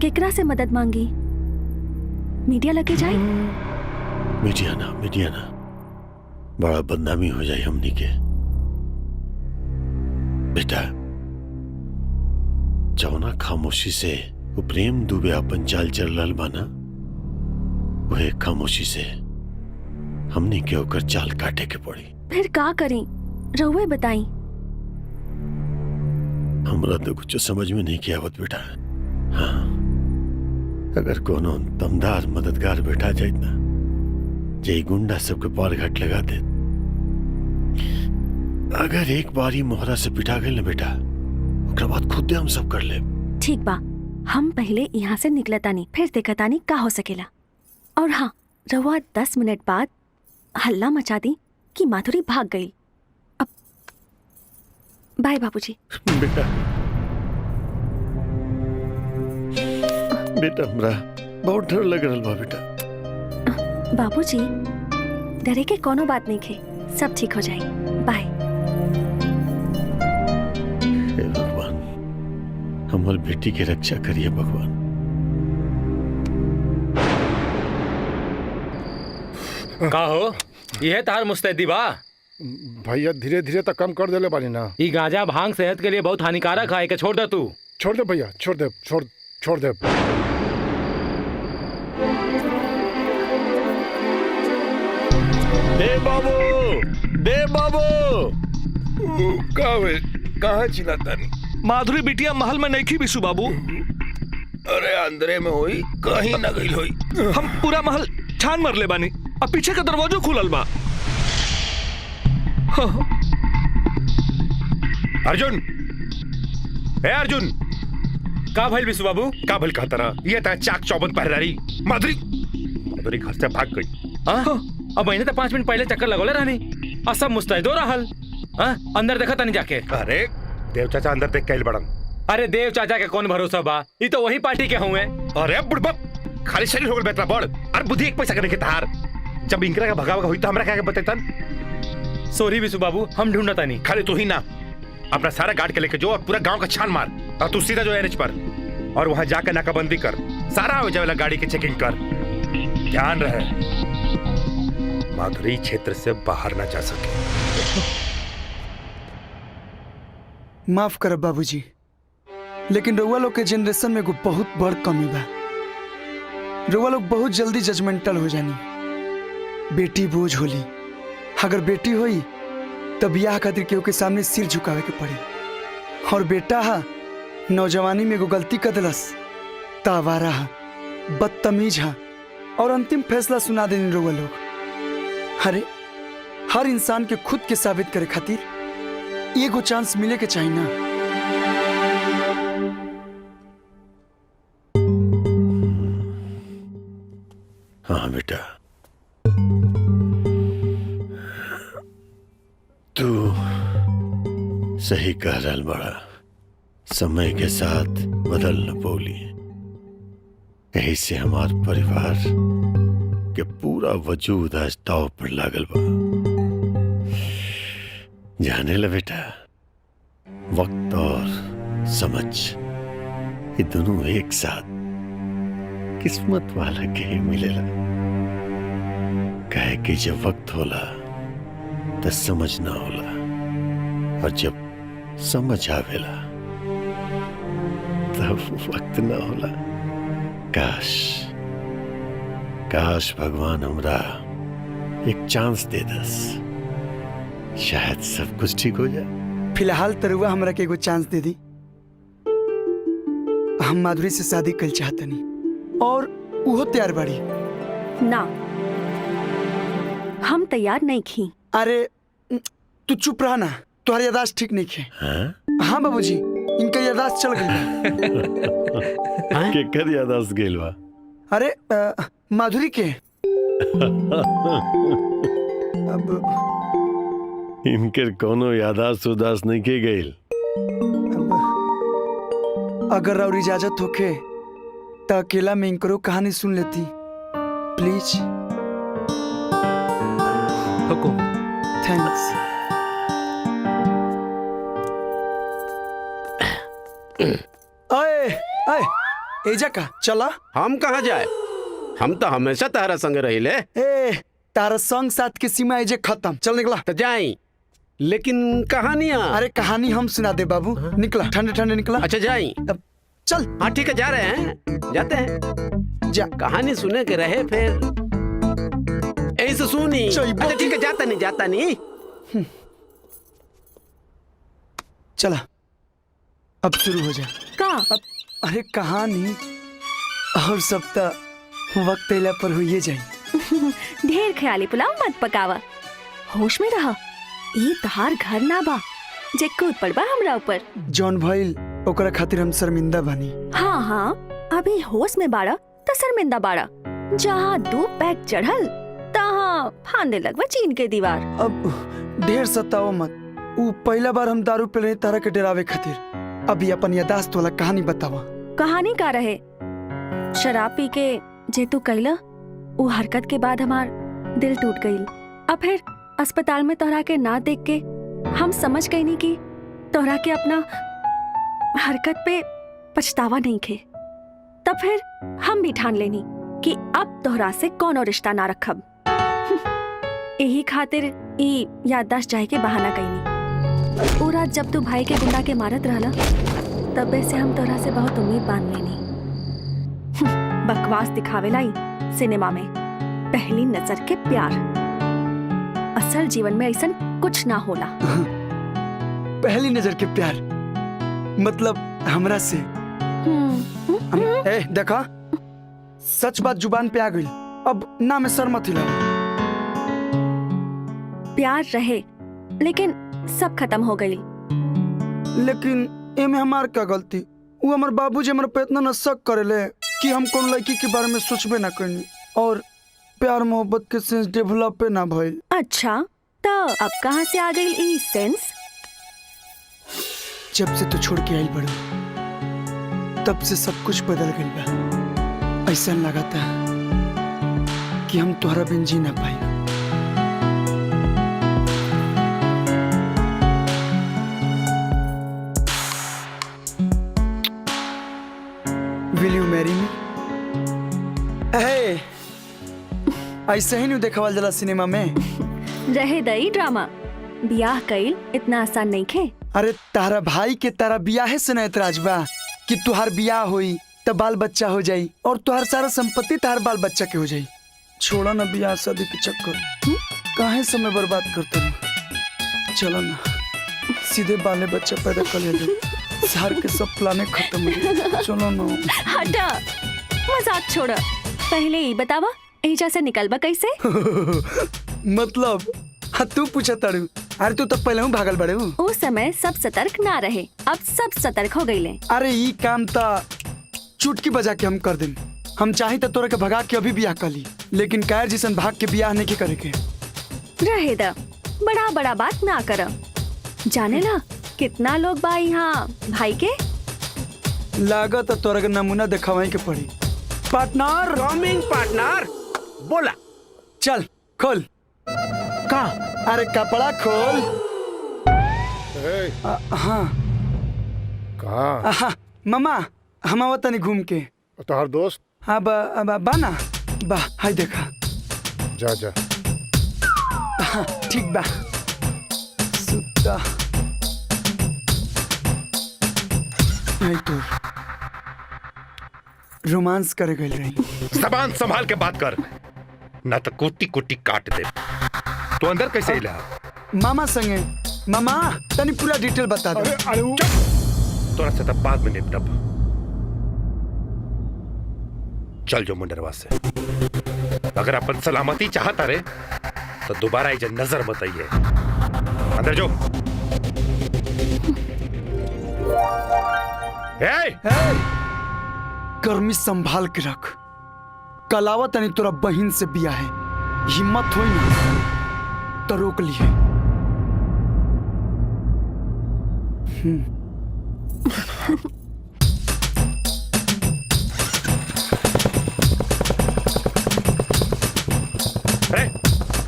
केकरा से मदद मांगी? मीडिया लगे जाए? मीडिया ना बड़ा बदनामी हो जाए हमनी के। बेटा जौना खामोशी से वो प्रेम दुबे अपन चाल चल रहा बाना, वह खामोशी से हमनी के होकर चाल काटे के पड़ी। फिर का करी? रहुए बताई। हमरा तो कुछ समझ में नहीं किया आवत बेटा। हाँ, अगर कोनो दमदार मददगार बैठा जाए ना, जे गुंडा सबके पार घाट लगा दे, अगर एक बार ही मोहरा से पिटा गए ना बेटा, उसके बाद खुद हम सब कर ले। ठीक बा, हम पहले यहाँ से निकलतानी, फिर देखतानी का हो सकेला। और हाँ, रहुआ 10 मिनट बाद हल्ला मचा दी कि माधुरी भाग गई। अब बाय बाबूजी। बेटा हमरा बहुत डर लग रहा बा बेटा। बाबूजी डरे के कोनो बात नहीं खे, सब ठीक हो जाए। बाय। हे भगवान, हमारी बेटी की रक्षा करिए भगवान। का हो यह तार मुस्तैदी बा? भैया धीरे धीरे तो कम कर देले बानी ना। ई गांजा भांग सेहत के लिए बहुत हानिकारक है, के छोड़ दे तू। छोड़ दे भैया, छोड़ दे। दे बाबू कहाँ चिल्लाता नहीं? माधुरी बिटिया महल में नहीं खी बिशु बाबू। अरे अंदरे में होई, कहीं न गई होई। हम पूरा महल छान मर ले बानी, अब पीछे का दरवाजा खुलल बा। अर्जुन, ए अर्जुन, का भइल बिशु बाबू? का भइल कहता रहा? ये ता चाक चौबंद पहन रही माधुरी घर से भाग गई। अब मैंने तो 5 मिनट पहले चक्कर लगोले रहनी, और सब मुस्तैदो रहल। अंदर देखा तनी जाके। अरे देव चाचा अंदर देख के बड़न। अरे देव चाचा के कौन भरोसा बा, ये तो वही पार्टी के हुए। अरे बुढ़बा खाली शरीर हो गल बेतला बड़, और बुद्धि एक पैसा करने के तार। जब इंकरा का भगावा हुई तो हमरा क्या बतेतन? सॉरी बिशु बाबू, हम ढूंढता नहीं। खाली तू ही ना, अपना सारा गार्ड के लेके जो और पूरा गांव का छान मार, और तू सीधा जो एनएच पर, और वहां जाकर नाकाबंदी कर, सारा हो जाए गाड़ी की चेकिंग कर। ध्यान रहे माधुरी क्षेत्र से बाहर ना जा सके। माफ कर बाबूजी, लेकिन रउआ लोग के जनरेशन में एगो बहुत बड़ कमी बा। रउआ लोग बहुत जल्दी जजमेंटल हो जानी। बेटी बोझ होली, अगर बेटी होई तब ब्याह खातिर केहू के सामने सिर झुकावे के पड़ी, और बेटा हा नौजवानी में एगो गलती कर दिलस, तावारा हा, बदतमीज हा, और अंतिम फैसला सुना देनी रउआ लोग। अरे हर इंसान के खुद के साबित करे खातिर एगो चांस मिले के चाहिए ना। हाँ बेटा, तू सही कह रहा बड़ा। समय के साथ बदल न पौली, यही से हमार परिवार के पूरा वजूद आज दाव पर लागल बा। जाने ला बेटा, वक्त और समझ ये दोनों एक साथ किस्मत वाला के ही मिलेला। कहे कि जब वक्त होला तो समझ ना होला, और जब समझ आवेला तब वक्त ना होला। काश काश भगवान हमरा एक चांस दे दस, शायद सब कुछ ठीक हो जाए। फिलहाल तरुआ हमरा के एगो चांस दे दी। हम माधुरी से शादी कर चाहतनी, और वो तैयार बाड़ी ना। हम तैयार नहीं खी। अरे तू चुप रहा ना, तुम्हारी यादाश्त ठीक नहीं खे। हाँ बाबूजी, इनका यादाश्त चल गई। केकर यादाश्त गेल बा? अरे माधुरी के। अब इनकर कोनो यादाश्त उदास नहीं के गईल। अगर और इजाजत होके तो अकेला में इनकरो कहानी सुन लेती, प्लीज। हुकुम। थैंक्स। अए अए एजा का चला। हम कहाँ जाए, हम तो हमेशा तारा संग रहिले। ए तारा संग साथ की सीमा एजे खत्म, चल निकला। तो जाई, लेकिन कहानियां। अरे कहानी हम सुना दे बाबू, निकला ठंडे ठंडे निकला। अच्छा जाई, चल। हाँ ठीक है, जा रहे हैं, जाते हैं। जा, कहानी सुने के रहे फिर ऐसे सुनी। अच्छा ठीक है, जाता नहीं। चला अब शुरू हो जा। का? अरे कहानी और सप्ताह वक्त अइला पर हुई जाए। ढेर ख्याली पुलाव मत पकावा, होश में रहा। ई तहार घर ना बा जे कूद पड़बा हमरा ऊपर। जॉन भइल ओकरा खातिर हम शर्मिंदा बनी। हाँ हाँ, अभी होश में बाड़ा तो शर्मिंदा बाड़ा। जहाँ 2 पैक चढ़ल तहाँ फांदे लगवा चीन के दीवार। अब ढेर सताओ मत। ऊ पहला बार हम दारू पी रहे तारा के डरावे खातिर। अभी अपन यादाश्त वाला कहानी बतावा। कहानी का रहे? शराब पी के जे तू कैला वो हरकत के बाद हमार दिल टूट गईल। अब फिर अस्पताल में तोहरा के ना देख के हम समझ गई नहीं कि तोहरा के अपना हरकत पे पछतावा नहीं खे। तब फिर हम भी ठान लेनी कि अब तोहरा से कोनो रिश्ता ना रखब। यही खातिर ई याददाश्त जाए के बहाना कईनी। वो रात जब तू भाई के गुंडा के मारत रहला तब से हम तोहरा से बहुत उम्मीद बांध लेनी। बकवास दिखावेला ही सिनेमा में पहली नजर के प्यार। असल जीवन में ऐसा कुछ ना होला। पहली नजर के प्यार मतलब हमरा से। ए देखा, सच बात जुबान पे आ गई। अब ना में सर मत हिला। प्यार रहे लेकिन सब खत्म हो गई। लेकिन एमे हमार का गलती? वो हमार बाबूजी हमारे पे इतना न शक करेले कि हम कौन लड़की के बारे में सोचबे ना करनी और प्यार मोहब्बत के सेंस डेवलप ना भइल। अच्छा तो अब कहाँ से आ गई ई सेंस? जब से तू छोड़ के आई बड़ू तब से सब कुछ बदल गई बा। ऐसा लगाता कि हम तोहरा बिन जी ना पाई। Will you marry me? ऐसे ही नहीं देखावल जला सिनेमा में। रहे दई ड्रामा, बियाह कईल इतना आसान नहीं खे। अरे तारा भाई के तारा बियाह से न एतराज बा कि तुहार बियाह होई तब बाल बच्चा हो जाई और तुहार सारा संपत्ति तार बाल बच्चा के हो जाई। छोड़ा ना बियाह शादी के चक्कर, काहे समय बर्बाद करते हो। चलो ना सीधे बाले बच्चा पैदा कर ले, शहर के सब प्लाने खत्म हो गए। चलो ना। हटा, मजाक छोड़। पहले ही बतावा एजा से निकलबा कैसे? मतलब हाँ तू पूछा तारू। अरे तू तब पहले हूँ भागल बड़े हूँ। उस समय सब सतर्क ना रहे, अब सब सतर्क हो गईले। अरे ये काम ता चुटकी बजा के हम कर दें। हम चाहे तो तोरा के भगा के अभी बियाह कर ली, लेकिन कायर जिसन भाग के बियाह नहीं के करे के। रहे दा, बड़ा बड़ा बात ना कर। जाने ना कितना लोग बा यहाँ भाई के। लागत तोरा के नमूना दिखावे के पड़ी। पार्टनर कमिंग पार्टनर, बोला चल खोल। का? अरे कपड़ा खोल। हाँ कहाँ? मामा हम आवत नहीं घूम के। तोहर दोस्त? हाँ बा ना बा, हाय देखा। जा जा। हाँ ठीक बा। सुता नहीं तो रोमांस करे गए रही। जबान संभाल के बात कर, ना तो कुटी कुटी काट दे। तो अंदर कैसे इला? मामा संगे। मामा तनी पूरा डिटेल बता दो। तोरा से तब बाद में निपटब। चल जो मुंडरवा से। अगर अपन सलामती चाहता रे तो दोबारा इजे नजर मत आइए। अंदर जो। गर्मी संभाल के रख। कलावा तनी तोरा बहन से बिया है, हिम्मत हुई ना तो रोक लिए।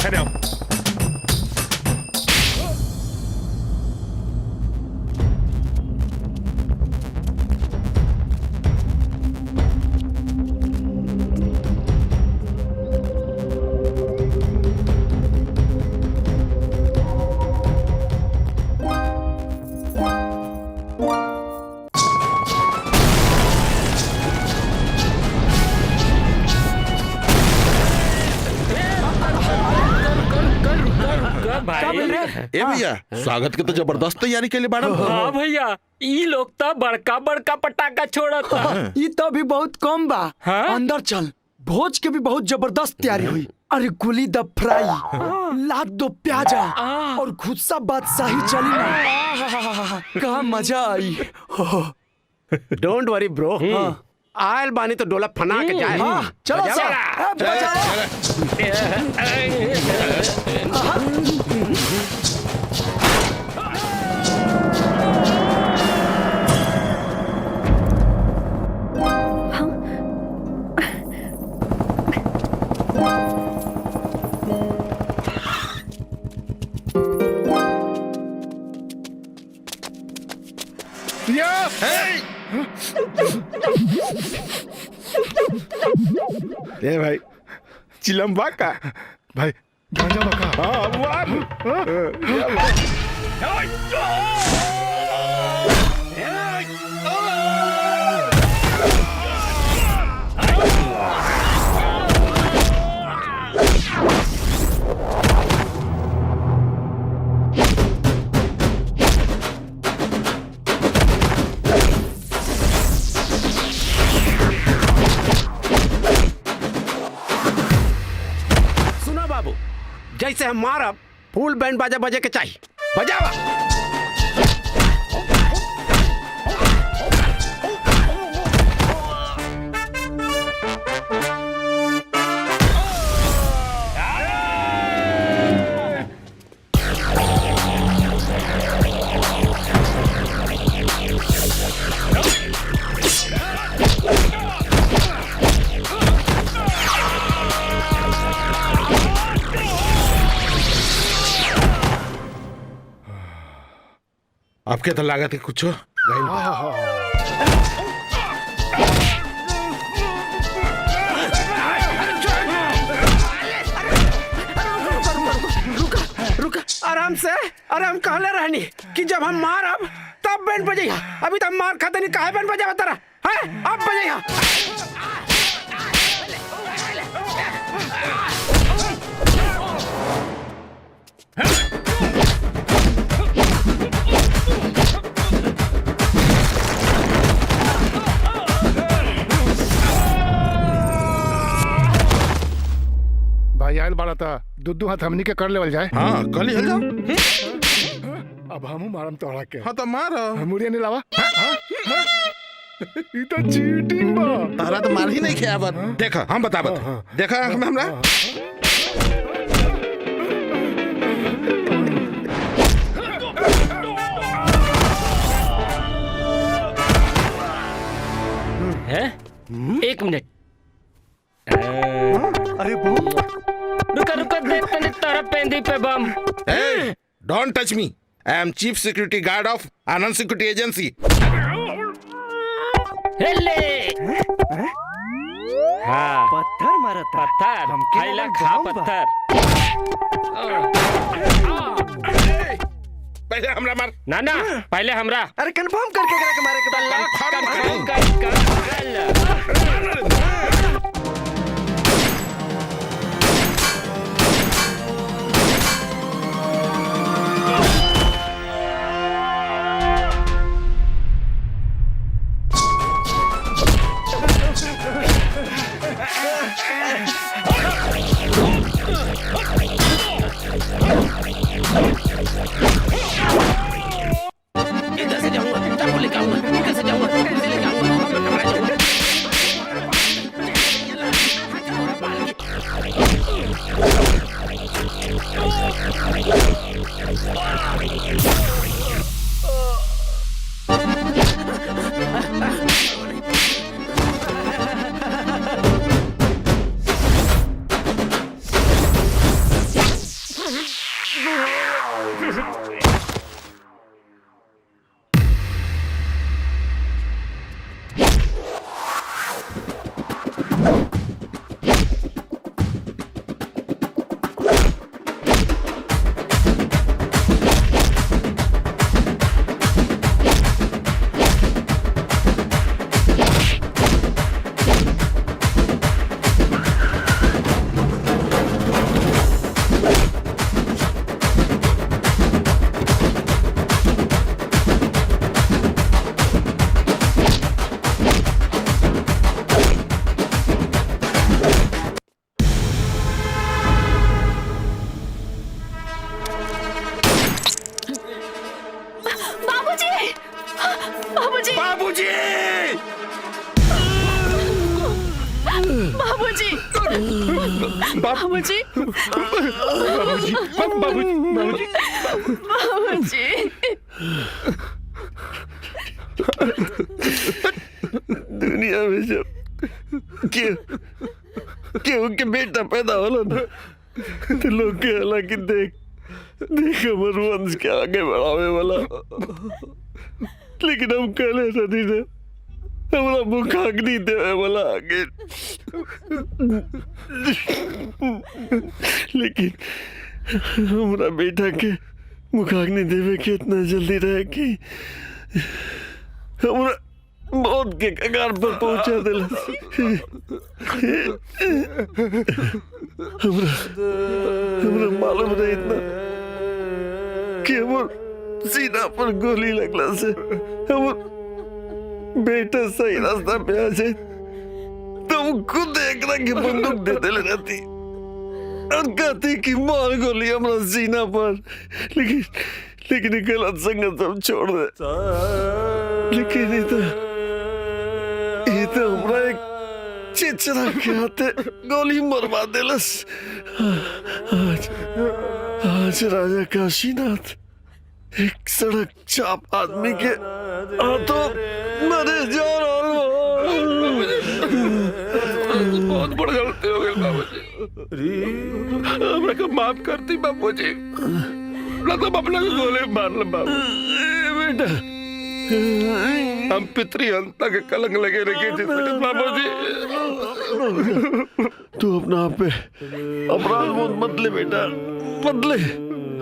है ना? ए भैया स्वागत के तो जबरदस्त तैयारी के लिए बाड़ा। हाँ भैया, ई लोग तो बड़का बड़का पटाखा छोड़ता। ये तो भी बहुत कम बा। अंदर चल, भोज के भी बहुत जबरदस्त तैयारी हुई। अरे गोली द फ्राई, लाद दो प्याजा और गुस्सा बादशाही चली ना, क्या मजा आई। डोंट वरी ब्रो, आयल बानी तो डोला फना के जाए। चलो ए भाई चिलम्बा का भाई गांजा बका। हाँ जैसे हम मारब फुल बैंड बाजा बजे के चाहिए। बजावा। आपके तो लागत है कुछ रुका आराम से। अरे हम कहले रहनी कि जब हम मारब तब बैंड बजेगा। अभी तक मार खाते नहीं, काहे बैंड बजावा तारा है? अब बजेगा। भाई आयल बाड़ा था दुद्दू हाथ हमनी के कर लेवल जाए। हाँ कल ही हल जाओ। अब हम मारम तोड़ा के। हाँ तो मार मुड़िया नहीं लावा। ये तो चीटिंग बा। तारा तो मार ही नहीं खेया बत। देखा हम बतावत। देखा हमरा है? एक मिनट। अरे रुका रुका, देखते नहीं तारा पेंदी पे बम। Hey, don't touch me. I am Chief Security Guard of Anand Security Agency. हेले। हाँ। पत्थर मारा था। पत्थर। खाइला खा पत्थर। पहले हमरा मार। ना ना, पहले हमरा। अरे कंफर्म करके करा के मारे के बाद। इधर से जाऊंगा, चाकू लेके आऊंगा, इधर से जाऊंगा, इधर से लेके आऊंगा, बाबूजी, बाबूजी, बाबूजी, बाबूजी, बाबूजी, बाबूजी, बाबूजी, बाबूजी। दुनिया में जब क्यों के बेटा पैदा होला ना तो लोग कहला कि देख देख हमर वंश के आगे बढ़ावे वाला, लेकिन हम कहले नहीं ने हमरा मुखाग्नि देवे वाला आगे। लेकिन हमरा बेटा के मुखाग्नि देवे के इतना जल्दी रहे कि हमरा मौत के कगार पर पहुंचा दिला। हमरा मालूम नहीं इतना कि हमर सीना पर गोली लगला से हमर बेटा सही रास्ता पे आ जाए तो खुद एकरा के बंदूक दे देले रहती और कहती कि मार गोली हमरा सीना पर, लेकिन गलत संगत सब छोड़ दे। लेकिन ये तो हमरा एक चिचरा के हाथे गोली मरवा देलस। आज राजा काशीनाथ एक सड़क चाप आदमी के हाथों मरे जा रहा। बहुत बड़ गलती हो गई बाबूजी, हमरा को माफ करती बाबूजी, ना तो अपना गोले मार ल बाबू। बेटा हम पितरी हंता के कलंक लगे रखे जिसमें बाबूजी। तू अपना आप पे अपराध बोध मत ले बेटा, मत ले।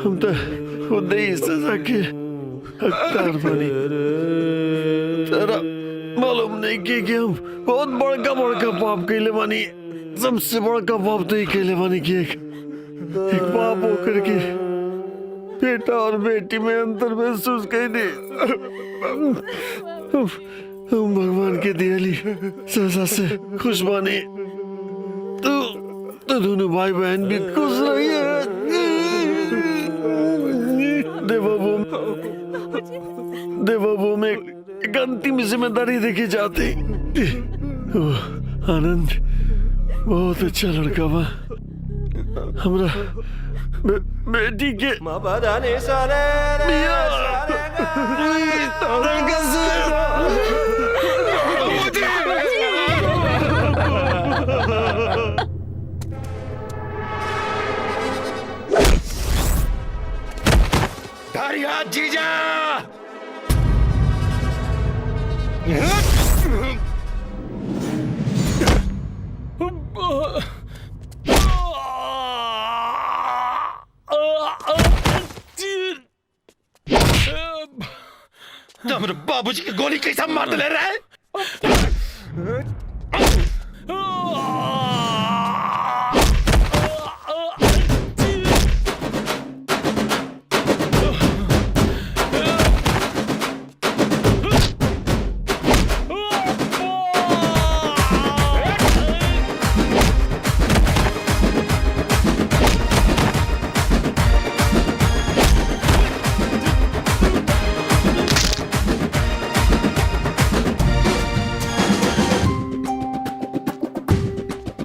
हम तो खुद ही सजा के हकदार बनी। तेरा मालूम नहीं कि हम बहुत बड़का पाप कैले बानी। सबसे बड़का पाप तो ही कैले बानी कि एक बाप होकर के बेटा और बेटी में अंतर महसूस कैले। हम भगवान के दियाली सजा से खुश बानी। तो दोनों भाई बहन भी खुश रही है। देवभूमि में एक अंतिम जिम्मेदारी देखी जाती। आनंद बहुत अच्छा लड़का बा। हमरा बेटी के धरिया जीजा। तुम बाबूजी की गोली कैसा मार ले रहा है?